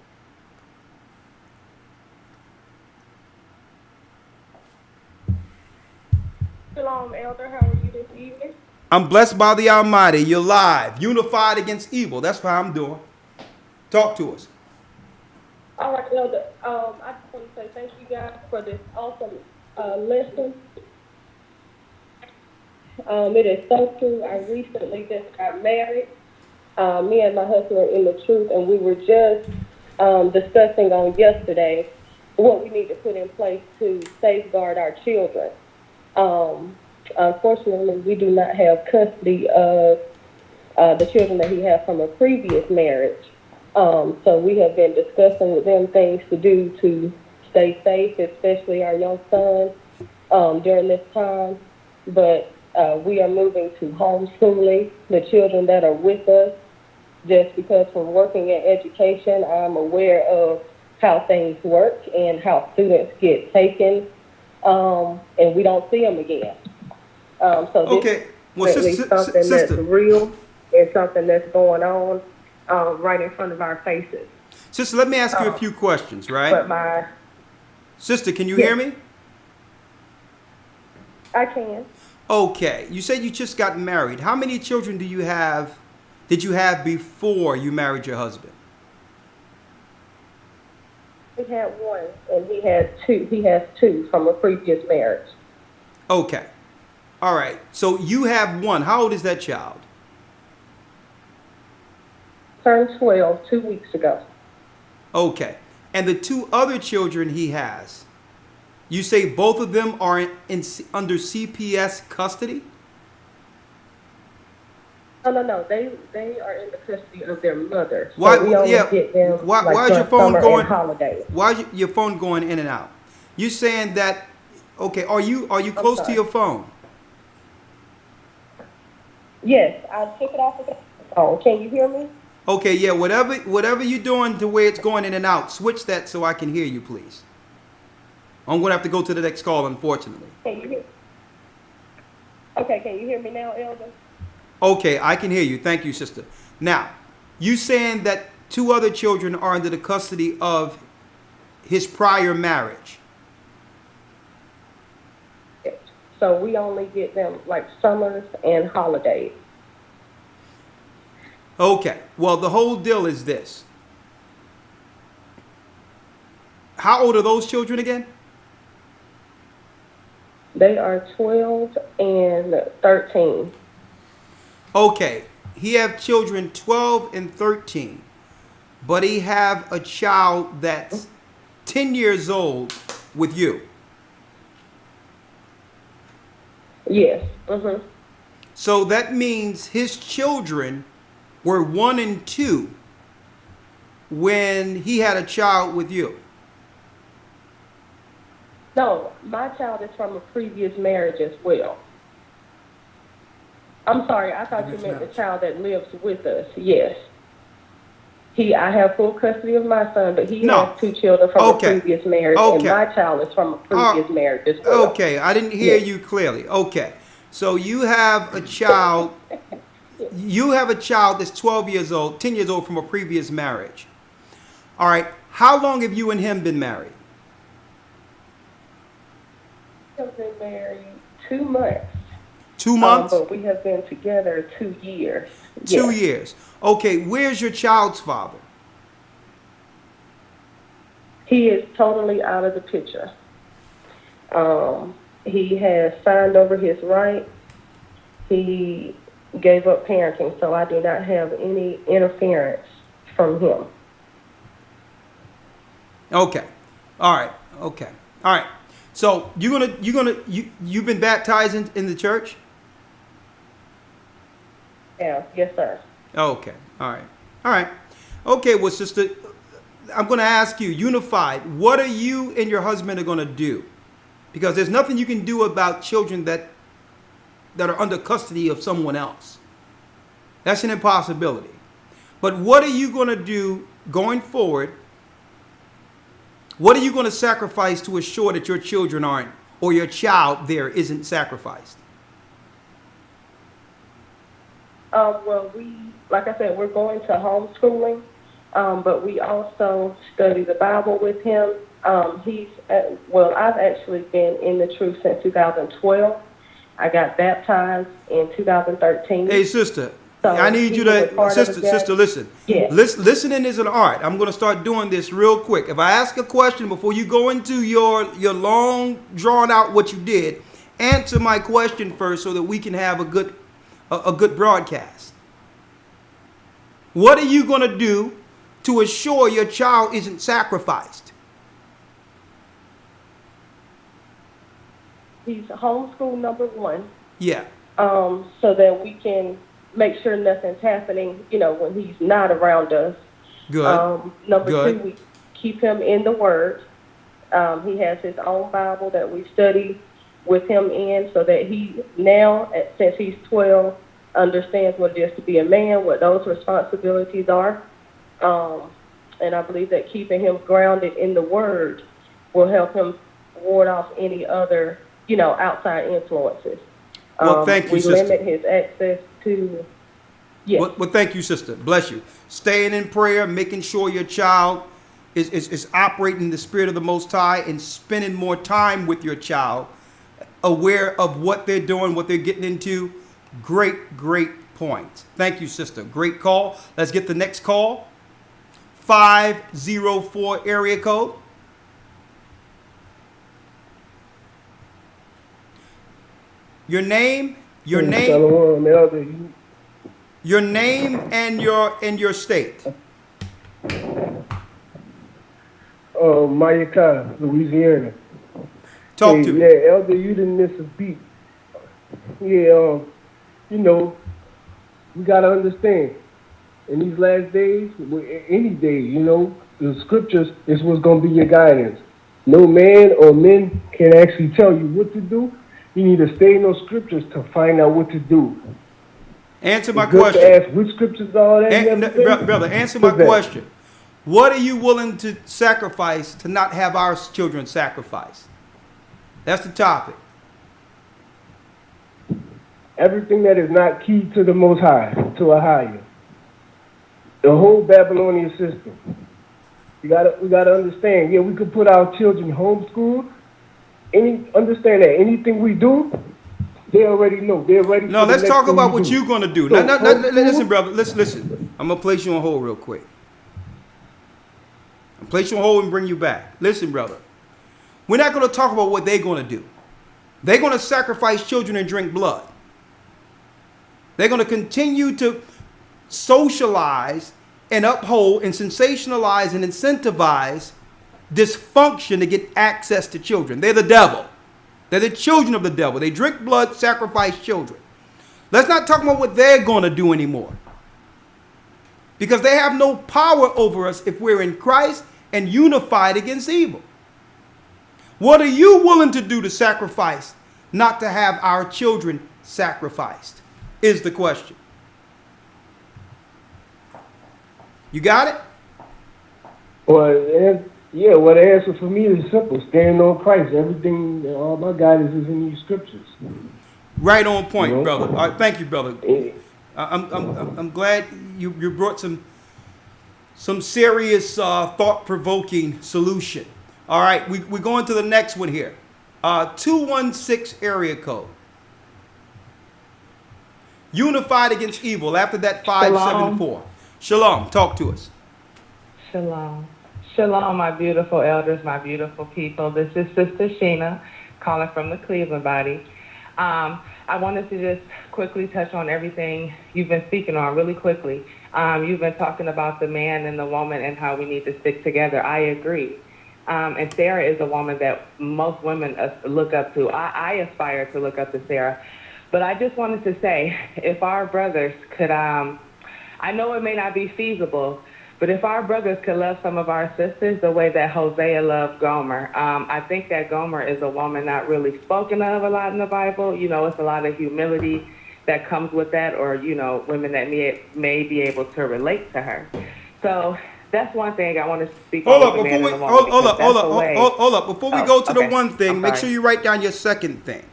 Shalom, Elder. How are you this evening? I'm blessed by the Almighty. You're live. Unified against evil. That's what I'm doing. Talk to us. All right, Elder. I just want to say thank you guys for this awesome lesson. It is so true. I recently just got married. Me and my husband are in the truth, and we were just discussing on yesterday what we need to put in place to safeguard our children. Unfortunately, we do not have custody of the children that he had from a previous marriage. So we have been discussing with them things to do to stay safe, especially our young son during this time. But we are moving to homeschooling the children that are with us, just because from working in education, I'm aware of how things work and how students get taken, and we don't see them again. So this is something that's real and something that's going on right in front of our faces. Sister, let me ask you a few questions, right? Sister, can you hear me? I can. Okay. You said you just got married. How many children did you have before you married your husband? We had one, and he had two. He has two from a previous marriage. Okay. All right. So you have one. How old is that child? Turned 12 2 weeks ago. Okay. And the two other children he has, you say both of them are under CPS custody? No. They are in the custody of their mother. So Why? we only get them Why is your for phone summer going? and holidays. Why is your phone going in and out? You saying that? Okay. Are you close to your phone? Yes, I took it off of the phone. Can you hear me? Okay. Yeah. Whatever you're doing to where it's going in and out, switch that so I can hear you, please. I'm going to have to go to the next call, unfortunately. Can you hear? Okay. Can you hear me now, Elder? Okay, I can hear you. Thank you, sister. Now, you saying that two other children are under the custody of his prior marriage? So we only get them like summers and holidays. Okay. Well, the whole deal is this. How old are those children again? They are 12 and 13. Okay. he have children 12 and 13, but he have a child that's 10 years old with you. Yes. Mm-hmm. So that means his children were 1 and 2 when he had a child with you. No, my child is from a previous marriage as well. I'm sorry, I thought you meant the child that lives with us. Yes. I have full custody of my son, but he has 2 children from a previous marriage, and my child is from a previous marriage as well. Okay, I didn't hear you clearly. Okay, so you have a child. You have a child that's 12 years old, 10 years old from a previous marriage. All right, how long have you and him been married? We have been married 2 months. 2 months? But we have been together 2 years. 2 years. Okay, where's your child's father? He is totally out of the picture. He has signed over his rights. He gave up parenting, so I do not have any interference from him. Okay. All right. Okay. All right. So you've been baptized in the church? Yeah. Yes, sir. Okay. All right. All right. Okay. Well, sister, I'm going to ask you, Unified, what are you and your husband are going to do? Because there's nothing you can do about children that are under custody of someone else. That's an impossibility. But what are you going to do going forward? What are you going to sacrifice to assure that your children aren't, or your child there isn't sacrificed? Well, like I said, we're going to homeschooling, but we also study the Bible with him. I've actually been in the truth since 2012. I got baptized in 2013. Hey, sister, so I need you to, sister, listen. Yes. Listening is an art. I'm going to start doing this real quick. If I ask a question before you go into your long, drawn out what you did, answer my question first so that we can have a good broadcast. What are you going to do to assure your child isn't sacrificed? He's homeschool number 1. Yeah. So that we can make sure nothing's happening, when he's not around us. Good. Number Good. 2, we keep him in the Word. He has his own Bible that we study with him in, so that he now, since he's 12, understands what it is to be a man, what those responsibilities are. And I believe that keeping him grounded in the Word will help him ward off any other, outside influences. Well, thank you, we sister. limit his access to. Yes. Well, thank you, sister. Bless you. Staying in prayer, making sure your child is operating in the spirit of the Most High, and spending more time with your child, aware of what they're doing, what they're getting into. Great point. Thank you, sister. Great call. Let's get the next call. 504 area code. Your name and your state. Mayaka, Louisiana. Talk to me. Yeah, Elder, you didn't miss a beat. Yeah, we gotta understand. In these last days, any day, the scriptures is what's gonna be your guidance. No man or men can actually tell you what to do. You need to stay in those scriptures to find out what to do. Answer my It's good question. to ask which scriptures are that. Brother, answer my question. What are you willing to sacrifice to not have our children sacrificed? That's the topic. Everything that is not key to the Most High, to a higher. The whole Babylonian system. We gotta understand. Yeah, we could put our children homeschooled. Understand that anything we do, they already know. They're ready. No, let's talk about what you're gonna do. So, Listen, brother. Listen. I'm gonna place you on hold real quick. I'll place you on hold and bring you back. Listen, brother. We're not gonna talk about what they're gonna do. They're gonna sacrifice children and drink blood. They're gonna continue to socialize and uphold and sensationalize and incentivize dysfunction to get access to children. They're the devil. They're the children of the devil. They drink blood, sacrifice children. Let's not talk about what they're going to do anymore. Because they have no power over us if we're in Christ and unified against evil. What are you willing to do to sacrifice not to have our children sacrificed? Is the question. You got it? Well, the answer for me is simple. Stand on Christ. Everything, all my guidance is in these scriptures. Right on point, You know? brother. All right, thank you, brother. I'm glad you brought some serious thought-provoking solution. All right, we're going to the next one here. 216 area code. Unified against evil. After that, 574. Shalom. Talk to us. Shalom. Shalom, my beautiful elders, my beautiful people. This is Sister Sheena calling from the Cleveland body. I wanted to just quickly touch on everything you've been speaking on really quickly. You've been talking about the man and the woman and how we need to stick together. I agree. And Sarah is a woman that most women look up to. I aspire to look up to Sarah. But I just wanted to say, if our brothers could, I know it may not be feasible, but if our brothers could love some of our sisters the way that Hosea loved Gomer, I think that Gomer is a woman not really spoken of a lot in the Bible. You know, it's a lot of humility that comes with that, or, you know, women that may be able to relate to her. So that's one thing I want to speak on. Hold up. Before we go to the one thing, make sure you write down your second thing.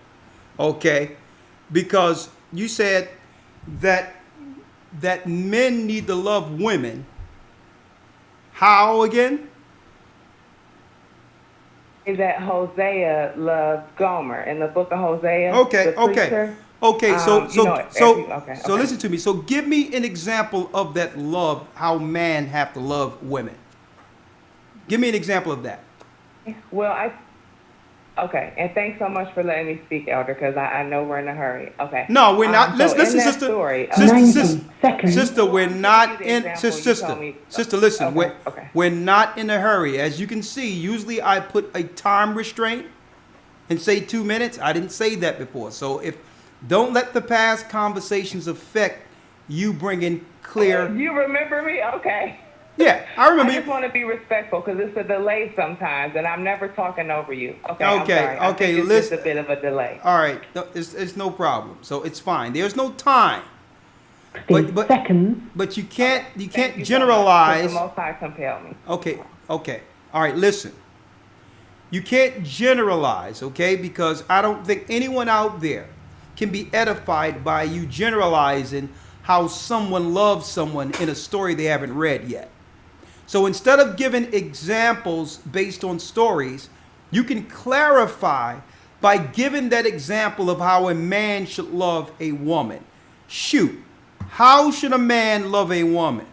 Okay? Because you said that men need to love women. How again? That Hosea loved Gomer in the book of Hosea. Okay. So okay. Listen to me. So give me an example of that love. How man have to love women. Give me an example of that. Well, okay, and thanks so much for letting me speak, Elder, because I know we're in a hurry. Okay. No, we're not. Listen, sister. Story, sister, we're not in. Sister, listen. We're not in a hurry. As you can see, usually I put a time restraint and say 2 minutes. I didn't say that before. So don't let the past conversations affect you bringing clear. You remember me? Okay. Yeah, I remember. I just want to be respectful because it's a delay sometimes, and I'm never talking over you. Okay. Okay. It's listen. just a bit of a delay. All right, it's no problem. So it's fine. There's no time. Seconds. But you can't generalize. The Most High compel me. Okay. All right. Listen. You can't generalize, okay? Because I don't think anyone out there can be edified by you generalizing how someone loves someone in a story they haven't read yet. So instead of giving examples based on stories, you can clarify by giving that example of how a man should love a woman. Shoot, how should a man love a woman?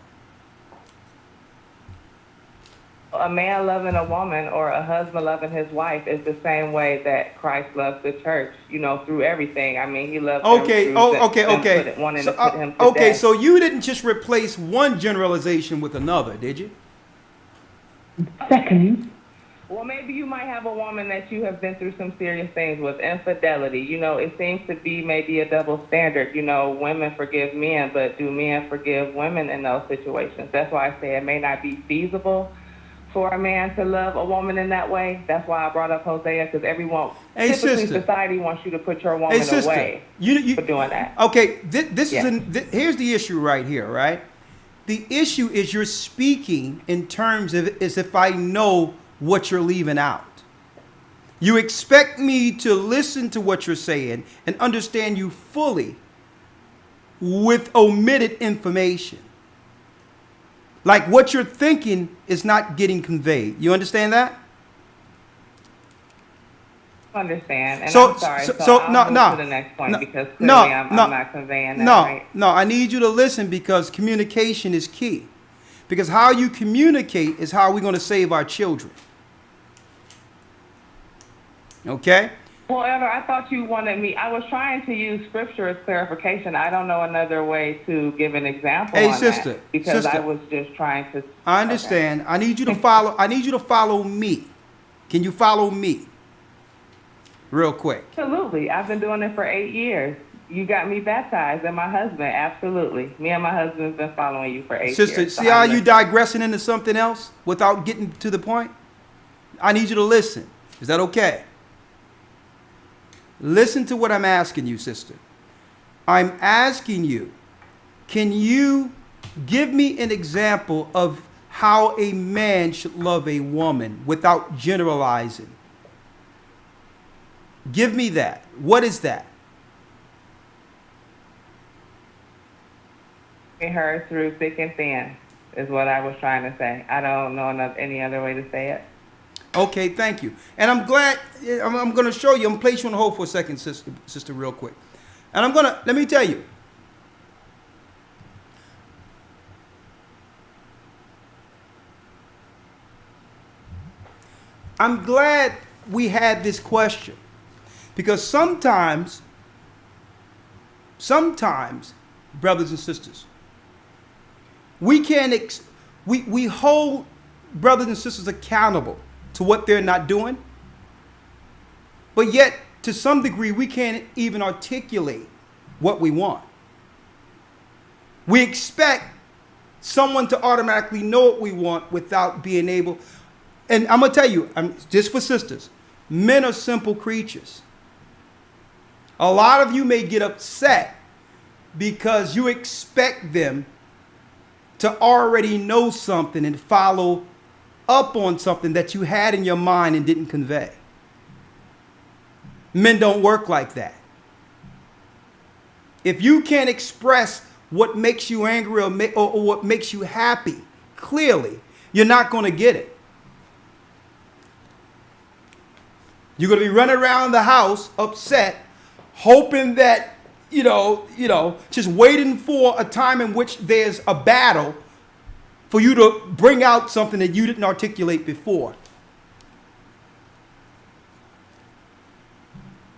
A man loving a woman or a husband loving his wife is the same way that Christ loves the church, you know, through everything. I mean, he loves them through wanting to put him to death. So you didn't just replace one generalization with another, did you? Seconds. Well, maybe you might have a woman that you have been through some serious things with, infidelity. You know, it seems to be maybe a double standard. You know, women forgive men, but do men forgive women in those situations? That's why I say it may not be feasible for a man to love a woman in that way. That's why I brought up Hosea, because everyone, typically society wants you to put your woman away for doing that. Okay, here's the issue right here, right? The issue is you're speaking in terms of as if I know what you're leaving out. You expect me to listen to what you're saying and understand you fully with omitted information. Like what you're thinking is not getting conveyed. You understand that? Understand. And I'm sorry. So I'll move to the next point because clearly I'm not conveying that right. No, I need you to listen because communication is key. Because how you communicate is how we're going to save our children. Okay? Well, Elder, I thought you wanted me. I was trying to use scripture as clarification. I don't know another way to give an example. Hey, on sister, that because sister. I was just trying to. I understand. I need you to follow. I need you to follow me. Can you follow me? Real quick. Absolutely. I've been doing it for 8 years. You got me baptized and my husband. Absolutely. Me and my husband have been following you for 8 years. Sister, So see how I'm you listening. digressing into something else without getting to the point? I need you to listen. Is that okay? Listen to what I'm asking you, sister. I'm asking you, can you give me an example of how a man should love a woman without generalizing? Give me that. What is that? Her through thick and thin is what I was trying to say. I don't know any other way to say it. Okay, thank you. And I'm glad, I'm going to show you, I'm going to place you on hold for a second, sister, real quick. And I'm going to, let me tell you. I'm glad we had this question because sometimes, brothers and sisters, we can't, we hold brothers and sisters accountable to what they're not doing. But yet, to some degree, we can't even articulate what we want. We expect someone to automatically know what we want without being able. And I'm going to tell you, just for sisters, men are simple creatures. A lot of you may get upset because you expect them to already know something and follow up on something that you had in your mind and didn't convey. Men don't work like that. If you can't express what makes you angry or what makes you happy clearly, you're not going to get it. You're going to be running around the house upset, hoping that, just waiting for a time in which there's a battle for you to bring out something that you didn't articulate before.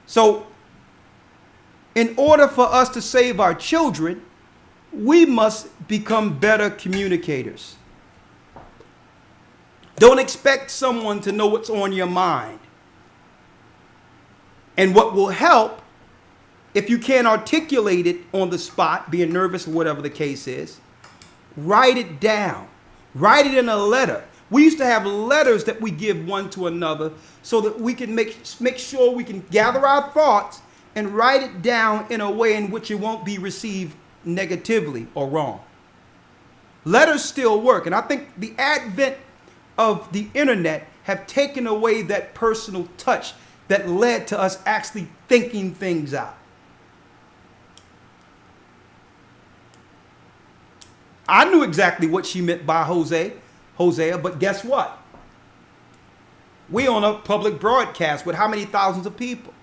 So, in order for us to save our children, we must become better communicators. Don't expect someone to know what's on your mind. And what will help, if you can't articulate it on the spot, being nervous or whatever the case is, write it down. Write it in a letter. We used to have letters that we give one to another so that we can make sure we can gather our thoughts and write it down in a way in which it won't be received negatively or wrong. Letters still work. And I think the advent of the internet have taken away that personal touch that led to us actually thinking things out. I knew exactly what she meant by Hosea, but guess what? We on a public broadcast with how many thousands of people?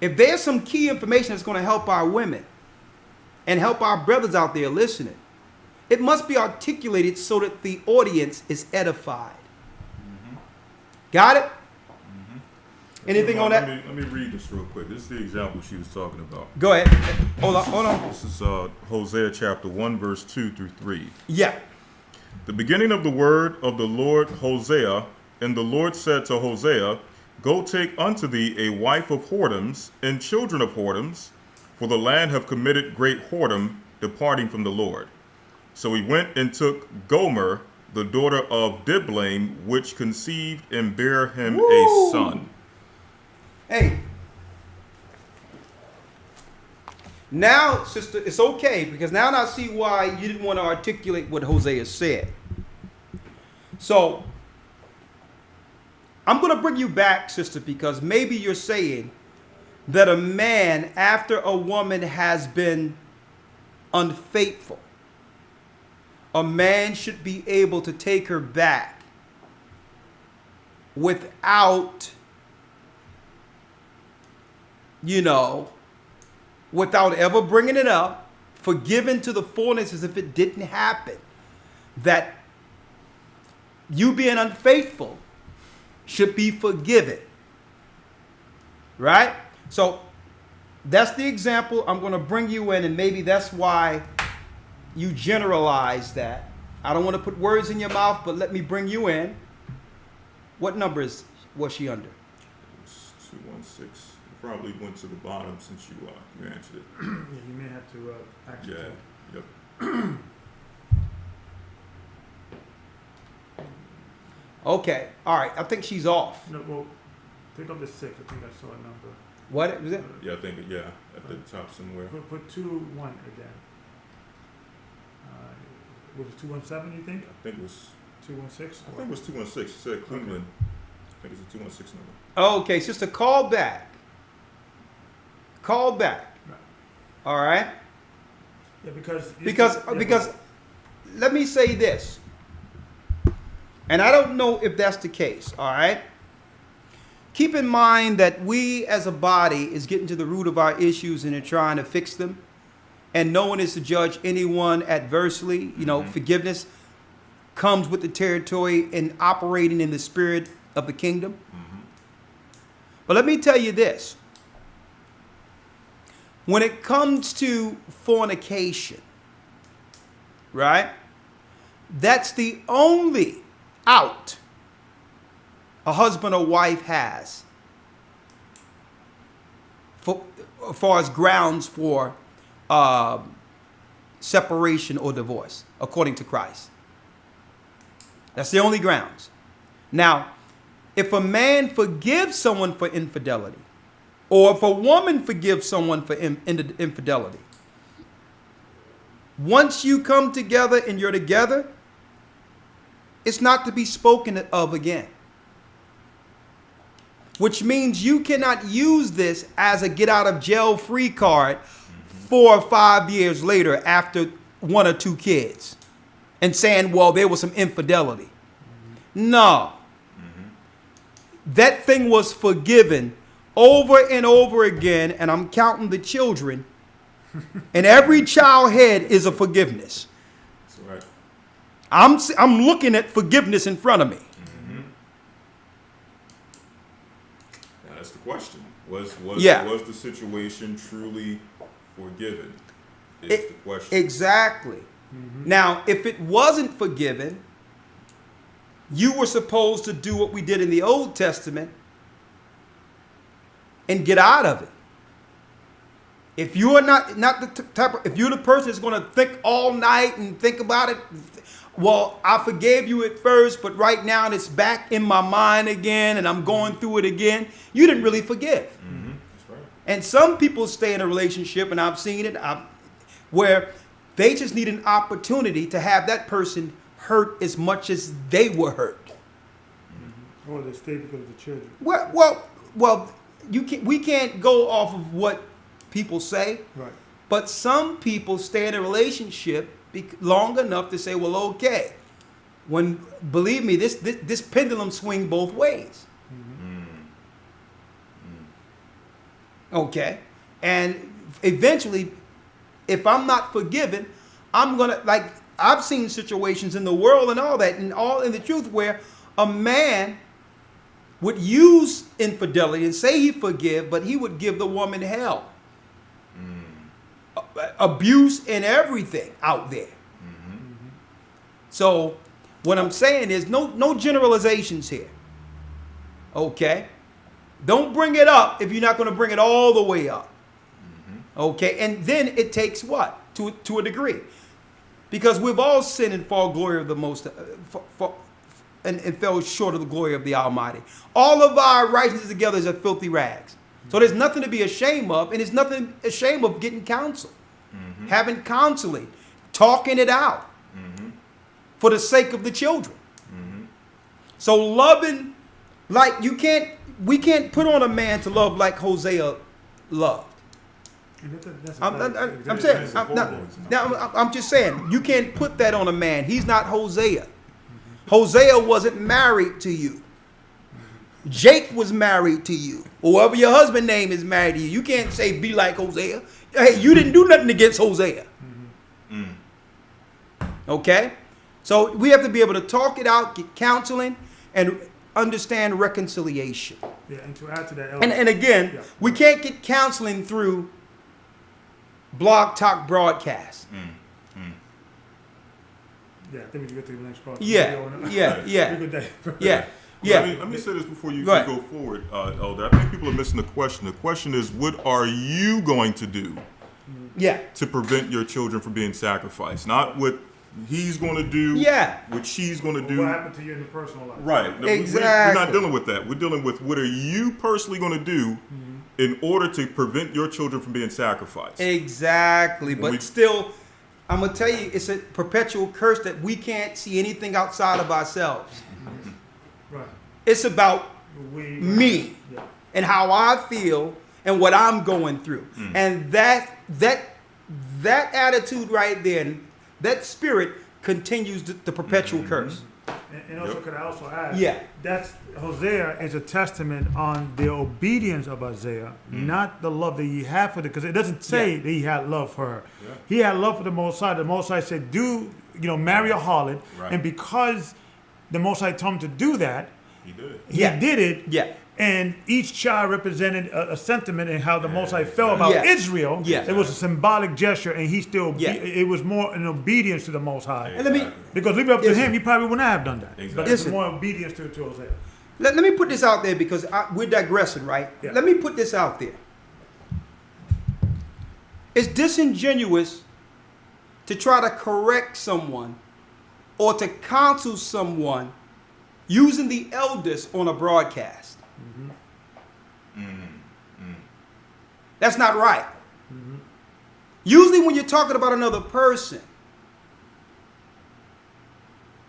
If there's some key information that's going to help our women and help our brothers out there listening, it must be articulated so that the audience is edified. Mm-hmm. Got it? Mm-hmm. Anything on that? Let me read this real quick. This is the example she was talking about. Go ahead. Hold on. This is Hosea chapter 1, verse 2 through 3. Yeah. The beginning of the word of the Lord Hosea, and the Lord said to Hosea, Go take unto thee a wife of whoredoms and children of whoredoms, for the land have committed great whoredom, departing from the Lord. So he went and took Gomer, the daughter of Diblaim, which conceived and bare him a son. Hey. Now, sister, it's okay, because now I see why you didn't want to articulate what Hosea said. So, I'm going to bring you back, sister, because maybe you're saying that a man, after a woman has been unfaithful, a man should be able to take her back without, without ever bringing it up, forgiven to the fullness as if it didn't happen. That you being unfaithful should be forgiven. Right? So that's the example. I'm going to bring you in, and maybe that's why you generalize that. I don't want to put words in your mouth, but let me bring you in. What number was she under? It's 216. You probably went to the bottom since you answered it. Yeah, you may have to actually. Yeah. Yep. Okay. All right. I think she's off. No, well, pick up the 6. I think I saw a number. What was it? Yeah, I think at the top somewhere. Put 2-1 again. Was it 217? You think? I think it was 216. I think it was 216. It said Cleveland. I think it's a 216 number. Okay, sister, call back. Call back. Right. All right. Yeah, because let me say this, and I don't know if that's the case. All right. Keep in mind that we as a body is getting to the root of our issues and are trying to fix them. And no one is to judge anyone adversely. You know, forgiveness comes with the territory and operating in the spirit of the kingdom. But let me tell you this. When it comes to fornication, right? That's the only out a husband or wife has for as far as grounds for separation or divorce, according to Christ. That's the only grounds. Now, if a man forgives someone for infidelity, or if a woman forgives someone for infidelity, once you come together and you're together, it's not to be spoken of again. Which means you cannot use this as a get out of jail free card 4 or 5 years later after 1 or 2 kids and saying, well, there was some infidelity. No. That thing was forgiven over and over again, and I'm counting the children, and every child head is a forgiveness. That's right. I'm looking at forgiveness in front of me. Now that's the question. Was the situation truly forgiven? Is the question. Exactly. Now, if it wasn't forgiven, you were supposed to do what we did in the Old Testament and get out of it. If you are not the type of, if you're the person that's going to think all night and think about it, well, I forgave you at first, but right now it's back in my mind again and I'm going through it again. You didn't really forgive. That's right. And some people stay in a relationship, and I've seen it, where they just need an opportunity to have that person hurt as much as they were hurt. Or they stay because of the children. Well, we can't go off of what people say. Right. But some people stay in a relationship long enough to say, well, okay. Believe me, this pendulum swing both ways. Okay. And eventually, if I'm not forgiven, I'm going to, I've seen situations in the world and all that, and all in the truth where a man would use infidelity and say he forgive, but he would give the woman hell. Abuse and everything out there. So what I'm saying is no generalizations here. Okay? Don't bring it up if you're not going to bring it all the way up. Okay? And then it takes what? To a degree. Because we've all sinned and fall glory of the most, and fell short of the glory of the Almighty. All of our righteousness together is a filthy rags. So there's nothing to be ashamed of, and there's nothing ashamed of getting counsel, having counseling, talking it out for the sake of the children. So loving, we can't put on a man to love like Hosea loved. I'm just saying, you can't put that on a man. He's not Hosea. Hosea wasn't married to you. Jake was married to you. Whoever your husband's name is married to you. You can't say be like Hosea. Hey, you didn't do nothing against Hosea. Okay? So we have to be able to talk it out, get counseling, and understand reconciliation. Yeah, and to add to that, And again, Yeah. we can't get counseling through blog talk broadcasts. Yeah, I think we can get to the next part. Yeah. Let me say this before you Go ahead. go forward, Elder. I think people are missing the question. The question is, what are you going to do Yeah. to prevent your children from being sacrificed? Not what he's going to do, Yeah. what she's going to do. What happened to you in your personal life? Right. No, Exactly. We're not dealing with that. We're dealing with what are you personally going to do in order to prevent your children from being sacrificed. Exactly. But we- still, I'm going to tell you, it's a perpetual curse that we can't see anything outside of ourselves. Right. It's about me Yeah. and how I feel and what I'm going through. And that attitude right there, that spirit continues the perpetual curse. And also, could I also add? Yeah. That's Hosea is a testament on the obedience of Isaiah, not the love that he had for her. Because it doesn't say that he had love for her. Yeah. He had love for the Most High. The Most High said, marry a harlot. Right. And because the Most High told him to do that, He did. Yeah. he did it. Yeah. And each child represented a sentiment in how the Most High felt about Yeah. Israel. Yeah. It was a symbolic gesture, and he still, Yeah. it was more an obedience to the Most High. And let me Because leave it up to Listen. him, he probably would not have done that. Exactly. But it's Listen. more obedience to Hosea. let me put this out there because we're digressing, right? Yeah. Let me put this out there. It's disingenuous to try to correct someone or to counsel someone using the elders on a broadcast. That's not right. Usually when you're talking about another person,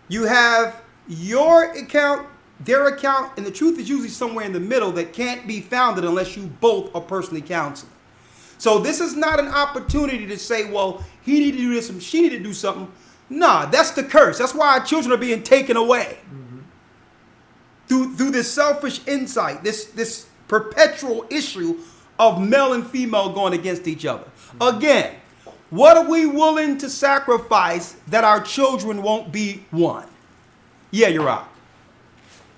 you have your account, their account, and the truth is usually somewhere in the middle that can't be founded unless you both are personally counseling. So this is not an opportunity to say, well, he needed to do this and she needed to do something. Nah, that's the curse. That's why our children are being taken away. Through this selfish insight, this perpetual issue of male and female going against each other. Again, what are we willing to sacrifice that our children won't be one? Yeah, you're right.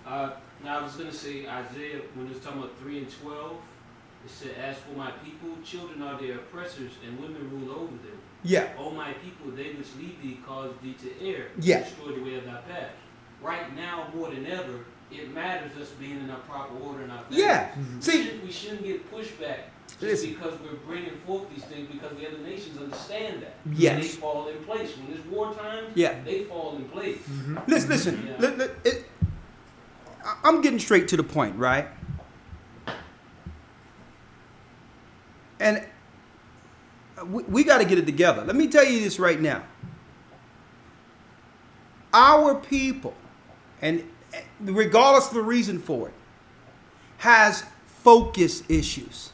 Now I was going to say Isaiah, when it was talking about 3 and 12, it said, as for my people, children are their oppressors, and women rule over them. Yeah. O my people, they which lead thee cause thee to err, Yeah. destroy the way of thy path. Right now, more than ever, it matters us being in our proper order in our families. Yeah. See, We shouldn't get pushback just Listen. because we're bringing forth these things, because the other nations understand that. Yes. And they fall in place. When it's war times, Yeah. they fall in place. listen. Yeah. I'm getting straight to the point, right? And we got to get it together. Let me tell you this right now. Our people, and regardless of the reason for it, has focus issues.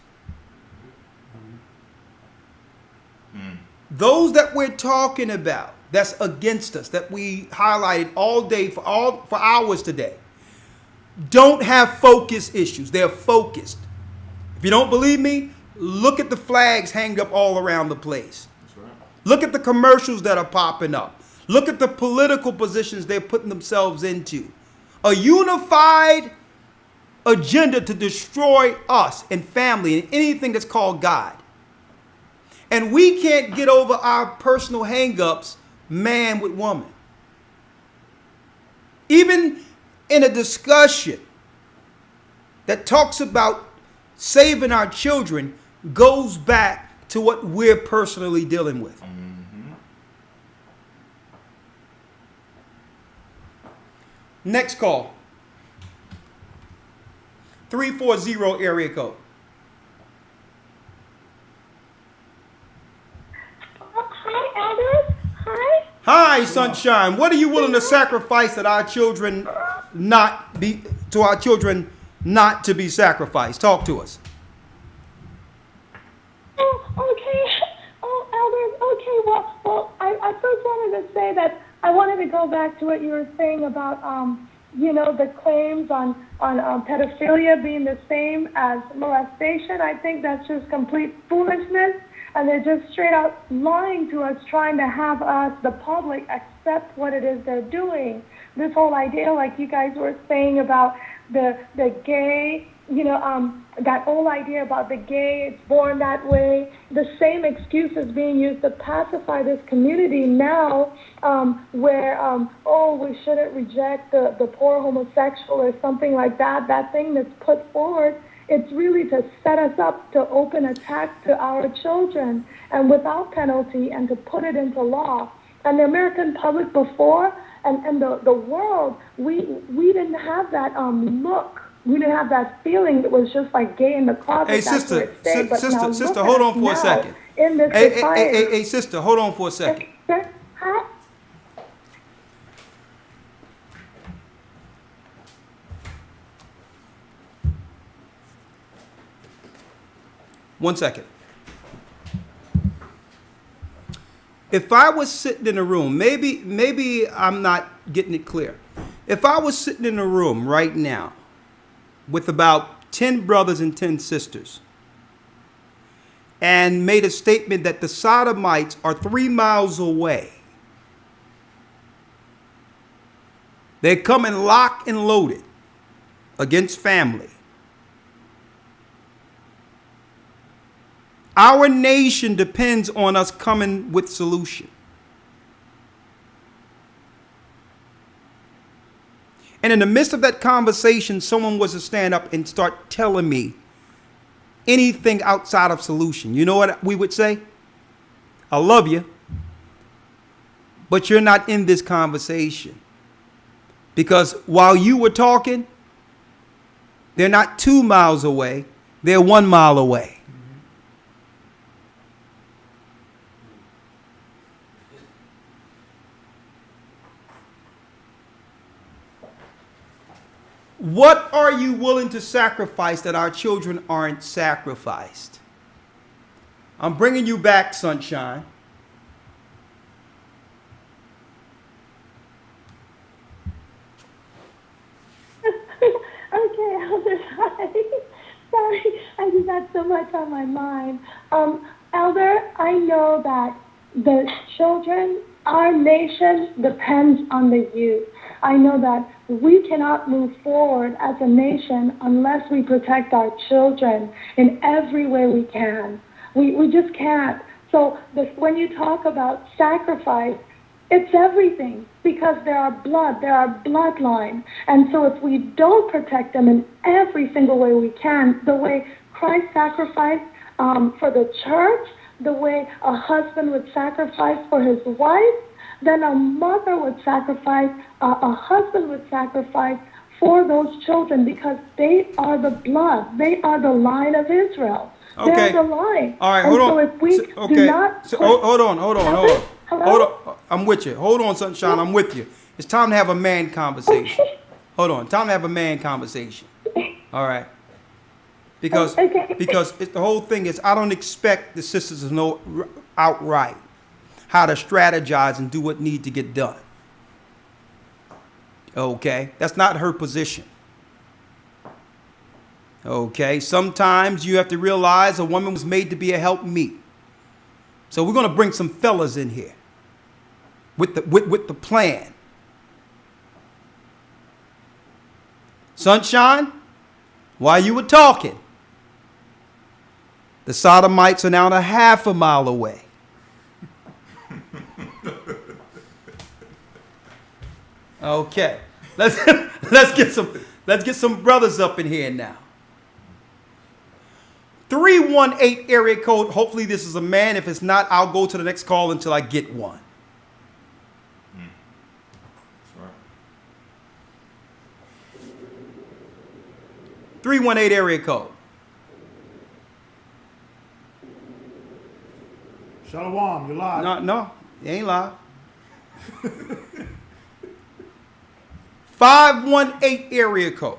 Those that we're talking about, that's against us, that we highlighted all day for hours today, don't have focus issues. They're focused. If you don't believe me, look at the flags hanged up all around the place. That's right. Look at the commercials that are popping up. Look at the political positions they're putting themselves into. A unified agenda to destroy us and family and anything that's called God. And we can't get over our personal hang-ups, man with woman. Even in a discussion that talks about saving our children goes back to what we're personally dealing with. Next call. 340 area code. Hi, elders. Hi. Hi, sunshine. What are you willing to sacrifice that our children not to be sacrificed? Talk to us. Oh, okay. Oh, elders. Okay. Well, I first wanted to say that I wanted to go back to what you were saying about, the claims on pedophilia being the same as molestation. I think that's just complete foolishness. and they're just straight out lying to us, trying to have us, the public, accept what it is they're doing. This whole idea, like you guys were saying about the gay, that whole idea about the gay, it's born that way. The same excuse is being used to pacify this community now, where, we shouldn't reject the poor homosexual or something like that. That thing that's put forward, it's really to set us up to open attack to our children and without penalty and to put it into law. And the American public before and the world, we didn't have that look. We didn't have that feeling. It was just like gay in the closet. Hey, sister, hold on for a second. In this society. Hey, sister, hold on for a second. Huh? One second. If I was sitting in a room, maybe I'm not getting it clear. If I was sitting in a room right now with about 10 brothers and 10 sisters and made a statement that the sodomites are 3 miles away, they're coming locked and loaded against family. Our nation depends on us coming with solution. And in the midst of that conversation, someone was to stand up and start telling me anything outside of solution. You know what we would say? I love you, but you're not in this conversation. Because while you were talking, they're not 2 miles away, they're 1 mile away. What are you willing to sacrifice that our children aren't sacrificed? I'm bringing you back, sunshine. Okay, Elder, sorry, I just had so much on my mind. Elder, I know that the children, our nation depends on the youth. I know that we cannot move forward as a nation unless we protect our children in every way we can. We just can't. So when you talk about sacrifice, it's everything, because there are bloodline. And so if we don't protect them in every single way we can, the way Christ sacrificed for the church, the way a husband would sacrifice for his wife, then a mother would sacrifice, a husband would sacrifice for those children, because they are the blood. They are the line of Israel. Okay. They're the line. All right, and hold so on. if we Okay. do not... Hold on. Hello? Hold on. I'm with you. Hold on, sunshine. I'm with you. It's time to have a man conversation. Hold on. Time to have a man conversation. All right. Because the whole thing is, I don't expect the sisters to know outright how to strategize and do what needs to get done. Okay? That's not her position. Okay? Sometimes you have to realize a woman was made to be a helpmeet. So we're going to bring some fellas in here with the plan. Sunshine, while you were talking, the sodomites are now a half a mile away. Okay, let's get some brothers up in here now. 318 area code. Hopefully this is a man. If it's not, I'll go to the next call until I get one. That's right. 318 area code. Shalom, you live. No, you ain't live. 518 area code.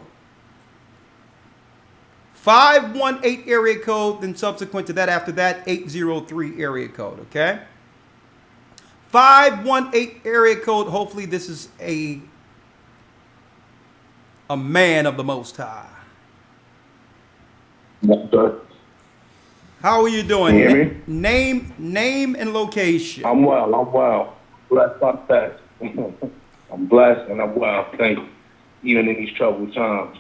518 area code, then subsequent to that, after that, 803 area code, okay? 518 area code, hopefully this is a man of the Most High. How are you doing? Can you hear me? Name and location. I'm well. Blessed by that. I'm blessed and I'm well. Thank you. Even in these troubled times.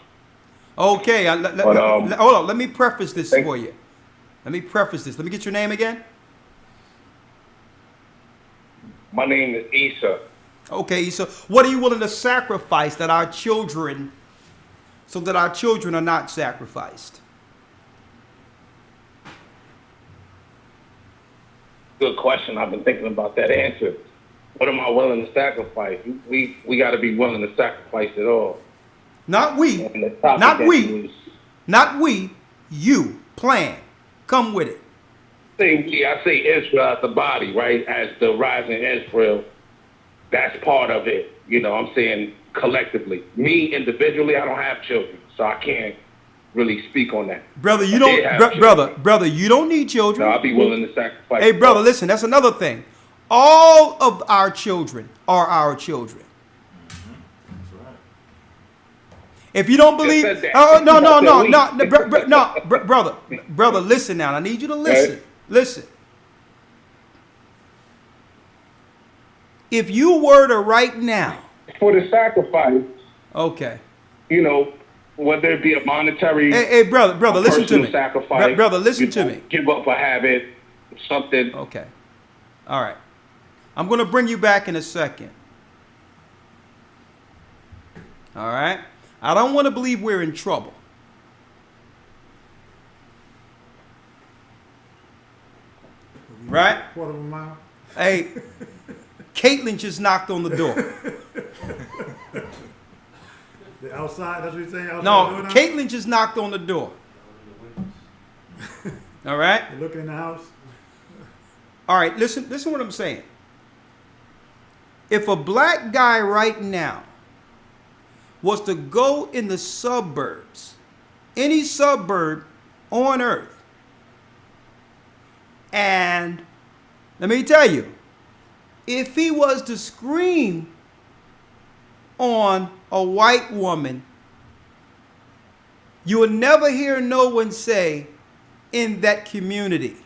Okay, hold on. Let me preface this for you. Let me get your name again. My name is Issa. Okay, Issa. What are you willing to sacrifice that our children, so that our children are not sacrificed? Good question. I've been thinking about that answer. What am I willing to sacrifice? We got to be willing to sacrifice it all. Not we. Not we. You. Plan. Come with it. I say Israel as the body, right? As the rising Israel. That's part of it. You know, I'm saying collectively. Me individually, I don't have children, so I can't really speak on that. Brother, you brother, you don't need children. No, I'll be willing to sacrifice. Hey, brother, listen, that's another thing. All of our children are our children. If you don't believe, brother, listen now. I need you to listen. Listen. If you were to right now, for the sacrifice, okay, you know, whether it be a monetary, hey, brother, listen to me. Sacrifice, brother, listen to me. Give up a habit, something. Okay, all right. I'm going to bring you back in a second. All right. I don't want to believe we're in trouble. Right? Quarter of a mile. Hey, Caitlin just knocked on the door. The outside, that's what you're saying? Outside no, Caitlin just knocked on the door. All right? You're looking in the house? All right, listen what I'm saying. If a black guy right now was to go in the suburbs, any suburb on earth, and let me tell you, if he was to scream on a white woman, you would never hear no one say in that community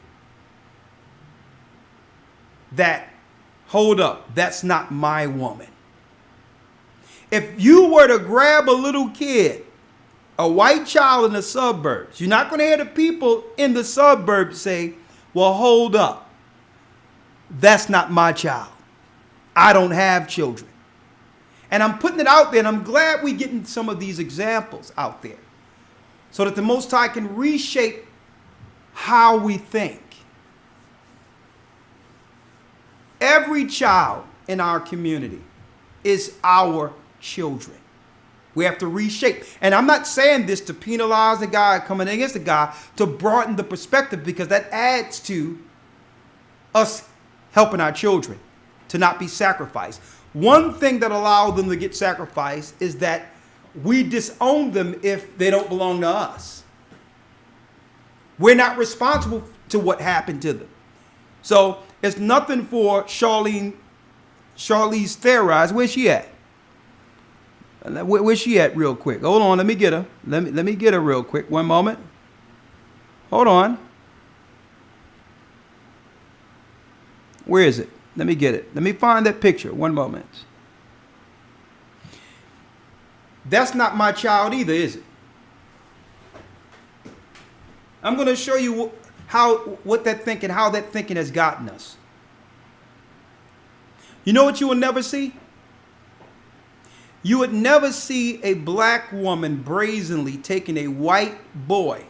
that, hold up, that's not my woman. If you were to grab a little kid, a white child in the suburbs, you're not going to hear the people in the suburbs say, well, hold up, that's not my child. I don't have children. And I'm putting it out there, and I'm glad we're getting some of these examples out there so that the Most High can reshape how we think. Every child in our community is our children. We have to reshape. And I'm not saying this to penalize the guy coming against the guy, to broaden the perspective, because that adds to us helping our children to not be sacrificed. One thing that allows them to get sacrificed is that we disown them if they don't belong to us. We're not responsible to what happened to them. So it's nothing for Charlize Theron. Where's she at? Where's she at real quick? Hold on, let me get her. Let me get her real quick. One moment. Hold on. Where is it? Let me get it. Let me find that picture. One moment. That's not my child either, is it? I'm going to show you how that thinking has gotten us. You know what you will never see? You would never see a black woman brazenly taking a white boy,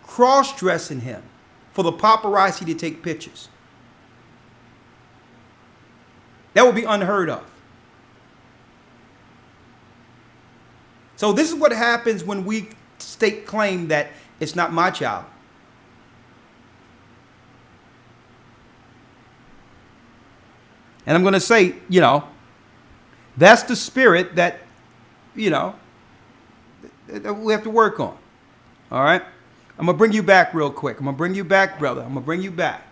cross-dressing him for the paparazzi to take pictures. That would be unheard of. So this is what happens when we stake claim that it's not my child. And I'm going to say, that's the spirit that, that we have to work on. All right? I'm going to bring you back real quick. I'm going to bring you back, brother. I'm going to bring you back.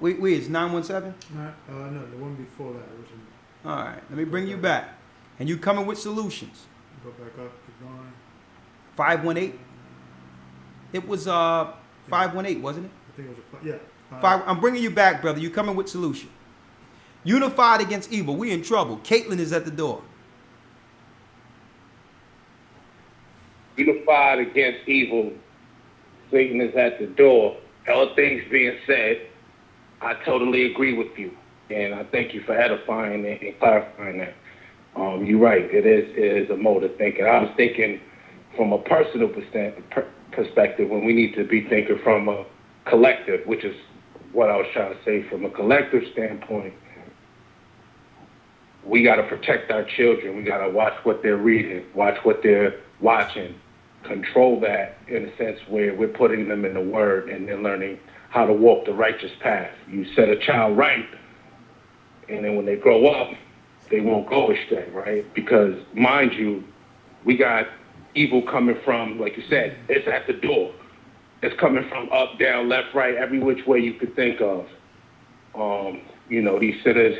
Wait, it's 917? No, the one before that. All right, let me bring you back. And you coming with solutions. Go back up, keep going. 518? It was, 518, wasn't it? I think it was yeah. I'm bringing you back, brother. You coming with solution. Unified against evil. We in trouble. Caitlin is at the door. Unified against evil. Satan is at the door. All things being said, I totally agree with you. And I thank you for edifying and clarifying that. You're right. It is a mode of thinking. I was thinking from a personal perspective when we need to be thinking from a collective, which is what I was trying to say. From a collective standpoint, we got to protect our children. We got to watch what they're reading, watch what they're watching, control that in a sense where we're putting them in the Word and they're learning how to walk the righteous path. You set a child right, and then when they grow up, they won't go astray, right? Because, mind you, we got evil coming from, like you said, it's at the door. It's coming from up, down, left, right, every which way you could think of. These sinners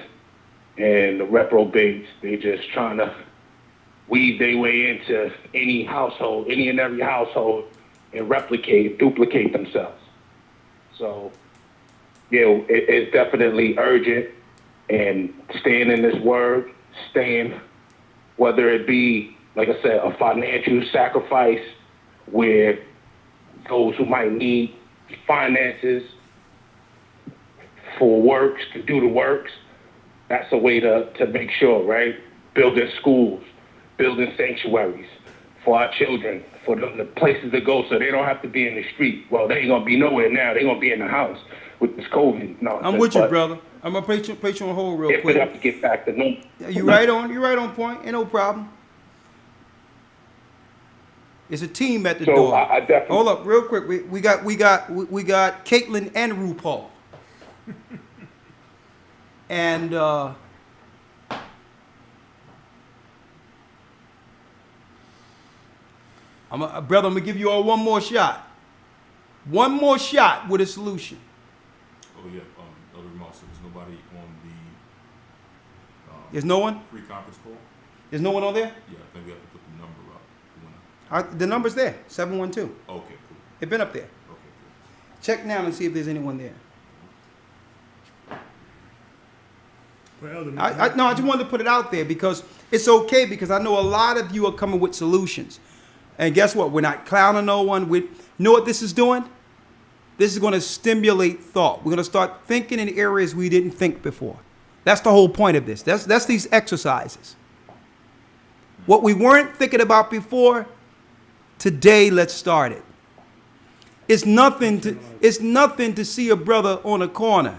and the reprobates, they just trying to weave their way into any household, any and every household, and duplicate themselves. So, it's definitely urgent. And staying in this Word, whether it be, like I said, a financial sacrifice where those who might need finances for works, to do the works, that's a way to make sure, right? Building schools, building sanctuaries for our children, for the places to go so they don't have to be in the street. Well, they ain't going to be nowhere now. They're going to be in the house with this COVID nonsense. I'm with you, brother. I'm going to put you on hold real quick. We have to get back to normal. You're right on point. Ain't no problem. It's a team at the door. I definitely... Hold up, real quick. We got Caitlin and RuPaul. And brother, I'm gonna give you all one more shot. One more shot with a solution. Oh yeah, Elder Moss, there's nobody on the. There's no one? Free conference call. There's no one on there? Yeah, I think we have to put the number up. The number's there, 712. Okay, cool. It's been up there. Okay, cool. Check now and see if there's anyone there. I just wanted to put it out there because it's okay, because I know a lot of you are coming with solutions. And guess what? We're not clowning no one. You know what this is doing? This is going to stimulate thought. We're going to start thinking in areas we didn't think before. That's the whole point of this. That's these exercises. What we weren't thinking about before, today let's start it. It's nothing to see a brother on a corner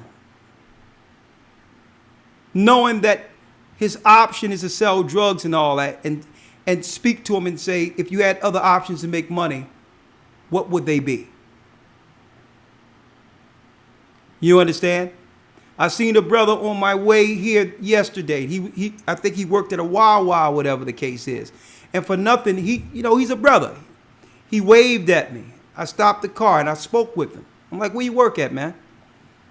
knowing that his option is to sell drugs and all that, and speak to him and say, if you had other options to make money, what would they be? You understand? I seen a brother on my way here yesterday. I think he worked at a Wawa, whatever the case is. And for nothing, he's a brother. He waved at me. I stopped the car and I spoke with him. I'm like, where you work at, man?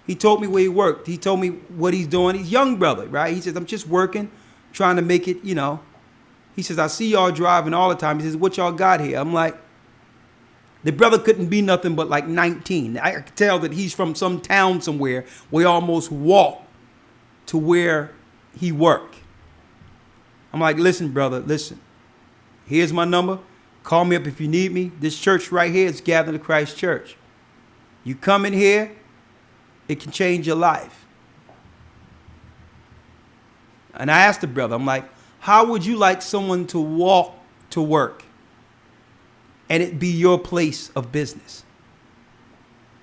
He told me where he worked. He told me what he's doing. He's a young brother, right? He says, I'm just working, trying to make it, He says, I see y'all driving all the time. He says, what y'all got here? I'm like, the brother couldn't be nothing but like 19. I could tell that he's from some town somewhere where he almost walked to where he worked. I'm like, listen, brother, listen. Here's my number. Call me up if you need me. This church right here is Gathering of Christ Church. You come in here, it can change your life. And I asked the brother, I'm like, how would you like someone to walk to work and it be your place of business?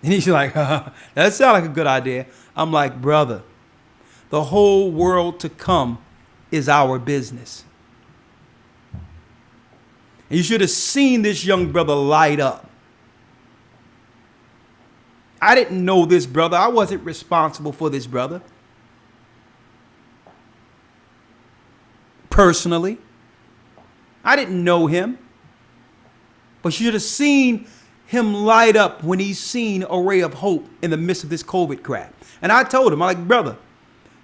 And he's like, that sounds like a good idea. I'm like, brother, the whole world to come is our business. And you should have seen this young brother light up. I didn't know this brother. I wasn't responsible for this brother personally. I didn't know him. But you should have seen him light up when he's seen a ray of hope in the midst of this COVID crap. And I told him, I'm like, brother,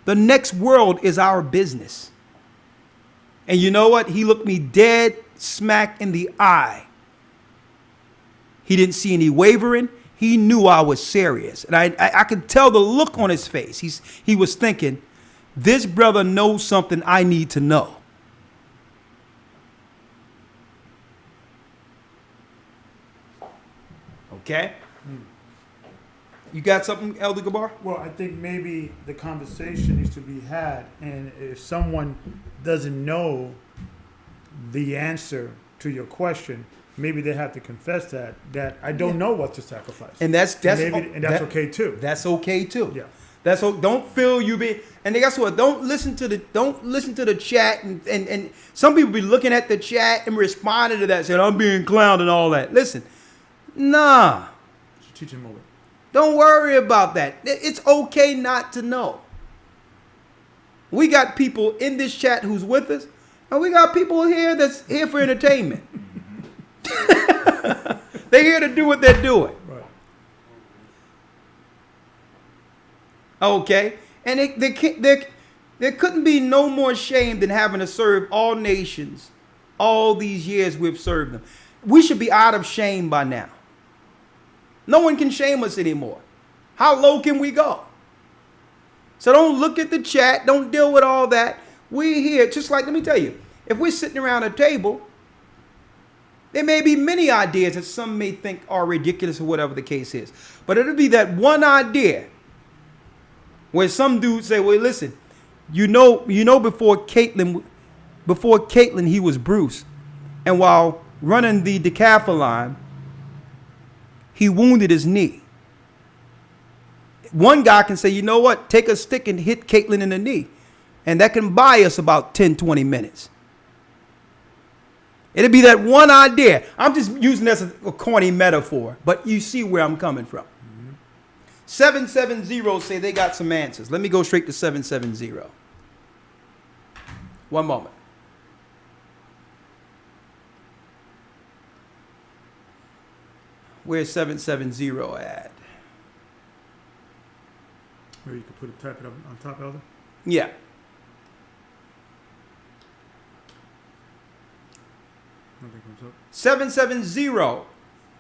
the next world is our business. And you know what? He looked me dead smack in the eye. He didn't see any wavering. he knew I was serious. And I could tell the look on his face. He was thinking, this brother knows something I need to know. Okay? You got something, Elder Gabar? Well, I think maybe the conversation needs to be had, and if someone doesn't know the answer to your question, maybe they have to confess that I don't know what to sacrifice. And that's okay too. That's okay too. Yeah. Don't feel you be, and guess what? Don't listen to the chat, and some people be looking at the chat and responding to that, saying I'm being clowned and all that. Listen, nah. Teaching moment. Don't worry about that. It's okay not to know. We got people in this chat who's with us, and we got people here that's here for entertainment. They're here to do what they're doing. Right. Okay? And there couldn't be no more shame than having to serve all nations all these years we've served them. We should be out of shame by now. No one can shame us anymore. How low can we go? So don't look at the chat. Don't deal with all that. We're here. Just like, let me tell you, if we're sitting around a table, there may be many ideas that some may think are ridiculous or whatever the case is. But it'll be that one idea where some dude say, well, listen, you know before Caitlin he was Bruce. And while running the decathlon, he wounded his knee. One guy can say, you know what? Take a stick and hit Caitlin in the knee. And that can buy us about 10, 20 minutes. It'll be that one idea. I'm just using this as a corny metaphor, but you see where I'm coming from. 770 say they got some answers. Let me go straight to 770. One moment. Where's 770 at? Maybe you could type it up on top, Elder? Yeah. Nothing comes up. 770.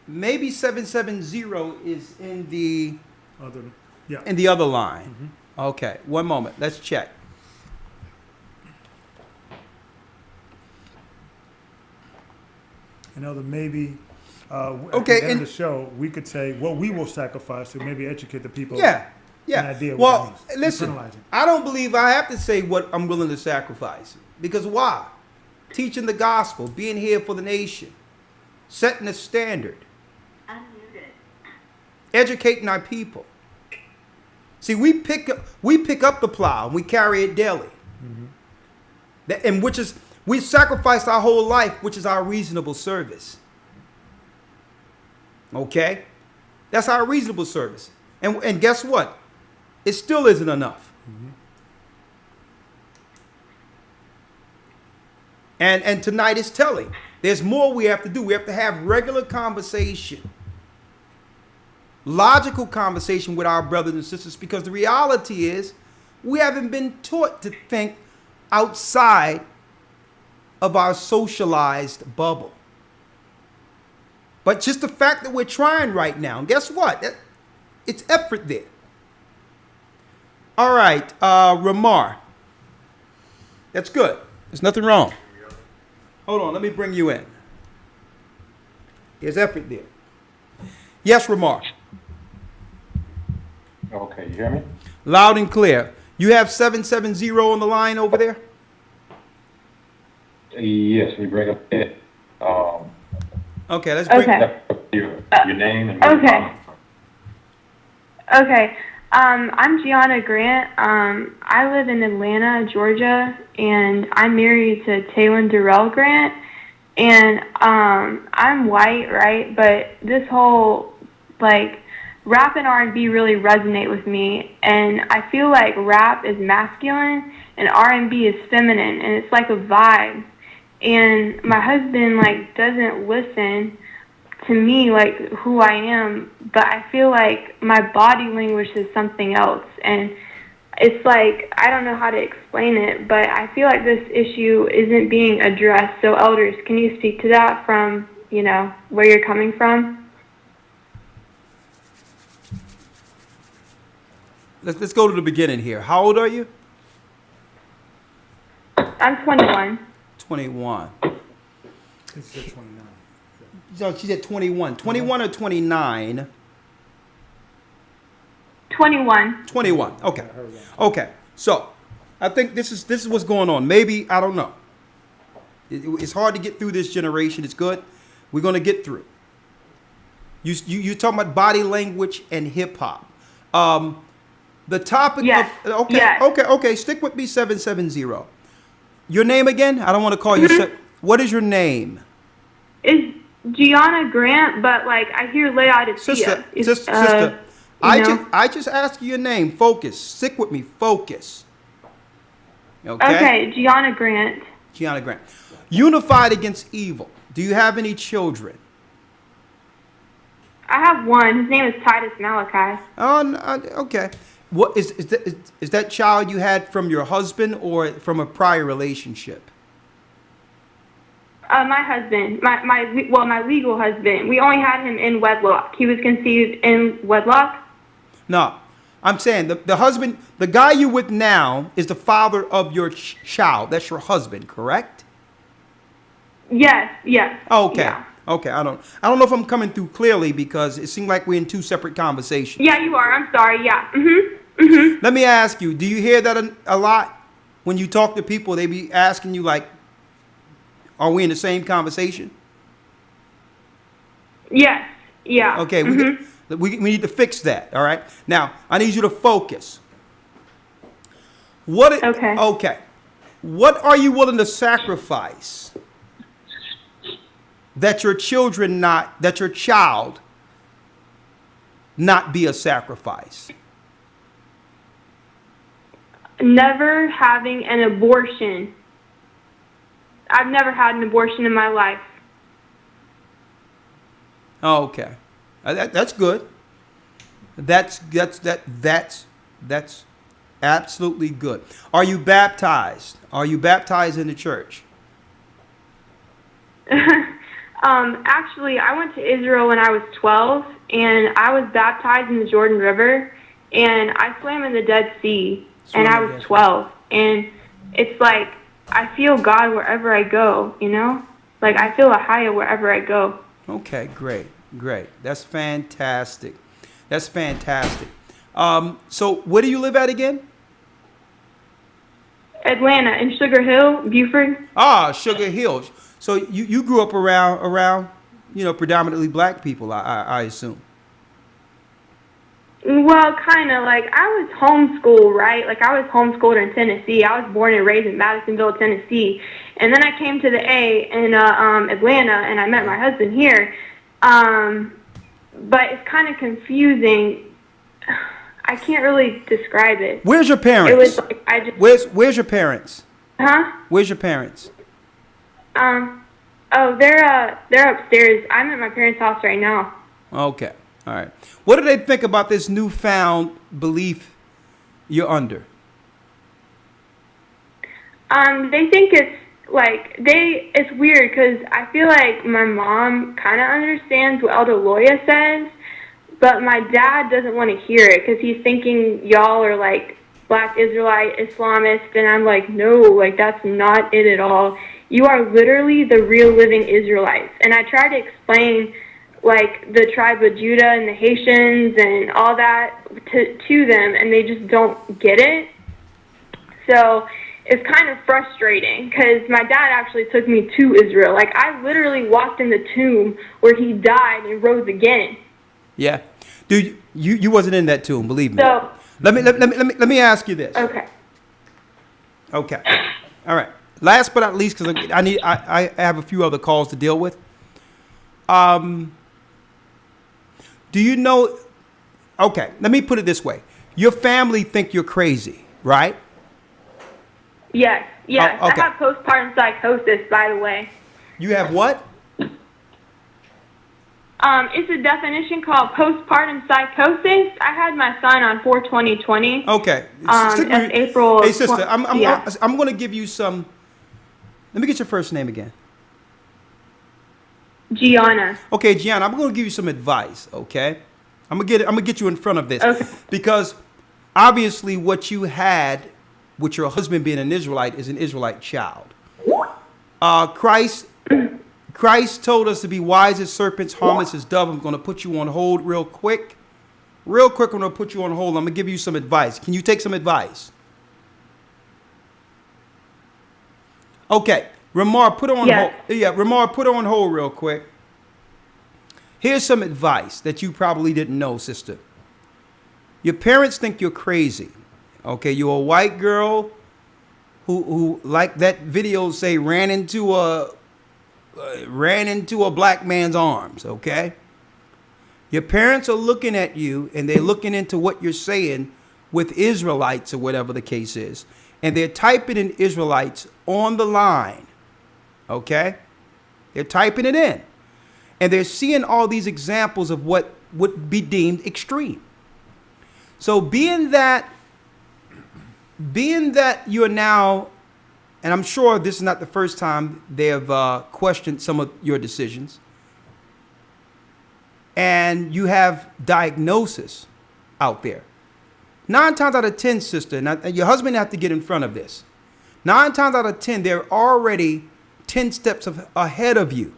Maybe 770 is in the other line. Mm-hmm. Okay, one moment. Let's check. And Elder, maybe at the end of the show, we could say what we will sacrifice to maybe educate the people. Yeah. An idea of Well, what that means. listen, Internalizing. I don't believe I have to say what I'm willing to sacrifice. Because why? Teaching the gospel, being here for the nation, setting a standard, educating our people. See, we pick up the plow and we carry it daily. Mm-hmm. And we sacrificed our whole life, which is our reasonable service. Okay? That's our reasonable service. And guess what? It still isn't enough. Mm-hmm. And tonight is telling. There's more we have to do. We have to have regular conversation. Logical conversation with our brothers and sisters, because the reality is we haven't been taught to think outside of our socialized bubble. But just the fact that we're trying right now, and guess what? It's effort there. All right, Ramar. That's good. There's nothing wrong. Hold on, let me bring you in. There's effort there. Yes, Ramar. Okay, you hear me? Loud and clear. You have 770 on the line over there? Yes, we bring up it. Okay, let's bring your name and where you're from. Okay. I'm Gianna Grant. I live in Atlanta, Georgia, and I'm married to Taylor Durrell Grant. And I'm white, right? But this whole, rap and R&B really resonate with me. And I feel like rap is masculine and R&B is feminine, and it's like a vibe. And my husband, doesn't listen to me who I am, but I feel like my body language is something else. And it's I don't know how to explain it, but I feel like this issue isn't being addressed. So elders, can you speak to that from, where you're coming from? let's go to the beginning here. How old are you? I'm 21. 21. So she said 21. 21 or 29? 21. 21. Okay. Okay. So I think this is what's going on. Maybe, I don't know. It's hard to get through this generation. It's good. We're going to get through. You're talking about body language and hip hop. The topic of, okay. Stick with me, 770. Your name again? I don't want to call you. What is your name? It's Gianna Grant, but like I hear Laodicea. Sister. I just asked you your name. Focus. Stick with me. Focus. Okay, Gianna Grant. Gianna Grant. Unified against evil. Do you have any children? I have one. His name is Titus Malachi. Oh, okay. What is that child you had from your husband or from a prior relationship? My husband, my legal husband. We only had him in wedlock. He was conceived in wedlock. No, I'm saying the husband, the guy you with now, is the father of your child. That's your husband, correct? Yes. Okay. Yeah. Okay. I don't know if I'm coming through clearly because it seemed like we're in two separate conversations. Yeah, you are. I'm sorry. Yeah. Let me ask you, do you hear that a lot when you talk to people? They be asking you like, are we in the same conversation? Yes. Yeah. Okay. We need to fix that. All right. Now I need you to focus. Okay. What are you willing to sacrifice that your child not be a sacrifice? Never having an abortion. I've never had an abortion in my life. Okay, that's good. That's absolutely good. Are you baptized? Are you baptized in the church? Actually, I went to Israel when I was 12, and I was baptized in the Jordan River, and I swam in the Dead Sea, and I was 12. And it's like, I feel God wherever I go, you know? Like, I feel a higher wherever I go. Okay, great. That's fantastic. So where do you live at again? Atlanta, in Sugar Hill, Buford. Ah, Sugar Hill. So you grew up around, predominantly black people, I assume. Well, kind of. Like, I was homeschooled, right? Like, I was homeschooled in Tennessee. I was born and raised in Madisonville, Tennessee. And then I came to the A in Atlanta, and I met my husband here. But it's kind of confusing. I can't really describe it. Where's your parents? It was like, I just... Where's your parents? Huh? Where's your parents? They're upstairs. I'm at my parents' house right now. Okay. All right. What do they think about this newfound belief you're under? They think it's weird because I feel like my mom kind of understands what Elder Loya says, but my dad doesn't want to hear it because he's thinking y'all are like Black Israelite Islamists, and I'm like, no, like that's not it at all. You are literally the real living Israelites. And I try to explain like the tribe of Judah and the Haitians and all that to them, and they just don't get it. So it's kind of frustrating because my dad actually took me to Israel. Like, I literally walked in the tomb where he died and rose again. Yeah. Dude, you wasn't in that tomb, believe me. So let me ask you this. Okay. All right. Last but not least, because I have a few other calls to deal with. Do you know? Okay, let me put it this way: your family think you're crazy, right? Yes. Okay. I have postpartum psychosis, by the way. You have what? It's a definition called postpartum psychosis. I had my son on 4/20/20. Okay. That's April. Hey, sister, I'm going to give you some. Let me get your first name again. Gianna. Okay, Gianna, I'm going to give you some advice. Okay, I'm gonna get you in front of this because obviously what you had with your husband being an Israelite is an Israelite child. Christ told us to be wise as serpents, harmless as dove. I'm going to put you on hold real quick. Real quick, I'm going to put you on hold. I'm going to give you some advice. Can you take some advice? Okay. Ramar, put her on hold. Yeah, Ramar, put her on hold real quick. Here's some advice that you probably didn't know, sister. Your parents think you're crazy. Okay, you're a white girl who like that video say, ran into a black man's arms, okay? Your parents are looking at you and they're looking into what you're saying with Israelites or whatever the case is. And they're typing in Israelites on the line, okay? They're typing it in. And they're seeing all these examples of what would be deemed extreme. So being that you're now, and I'm sure this is not the first time they have questioned some of your decisions, and you have diagnosis out there. 9 times out of 10, sister, and your husband have to get in front of this. 9 times out of 10, they're already 10 steps ahead of you.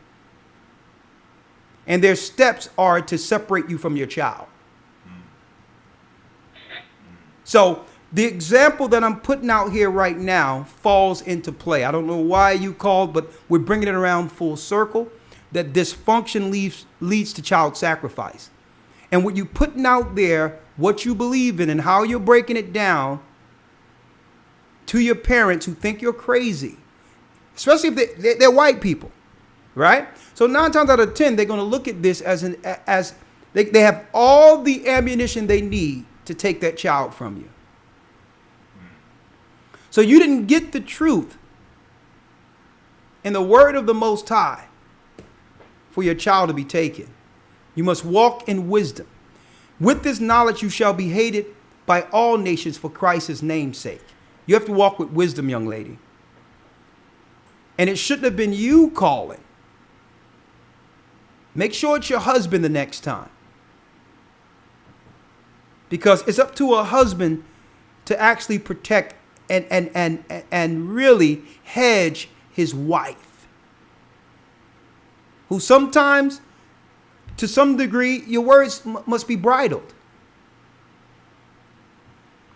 And their steps are to separate you from your child. So the example that I'm putting out here right now falls into play. I don't know why you called, but we're bringing it around full circle, that dysfunction leads to child sacrifice. And what you're putting out there, what you believe in and how you're breaking it down to your parents who think you're crazy, especially if they're white people, right? So 9 times out of 10, they're going to look at this as they have all the ammunition they need to take that child from you. So you didn't get the truth and the word of the Most High for your child to be taken. You must walk in wisdom. With this knowledge you shall be hated by all nations for Christ's name's sake. You have to walk with wisdom, young lady. And it shouldn't have been you calling. Make sure it's your husband the next time. Because it's up to a husband to actually protect and really hedge his wife. Who sometimes, to some degree, your words must be bridled.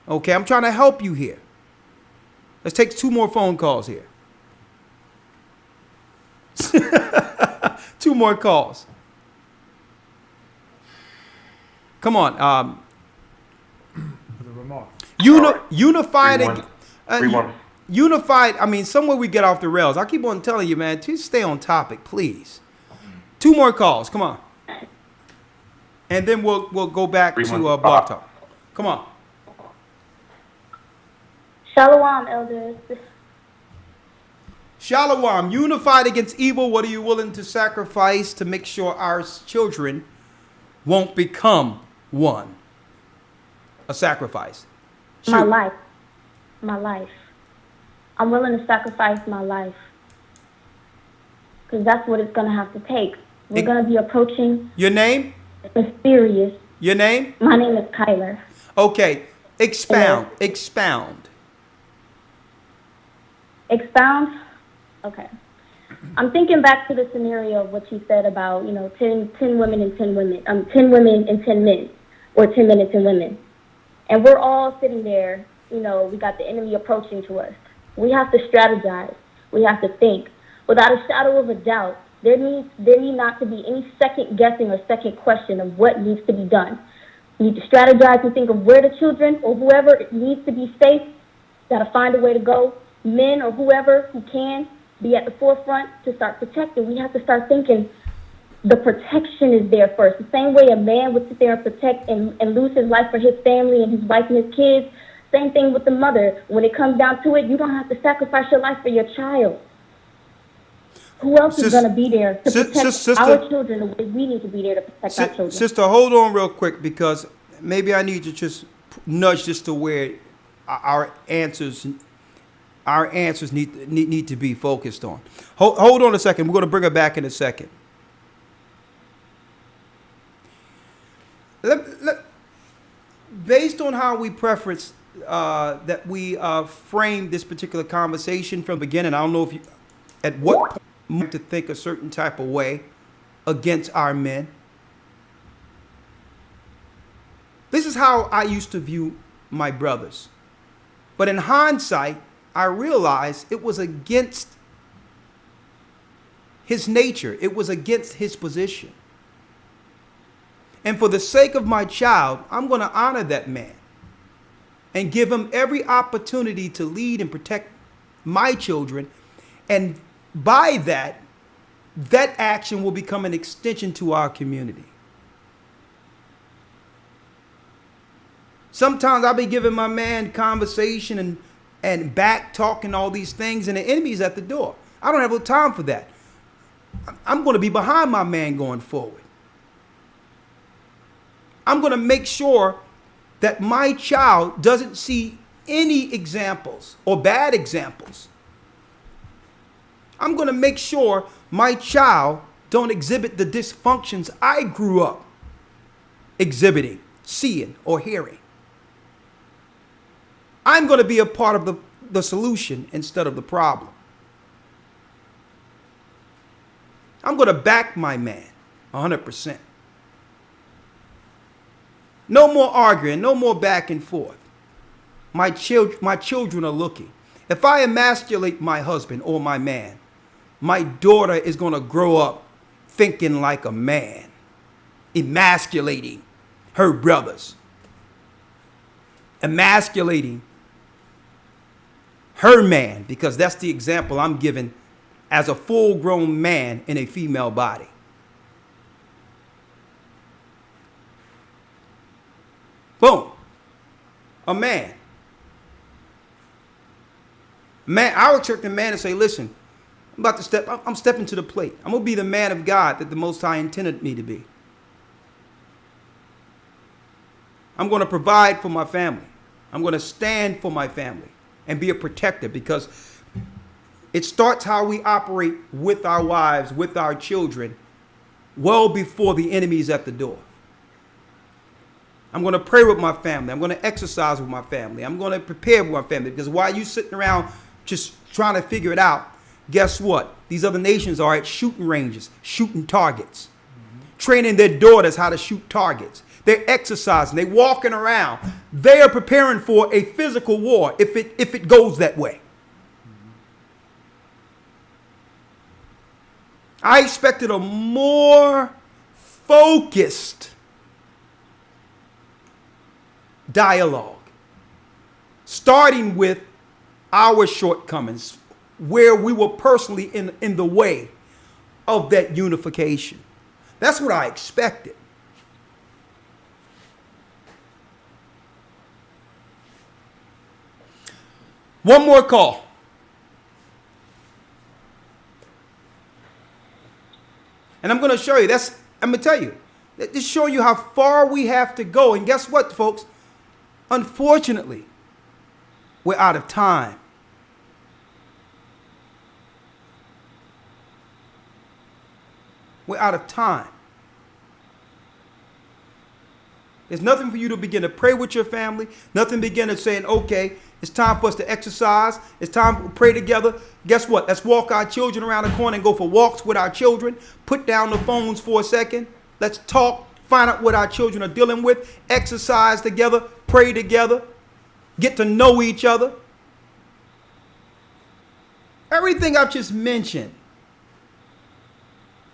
Okay, I'm trying to help you here. Let's take 2 more phone calls here. 2 more calls. Come on. Unified. Unified. I mean, somewhere we get off the rails. I keep on telling you, man, just stay on topic, please. 2 more calls. Come on. And then we'll go back to Blog Talk. Come on. Shalom, elders. Shalom. Unified against evil. What are you willing to sacrifice to make sure our children won't become one? A sacrifice. Shoot. My life. My life. I'm willing to sacrifice my life. Because that's what it's going to have to take. We're going to be approaching. Your name? Mysterious. Your name? My name is Kyler. Okay. Expound. Expound. Expound? Okay. I'm thinking back to the scenario of what you said about, 10 women and 10 women, 10 women and 10 men, or 10 men and 10 women. And we're all sitting there, we got the enemy approaching to us. We have to strategize. We have to think. Without a shadow of a doubt, there need not to be any second guessing or second question of what needs to be done. We need to strategize and think of where the children or whoever needs to be safe. Got to find a way to go. Men or whoever who can be at the forefront to start protecting. We have to start thinking the protection is there first. The same way a man would sit there and protect and lose his life for his family and his wife and his kids. Same thing with the mother. When it comes down to it, you don't have to sacrifice your life for your child. Who else is going to be there to protect our children the way we need to be there to protect our children? Sister, hold on real quick, because maybe I need to just nudge this to where our answers need to be focused on. Hold on a second. We're going to bring her back in a second. based on how we preference that we frame this particular conversation from the beginning, I don't know if you, at what point you want to think a certain type of way against our men. This is how I used to view my brothers. But in hindsight, I realized it was against his nature. It was against his position. And for the sake of my child, I'm going to honor that man and give him every opportunity to lead and protect my children. And by that, that action will become an extension to our community. Sometimes I'll be giving my man conversation and back talking all these things, and the enemy's at the door. I don't have the time for that. I'm going to be behind my man going forward. I'm going to make sure that my child doesn't see any examples or bad examples. I'm going to make sure my child don't exhibit the dysfunctions I grew up exhibiting, seeing, or hearing. I'm going to be a part of the solution instead of the problem. I'm going to back my man 100%. No more arguing, no more back and forth. My children are looking. If I emasculate my husband or my man, my daughter is going to grow up thinking like a man, emasculating her brothers, emasculating her man, because that's the example I'm given as a full-grown man in a female body. Boom. A man. Man, I would expect a man to say, listen, I'm stepping to the plate. I'm going to be the man of God that the Most High intended me to be. I'm going to provide for my family. I'm going to stand for my family and be a protector, because it starts how we operate with our wives, with our children, well before the enemy's at the door. I'm going to pray with my family. I'm going to exercise with my family. I'm going to prepare with my family, because while you sitting around just trying to figure it out, guess what? These other nations are at shooting ranges, shooting targets, training their daughters how to shoot targets. They're exercising. They're walking around. They are preparing for a physical war if it goes that way. I expected a more focused dialogue, starting with our shortcomings, where we were personally in the way of that unification. That's what I expected. One more call. And I'm going to show you. I'm going to tell you. Just show you how far we have to go. And guess what, folks? Unfortunately, we're out of time. We're out of time. There's nothing for you to begin to pray with your family. Nothing begin to saying, okay, it's time for us to exercise. It's time to pray together. Guess what? Let's walk our children around the corner and go for walks with our children. Put down the phones for a second. Let's talk. Find out what our children are dealing with. Exercise together. Pray together. Get to know each other. Everything I've just mentioned.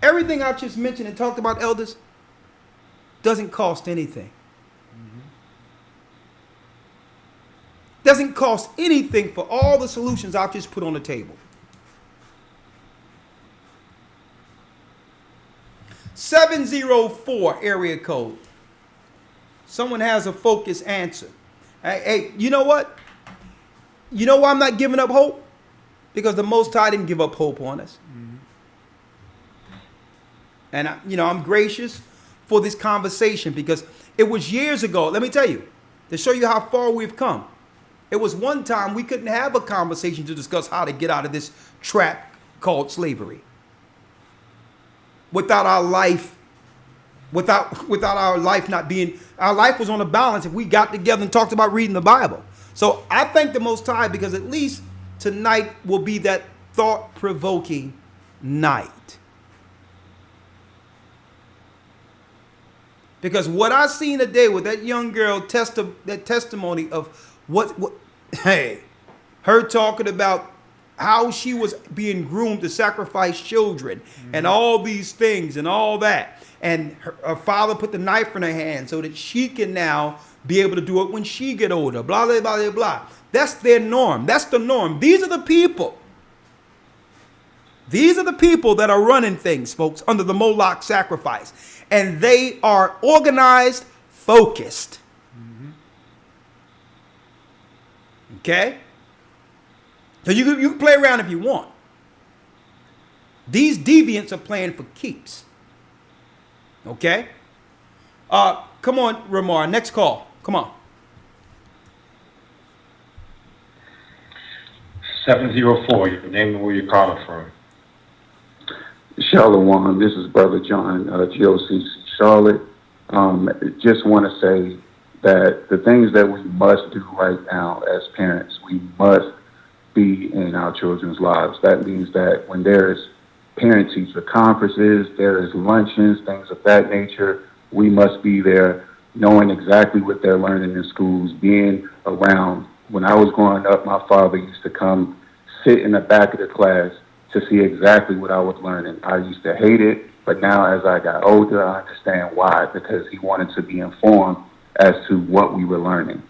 Everything I've just mentioned and talked about, elders, doesn't cost anything. Doesn't cost anything for all the solutions I've just put on the table. 704 area code. Someone has a focused answer. Hey, you know what? You know why I'm not giving up hope? Because the Most High didn't give up hope on us. And I'm gracious for this conversation, because it was years ago. Let me tell you, to show you how far we've come. It was one time we couldn't have a conversation to discuss how to get out of this trap called slavery without our life without our life not being, our life was on a balance if we got together and talked about reading the Bible. So I thank the Most High because at least tonight will be that thought-provoking night. Because what I seen today with that young girl that testimony of what hey, her talking about how she was being groomed to sacrifice children and all these things and all that. And her father put the knife in her hand so that she can now be able to do it when she get older. Blah, blah, blah, blah, blah. That's their norm. That's the norm. These are the people. These are the people that are running things, folks, under the Moloch sacrifice. And they are organized, focused. Okay? So you can play around if you want. These deviants are playing for keeps. Okay? Come on, Ramar. Next call. Come on. 704, your name and where you're calling from. Shalom, this is Brother John, GOCC Charlotte. Just want to say that the things that we must do right now as parents, we must be in our children's lives. That means that when there's parent-teacher conferences, there is luncheons, things of that nature, we must be there knowing exactly what they're learning in schools, being around. When I was growing up, my father used to come sit in the back of the class to see exactly what I was learning. I used to hate it, but now as I got older, I understand why, because he wanted to be informed as to what we were learning.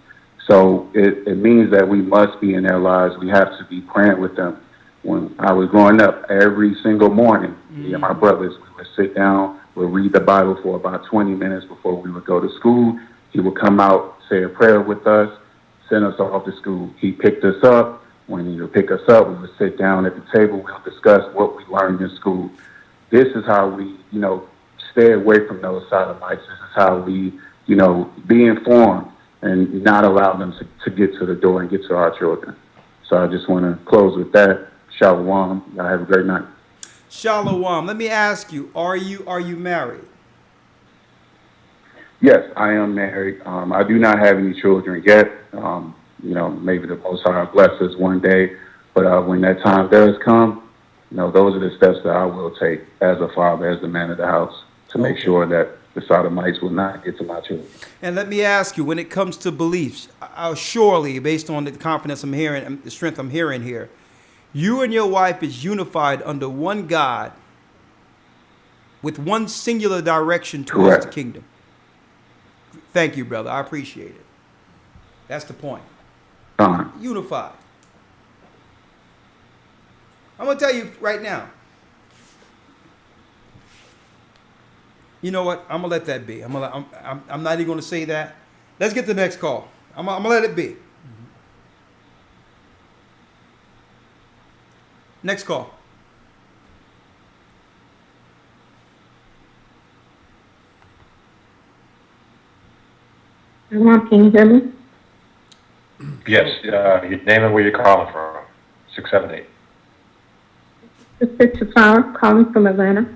So it means that we must be in their lives. We have to be praying with them. When I was growing up, every single morning, me and my brothers, we would sit down, we'd read the Bible for about 20 minutes before we would go to school. He would come out, say a prayer with us, send us off to school. He picked us up. When he would pick us up, we would sit down at the table. We'll discuss what we learned in school. This is how we, stay away from those sodomites. This is how we, be informed and not allow them to get to the door and get to our children. So I just want to close with that. Shalom. Y'all have a great night. Shalom. Let me ask you, are you married? Yes, I am married. I do not have any children yet. Maybe the Most High will bless us one day. But when that time does come, those are the steps that I will take as a father, as the man of the house, to make sure that the sodomites will not get to my children. And let me ask you, when it comes to beliefs, surely, based on the confidence I'm hearing and the strength I'm hearing here, you and your wife is unified under one God with one singular direction towards the kingdom. Thank you, brother. I appreciate it. That's the point. Unified. I'm going to tell you right now. You know what? I'm going to let that be. I'm not even going to say that. Let's get to the next call. I'm going to let it be. Next call. Can you hear me? Yes, your name and where you're calling from. 678. Sister Tafara, calling from Atlanta.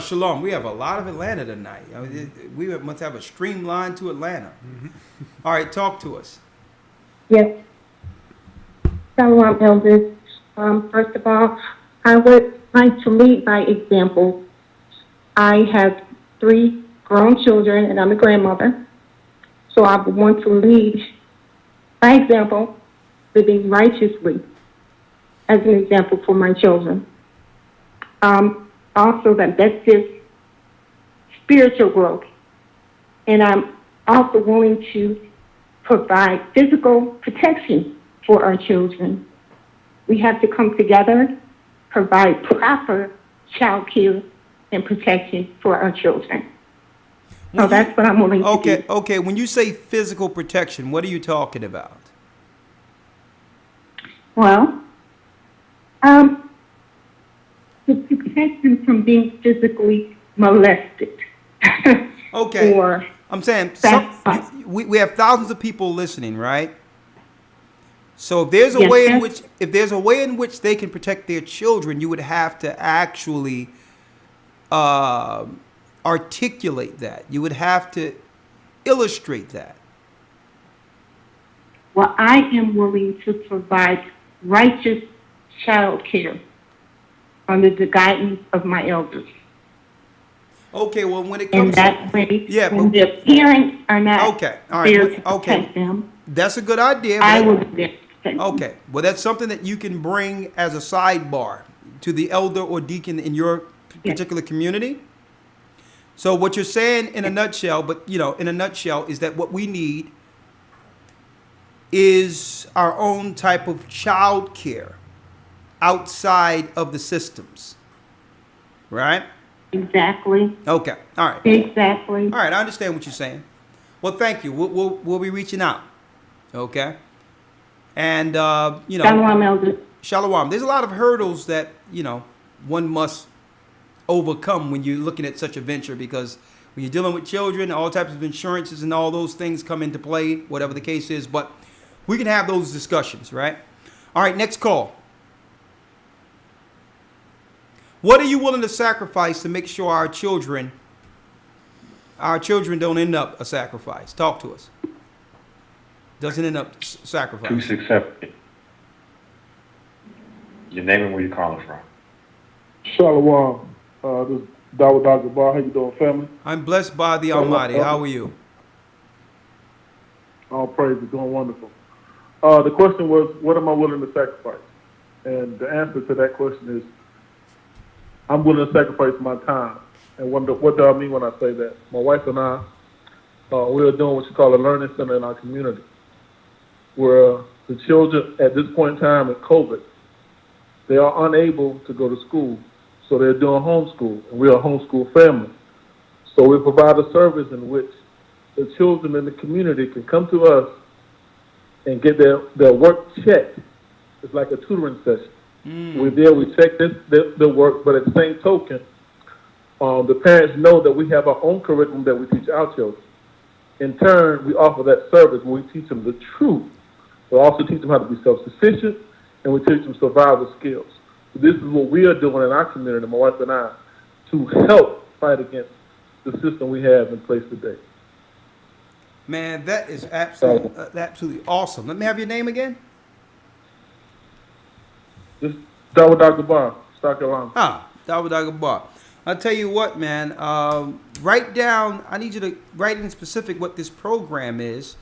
Shalom. We have a lot of Atlanta tonight. We must have a streamline to Atlanta. All right, talk to us. Yes. Shalom, elders. First of all, I would like to lead by example. I have 3 grown children, and I'm a grandmother. So I would want to lead by example, living righteously as an example for my children. Also, that's just spiritual growth. And I'm also willing to provide physical protection for our children. We have to come together, provide proper child care and protection for our children. So that's what I'm willing to do. Okay. When you say physical protection, what are you talking about? Well, to protect them from being physically molested. Okay. Or I'm saying we have thousands of people listening, right? So if there's a way in which they can protect their children, you would have to actually articulate that. You would have to illustrate that. Well, I am willing to provide righteous child care under the guidance of my elders. Okay, well, when it In comes that way, yeah, when but, the parents are not okay, all right, there well, to okay, protect them, that's a good idea. I but- will be there to protect them. Okay, well, that's something that you can bring as a sidebar to the elder or deacon in your particular community. So what you're saying in a nutshell, in a nutshell, is that what we need is our own type of child care outside of the systems, right? Exactly. Okay, all right. Exactly. All right, I understand what you're saying. Well, thank you. We'll be reaching out, okay? And, Shalom, elders. Shalom. There's a lot of hurdles that, one must overcome when you're looking at such a venture, because when you're dealing with children, all types of insurances and all those things come into play, whatever the case is. But we can have those discussions, right? All right, next call. What are you willing to sacrifice to make sure our children don't end up a sacrifice? Talk to us. Doesn't end up sacrifice. 267. Your name and where you're calling from. Shalom. This is Dawud Dagbar. How you doing, family? I'm blessed by the Almighty. How are you? All praise is doing wonderful. The question was, what am I willing to sacrifice? And the answer to that question is, I'm willing to sacrifice my time. And what do I mean when I say that? My wife and I, we are doing what you call a learning center in our community, where the children at this point in time in COVID, they are unable to go to school. So they're doing homeschool, and we're a homeschool family. So we provide a service in which the children in the community can come to us and get their work checked. It's like a tutoring session. We're there, we check their work, but at the same token, the parents know that we have our own curriculum that we teach our children. In turn, we offer that service where we teach them the truth. We also teach them how to be self-sufficient, and we teach them survival skills. So this is what we are doing in our community, my wife and I, to help fight against the system we have in place today. Man, that is absolutely awesome. Let me have your name again. This is Dawud Dagbar, South Carolina. Dawud Dagbar. I'll tell you what, man. Write down. I need you to write in specific what this program is,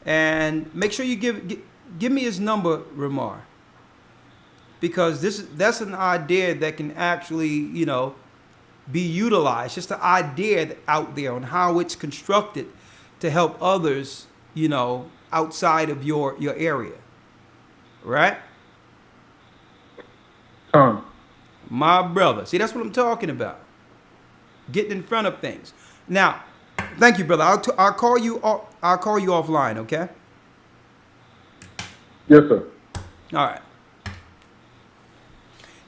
and make sure you give me his number, Ramar, because that's an idea that can actually, be utilized. Just an idea out there on how it's constructed to help others, outside of your area, right? My brother. See, that's what I'm talking about. Getting in front of things. Now, thank you, brother. I'll call you. I'll call you offline. Okay. Yes, sir. All right.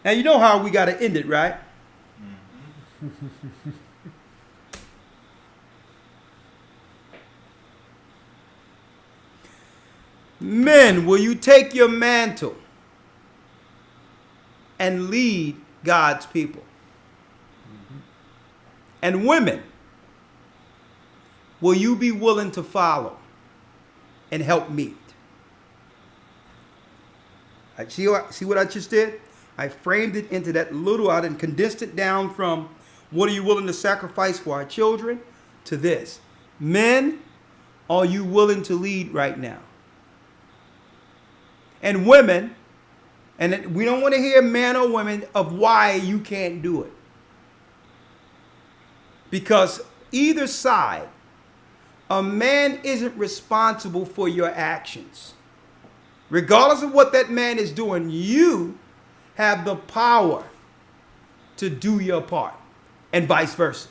Now you know how we got to end it, right? Men, will you take your mantle and lead God's people? And women, will you be willing to follow and help meet? See what I just did? I framed it into that little, I done condensed it down from what are you willing to sacrifice for our children to this. Men, are you willing to lead right now? And women, and we don't want to hear man or women of why you can't do it. Because either side, a man isn't responsible for your actions. Regardless of what that man is doing, you have the power to do your part, and vice versa.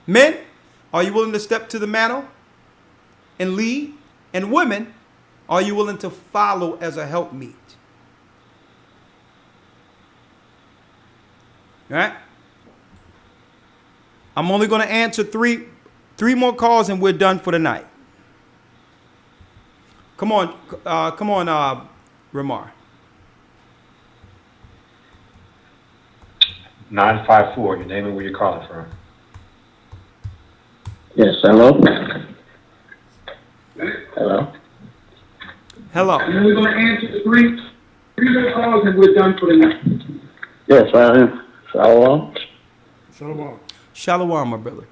Men, are you willing to step to the mantle and lead? And women, are you willing to follow as a helpmeet? All right? I'm only going to answer three more calls and we're done for the night. Come on, Ramar. 954, your name and where you're calling from. Yes, hello? Hello? Hello. And we're going to answer three more calls and we're done for the night. Yes, I am. Shalom. Shalom. Shalom, my brother.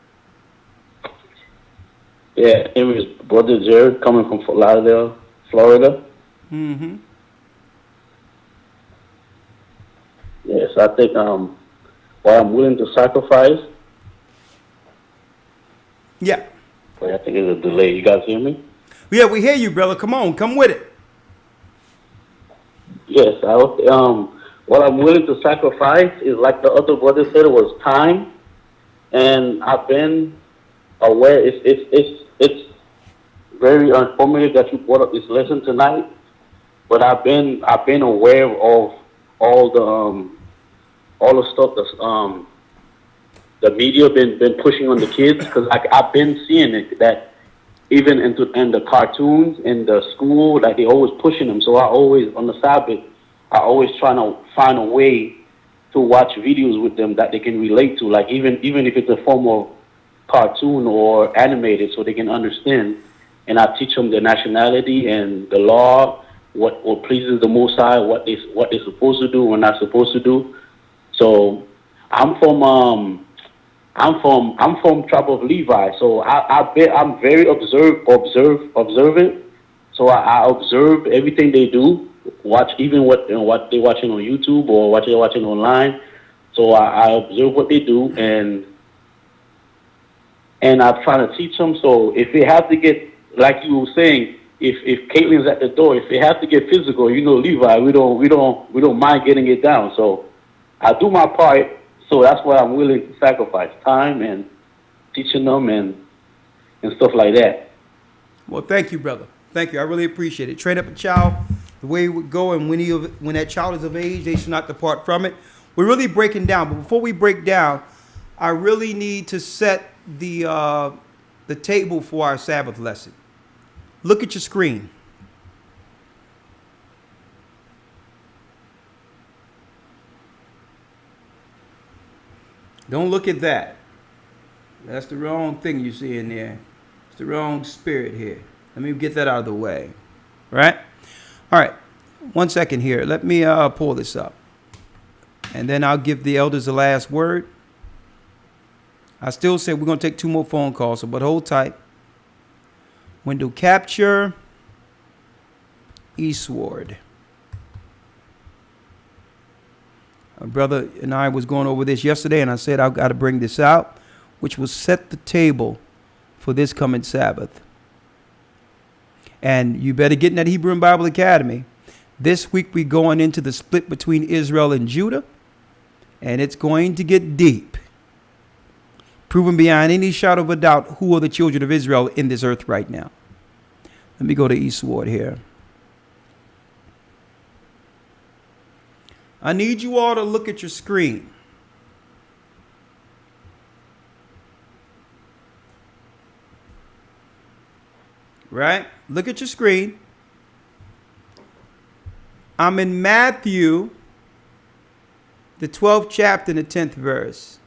Yeah, it was Brother Jared coming from Fort Lauderdale, Florida. Mm-hmm. Yes, I think what I'm willing to sacrifice. Yeah. Wait, I think there's a delay. You guys hear me? Yeah, we hear you, brother. Come on, come with it. Yes, what I'm willing to sacrifice is, like the other brother said, it was time, and I've been aware. It's very informative that you brought up this lesson tonight, but I've been aware of all the stuff that's the media been pushing on the kids, because I've been seeing it that even in the cartoons in the school, like they always pushing them. So I always on the Sabbath, I always trying to find a way to watch videos with them that they can relate to, like even if it's a form of cartoon or animated, so they can understand. And I teach them the nationality and the law, what pleases the Most High, what they're supposed to do, what not supposed to do. So I'm from tribe of Levi, so I'm very observant. So I observe everything they do, watch even what they're watching on YouTube or what they're watching online. So I observe what they do, and I'm trying to teach them. So if they have to get, like you were saying, if Caitlin's at the door, if they have to get physical, Levi, we don't mind getting it down. So I do my part. So that's what I'm willing to sacrifice, time and teaching them and stuff like that. Well, thank you, brother. Thank you. I really appreciate it. Train up a child the way it would go, and when that child is of age, they should not depart from it. We're really breaking down, but before we break down, I really need to set the table for our Sabbath lesson. Look at your screen. Don't look at that. That's the wrong thing you see in there. It's the wrong spirit here. Let me get that out of the way. Right? All right. 1 second here. Let me pull this up. And then I'll give the elders the last word. I still say we're going to take 2 more phone calls, but hold tight. Window capture. Eastward. My brother and I was going over this yesterday, and I said I've got to bring this out, which will set the table for this coming Sabbath. And you better get in that Hebrew and Bible Academy. This week we're going into the split between Israel and Judah, and it's going to get deep. Proven beyond any shadow of a doubt who are the children of Israel in this earth right now. Let me go to Eastward here. I need you all to look at your screen. Right? Look at your screen. I'm in Matthew, the 12th chapter and the 10th verse.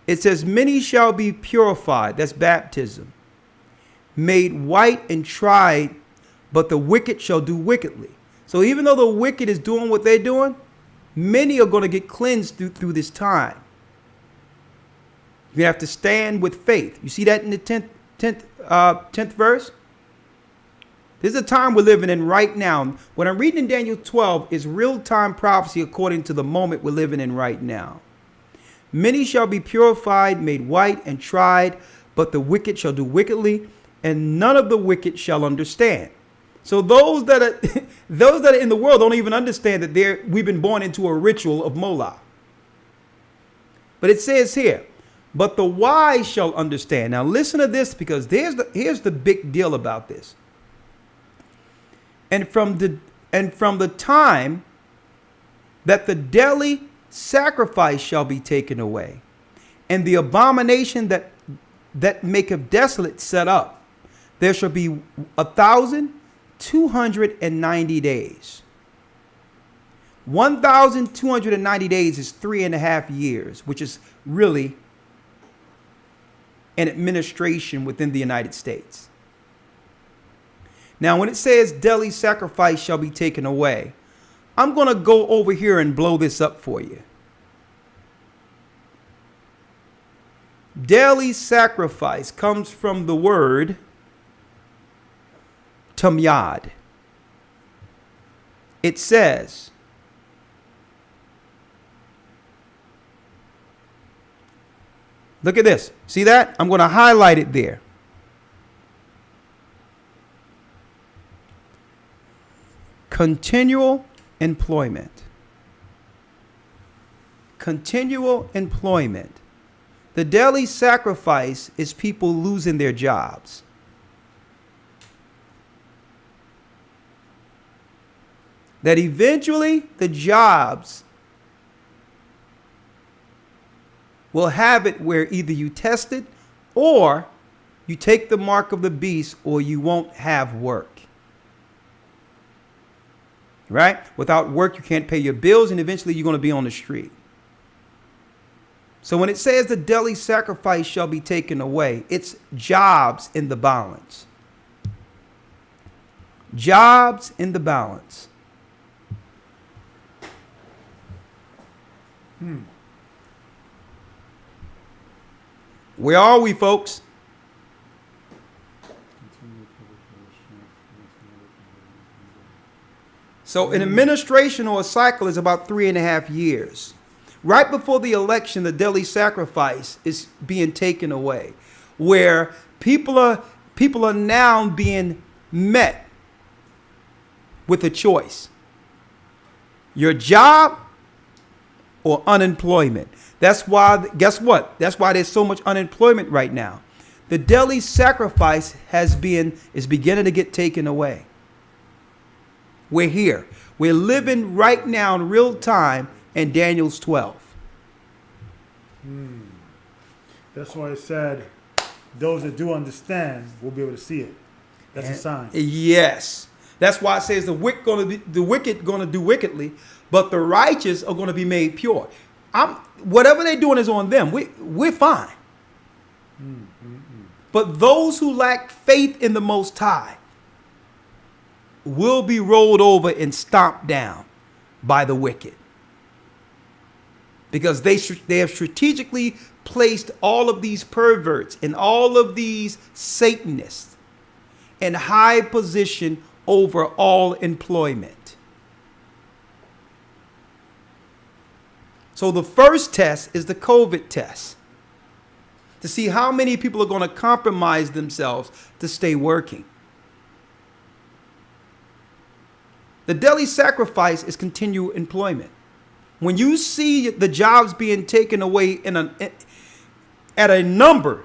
It says, many shall be purified, that's baptism, made white and tried, but the wicked shall do wickedly. So even though the wicked is doing what they're doing, many are going to get cleansed through this time. You have to stand with faith. You see that in the 10th verse? This is a time we're living in right now. What I'm reading in Daniel 12 is real-time prophecy according to the moment we're living in right now. Many shall be purified, made white, and tried, but the wicked shall do wickedly, and none of the wicked shall understand. So those that are in the world don't even understand that we've been born into a ritual of Moloch. But it says here, but the wise shall understand. Now listen to this, because here's the big deal about this. And from the time that the daily sacrifice shall be taken away, and the abomination that maketh desolate set up, there shall be 1,290 days. 1,290 days is 3.5 years, which is really an administration within the United States. Now, when it says daily sacrifice shall be taken away, I'm going to go over here and blow this up for you. Daily sacrifice comes from the word tamyad. It says, look at this. See that? I'm going to highlight it there. Continual employment. Continual employment. The daily sacrifice is people losing their jobs. That eventually the jobs will have it where either you test it or you take the mark of the beast or you won't have work. Right? Without work, you can't pay your bills and eventually you're going to be on the street. So when it says the daily sacrifice shall be taken away, it's jobs in the balance. Jobs in the balance. Where are we, folks? So an administration or a cycle is about 3.5 years. Right before the election, the daily sacrifice is being taken away, where people are now being met with a choice. Your job or unemployment. That's why, guess what? That's why there's so much unemployment right now. The daily sacrifice is beginning to get taken away. We're here. We're living right now in real time in Daniel's 12. That's why it said, those that do understand will be able to see it. That's a sign. Yes. That's why it says the wicked going to do wickedly, but the righteous are going to be made pure. Whatever they're doing is on them. We're fine. But those who lack faith in the Most High will be rolled over and stomped down by the wicked. Because they have strategically placed all of these perverts and all of these Satanists in high position over all employment. So the first test is the COVID test, to see how many people are going to compromise themselves to stay working. The daily sacrifice is continual employment. When you see the jobs being taken away at a number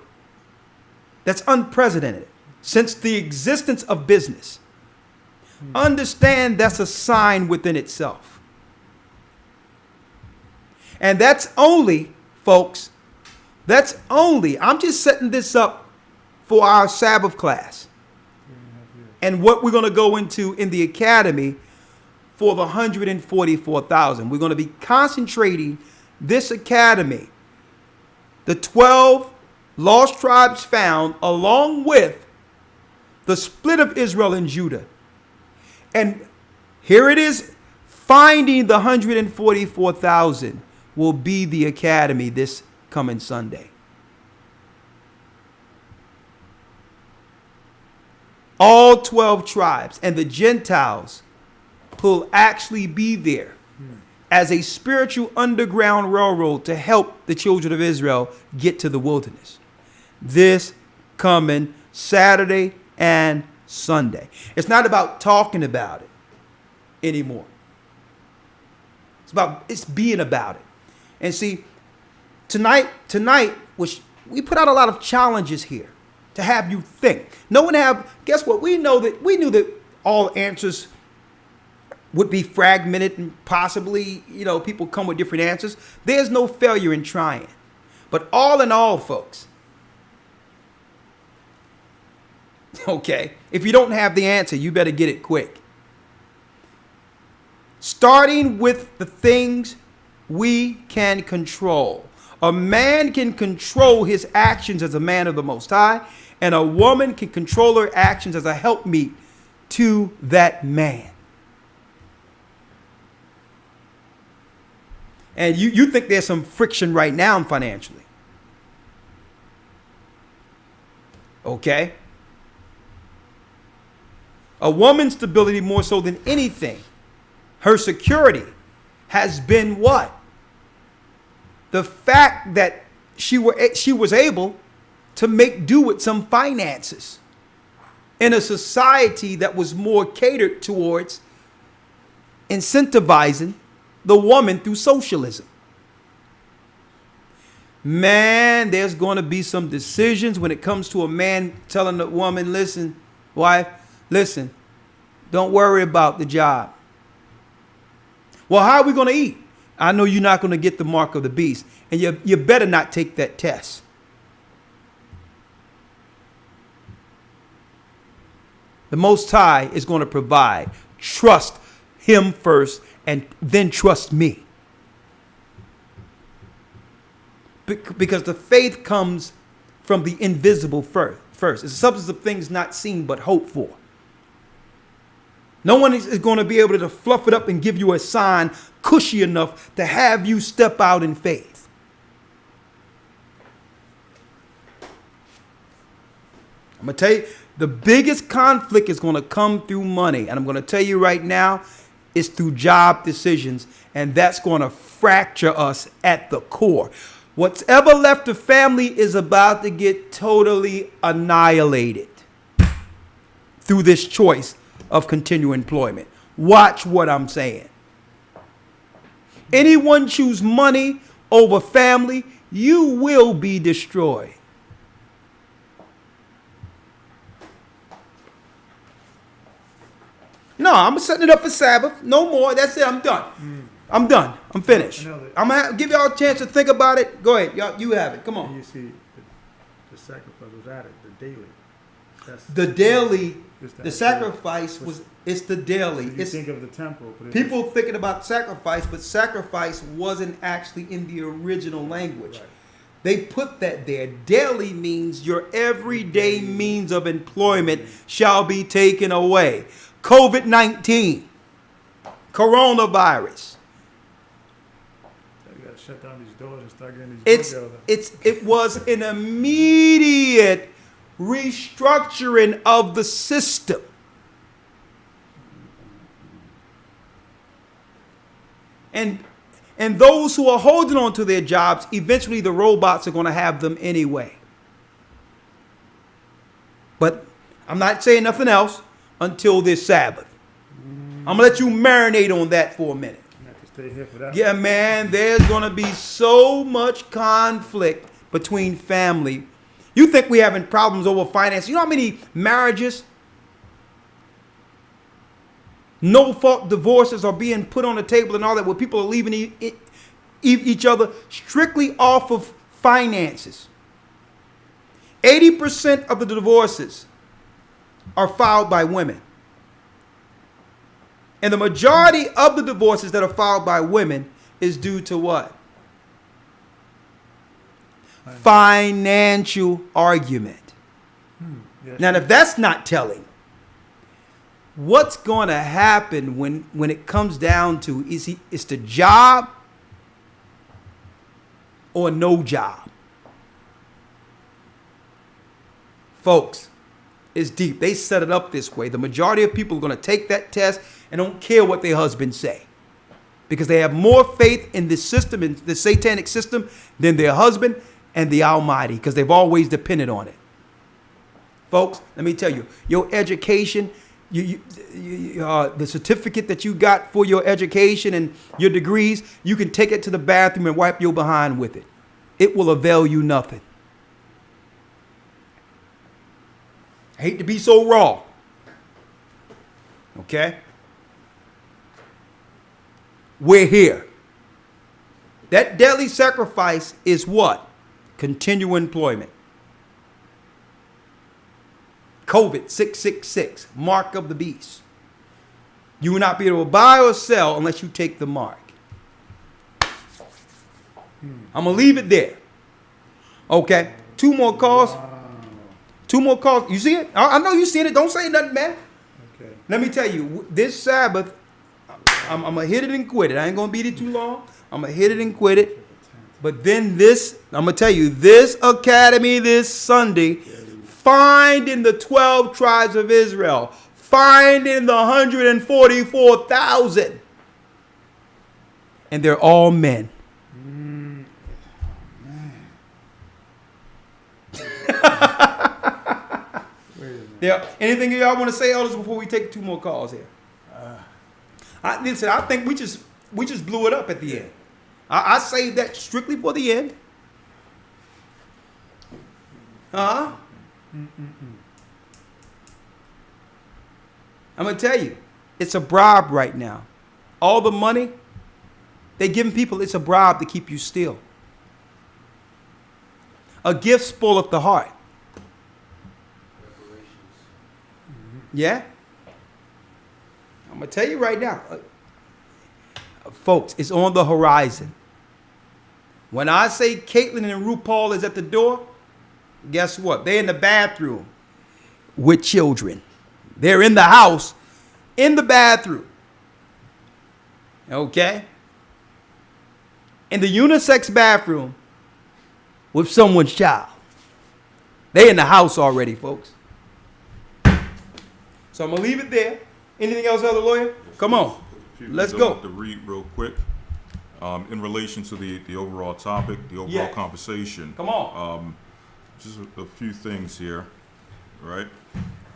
that's unprecedented since the existence of business, understand that's a sign within itself. And that's only, folks, I'm just setting this up for our Sabbath class and what we're going to go into in the academy for the 144,000. We're going to be concentrating this academy, the 12 lost tribes found, along with the split of Israel and Judah. And here it is, finding the 144,000 will be the academy this coming Sunday. All 12 tribes and the Gentiles who'll actually be there as a spiritual underground railroad to help the children of Israel get to the wilderness this coming Saturday and Sunday. It's not about talking about it anymore. It's being about it. And see, tonight, which we put out a lot of challenges here to have you think. Guess what? We knew that all answers would be fragmented and possibly, people come with different answers. There's no failure in trying. But all in all, folks, okay, if you don't have the answer, you better get it quick. Starting with the things we can control. A man can control his actions as a man of the Most High, and a woman can control her actions as a helpmeet to that man. And you think there's some friction right now financially. Okay? A woman's stability, more so than anything, her security has been what? The fact that she was able to make do with some finances in a society that was more catered towards incentivizing the woman through socialism. Man, there's going to be some decisions when it comes to a man telling the woman, listen, wife, listen, don't worry about the job. Well, how are we going to eat? I know you're not going to get the mark of the beast, and you better not take that test. The Most High is going to provide. Trust him first, and then trust me. Because the faith comes from the invisible first. It's the substance of things not seen but hoped for. No one is going to be able to fluff it up and give you a sign cushy enough to have you step out in faith. I'm going to tell you, the biggest conflict is going to come through money. And I'm going to tell you right now, it's through job decisions. And that's going to fracture us at the core. What's ever left of family is about to get totally annihilated through this choice of continued employment. Watch what I'm saying. Anyone choose money over family, you will be destroyed. No, I'm setting it up for Sabbath. No more. That's it. I'm done. I'm done. I'm finished. I'm going to give y'all a chance to think about it. Go ahead. Y'all, you have it. Come on. You see, the sacrifice was added, the daily. The daily, the sacrifice was, it's the daily. You think of the temple. People thinking about sacrifice, but sacrifice wasn't actually in the original language. Right. They put that there. Daily means your everyday means of employment shall be taken away. COVID-19, coronavirus. You got to shut down these doors and start getting these It was an immediate restructuring of the system. And those who are holding on to their jobs, eventually the robots are going to have them anyway. But I'm not saying nothing else until this Sabbath. I'm going to let you marinate on that for a minute. Stay here for that. Yeah, man, there's going to be so much conflict between family. You think we're having problems over finance? You know how many marriages, no-fault divorces are being put on the table and all that, where people are leaving each other strictly off of finances? 80% of the divorces are filed by women. And the majority of the divorces that are filed by women is due to what? Financial argument. Yes. Now, if that's not telling, what's going to happen when it comes down to it's the job or no job? Folks, it's deep. They set it up this way. The majority of people are going to take that test and don't care what their husbands say, because they have more faith in this system, in the satanic system, than their husband and the Almighty, because they've always depended on it. Folks, let me tell you, your education, the certificate that you got for your education and your degrees, you can take it to the bathroom and wipe your behind with it. It will avail you nothing. I hate to be so raw. Okay? We're here. That daily sacrifice is what? Continual employment. COVID 666, mark of the beast. You will not be able to buy or sell unless you take the mark. I'm going to leave it there. Okay. 2 more calls. 2 more calls. You see it? I know you see it. Don't say nothing, man. Okay. Let me tell you, this Sabbath, I'm going to hit it and quit it. I ain't going to beat it too long. I'm going to hit it and quit it. But then this, I'm going to tell you, this academy this Sunday, finding the 12 tribes of Israel, finding the 144,000. And they're all men. Yeah. Anything y'all want to say, elders, before we take 2 more calls here? Listen, I think we just blew it up at the end. I saved that strictly for the end. I'm gonna tell you, it's a bribe right now. All the money they giving people, it's a bribe to keep you still. A gift spoileth the heart. Yeah? I'm going to tell you right now. Folks, it's on the horizon. When I say Caitlin and RuPaul is at the door, guess what? They're in the bathroom with children. They're in the house, in the bathroom. Okay? In the unisex bathroom with someone's child. They're in the house already, folks. So I'm going to leave it there. Anything else, other lawyer? Come on. Let's go. To read real quick. In relation to the overall topic, the overall conversation. Come on. Just a few things here, right?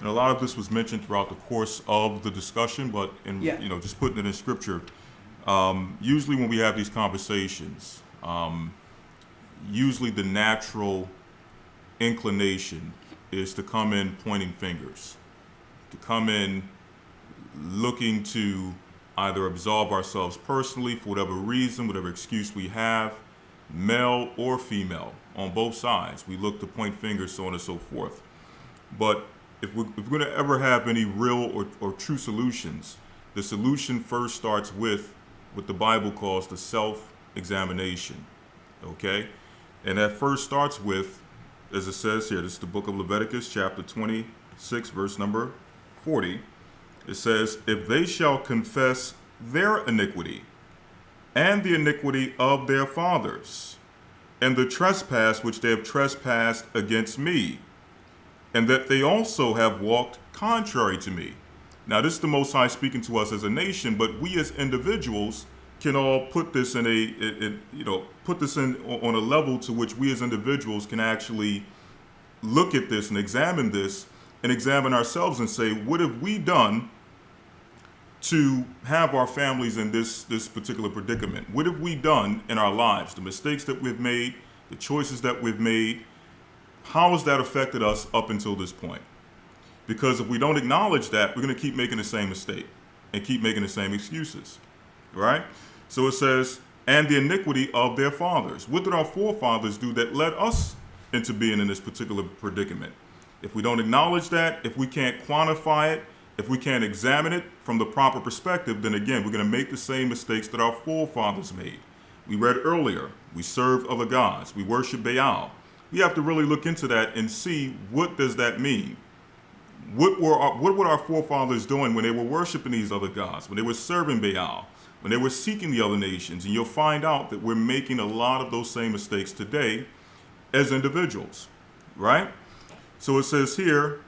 And a lot of this was mentioned throughout the course of the discussion, but just putting it in scripture. Usually when we have these conversations, usually the natural inclination is to come in pointing fingers, to come in looking to either absolve ourselves personally for whatever reason, whatever excuse we have, male or female, on both sides. We look to point fingers, so on and so forth. But if we're going to ever have any real or true solutions, the solution first starts with what the Bible calls the self-examination, okay? And that first starts with, as it says here, this is the book of Leviticus, chapter 26, verse number 40. It says, if they shall confess their iniquity and the iniquity of their fathers and the trespass which they have trespassed against me, and that they also have walked contrary to me. Now, this is the Most High speaking to us as a nation, but we as individuals can all put this in on a level to which we as individuals can actually look at this and examine this and examine ourselves and say, what have we done to have our families in this particular predicament? What have we done in our lives? The mistakes that we've made, the choices that we've made, how has that affected us up until this point? Because if we don't acknowledge that, we're going to keep making the same mistake and keep making the same excuses, right? So it says, and the iniquity of their fathers. What did our forefathers do that led us into being in this particular predicament? If we don't acknowledge that, if we can't quantify it, if we can't examine it from the proper perspective, then again, we're going to make the same mistakes that our forefathers made. We read earlier, we serve other gods, we worship Baal. We have to really look into that and see, what does that mean? What were our forefathers doing when they were worshiping these other gods, when they were serving Baal, when they were seeking the other nations? And you'll find out that we're making a lot of those same mistakes today as individuals, right? So it says here,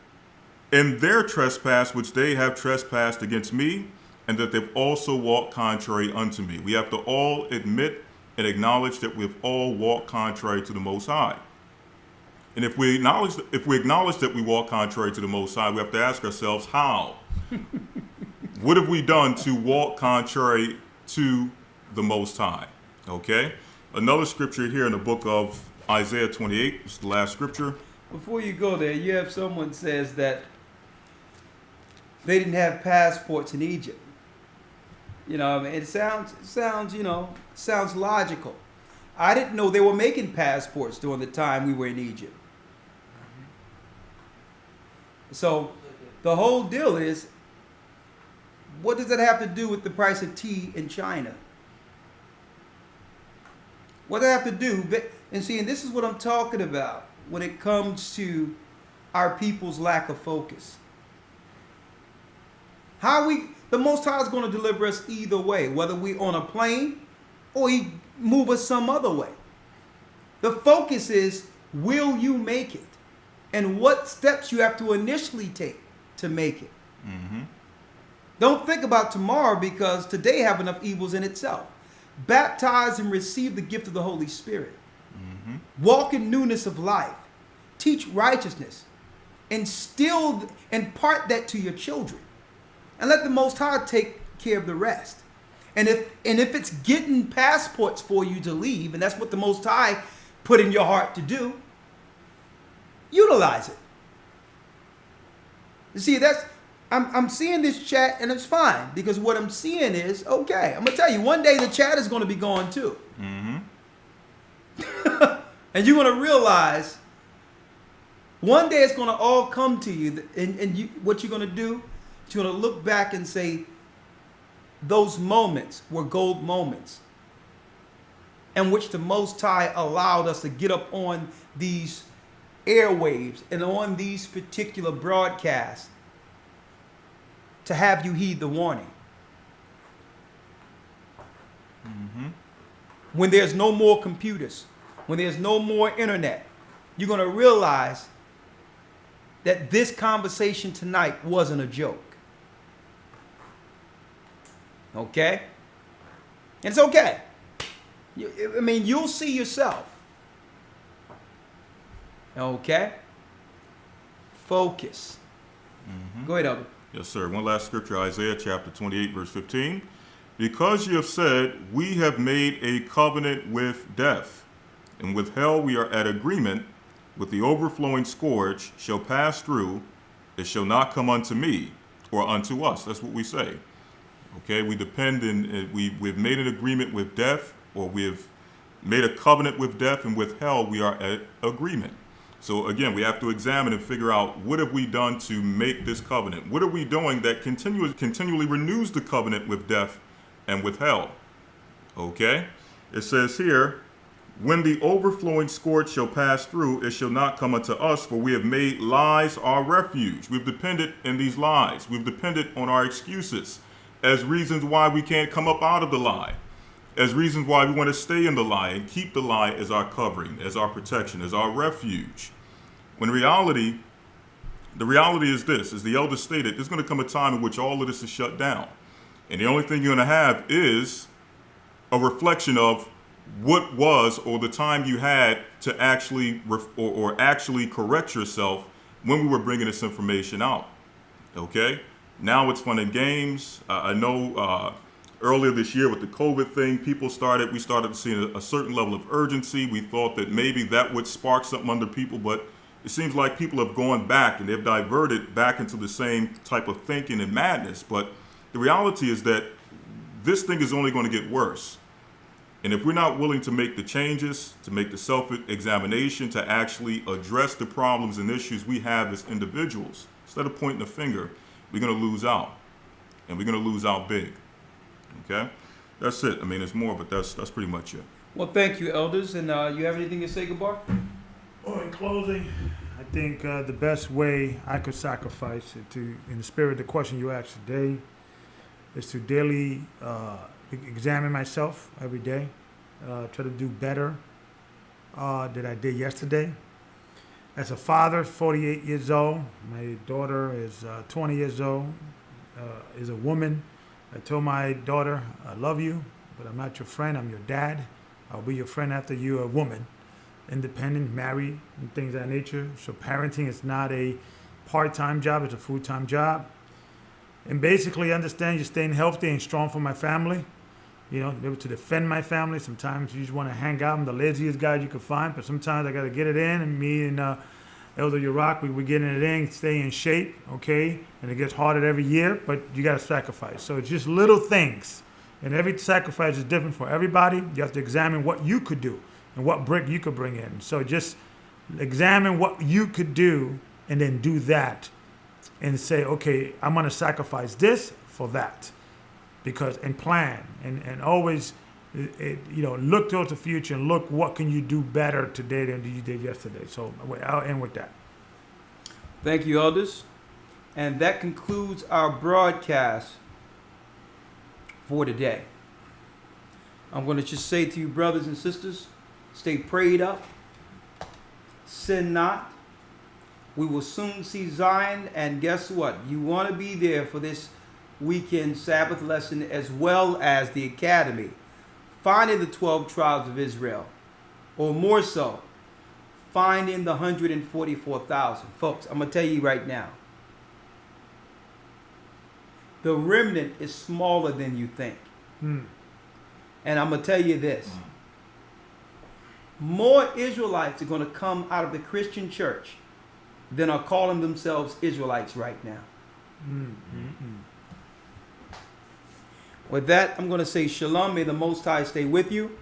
in their trespass which they have trespassed against me, and that they've also walked contrary unto me. We have to all admit and acknowledge that we've all walked contrary to the Most High. And if we acknowledge that we walk contrary to the Most High, we have to ask ourselves, how? What have we done to walk contrary to the Most High? Okay? Another scripture here in the book of Isaiah 28, this is the last scripture. Before you go there, you have someone says that they didn't have passports in Egypt. You know, I mean, it sounds logical. I didn't know they were making passports during the time we were in Egypt. So the whole deal is What does that have to do with the price of tea in China? What does that have to do? And see, and this is what I'm talking about when it comes to our people's lack of focus. The Most High is going to deliver us either way, whether we on a plane or He move us some other way. The focus is, will you make it? And what steps you have to initially take to make it. Mm-hmm. Don't think about tomorrow, because today have enough evils in itself. Baptize and receive the gift of the Holy Spirit. Mm-hmm. Walk in newness of life. Teach righteousness. Impart that to your children. And let the Most High take care of the rest. And if it's getting passports for you to leave, and that's what the Most High put in your heart to do, utilize it. You see, I'm seeing this chat, and it's fine, because what I'm seeing is, okay, I'm gonna tell you, one day the chat is gonna be gone too. Mm-hmm. And you're gonna realize one day it's gonna all come to you, and what you're gonna do, you're gonna look back and say, those moments were gold moments, in which the Most High allowed us to get up on these airwaves and on these particular broadcasts to have you heed the warning. Mm-hmm. When there's no more computers, when there's no more internet, you're going to realize that this conversation tonight wasn't a joke. Okay? And it's okay. You'll see yourself. Okay? Focus. Mm-hmm. Go ahead, Elder. Yes, sir. One last scripture, Isaiah chapter 28, verse 15. Because you have said, we have made a covenant with death, and with hell we are at agreement, with the overflowing scourge shall pass through, it shall not come unto me or unto us. That's what we say. Okay, we depend we've made an agreement with death, or we've made a covenant with death, and with hell we are at agreement. So again, we have to examine and figure out, what have we done to make this covenant? What are we doing that continually renews the covenant with death and with hell? Okay, it says here, when the overflowing scourge shall pass through, it shall not come unto us, for we have made lies our refuge. We've depended in these lies. We've depended on our excuses as reasons why we can't come up out of the lie, as reasons why we want to stay in the lie and keep the lie as our covering, as our protection, as our refuge. When reality, the reality is this, as the elder stated, there's going to come a time in which all of this is shut down. And the only thing you're going to have is a reflection of what was, or the time you had to actually, or actually correct yourself when we were bringing this information out. Okay? Now it's fun and games. I know earlier this year with the COVID thing, we started to see a certain level of urgency. We thought that maybe that would spark something under people, but it seems like people have gone back and they've diverted back into the same type of thinking and madness. But the reality is that this thing is only going to get worse. And if we're not willing to make the changes, to make the self-examination, to actually address the problems and issues we have as individuals, instead of pointing the finger, we're going to lose out. And we're going to lose out big. Okay? That's it. There's more, but that's pretty much it. Well, thank you, elders. And you have anything to say, Gabar? Well, in closing, I think the best way I could sacrifice it in the spirit of the question you asked today is to daily examine myself every day, try to do better than I did yesterday. As a father, 48 years old, my daughter is 20 years old, is a woman. I told my daughter, I love you, but I'm not your friend, I'm your dad. I'll be your friend after you're a woman, independent, married, and things of that nature. So parenting is not a part-time job, it's a full-time job. And basically understand you're staying healthy and strong for my family. You know, be able to defend my family. Sometimes you just want to hang out. I'm the laziest guy you could find, but sometimes I got to get it in. And me and Elder Yarack, we're getting it in, stay in shape, okay? And it gets harder every year, but you got to sacrifice. So it's just little things. And every sacrifice is different for everybody. You have to examine what you could do and what brick you could bring in. So just examine what you could do and then do that and say, okay, I'm going to sacrifice this for that, because and plan and always, look towards the future and look what can you do better today than you did yesterday. So I'll end with that. Thank you, elders. And that concludes our broadcast for today. I'm going to just say to you, brothers and sisters, stay prayed up, sin not. We will soon see Zion, and guess what? You want to be there for this weekend Sabbath lesson as well as the academy, finding the 12 tribes of Israel, or more so, finding the 144,000. Folks, I'm going to tell you right now, the remnant is smaller than you think. And I'm going to tell you this. More Israelites are going to come out of the Christian church than are calling themselves Israelites right now. With that, I'm going to say shalom. May the Most High stay with you.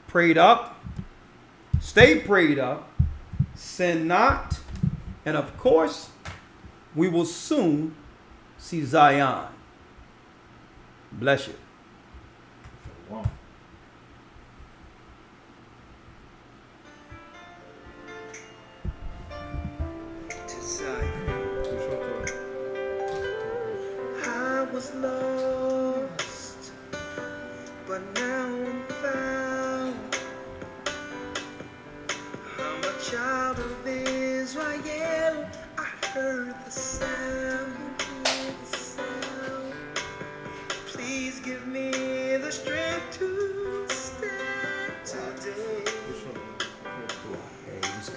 Prayed up. Stay prayed up. Sin not. And of course, we will soon see Zion. Bless you. I was lost, but now I'm found. I'm a child of Israel. I heard the sound, hear the sound. Please give me the strength to stand today.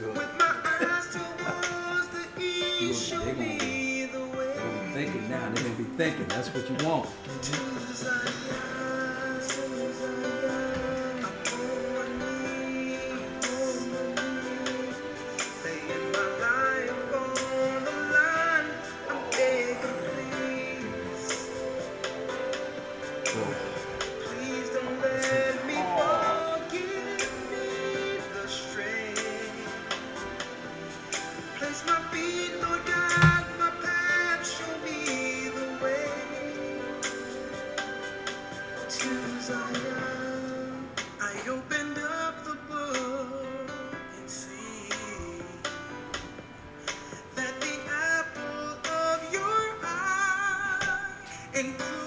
With my eyes towards the east, show me the way. Thinking now, they're going to be thinking. That's what you want. Please don't let me fall. Give me the strength. Place my feet, Lord God, my path. Show me the way to Zion. I opened up the book and see that the apple of your eye includes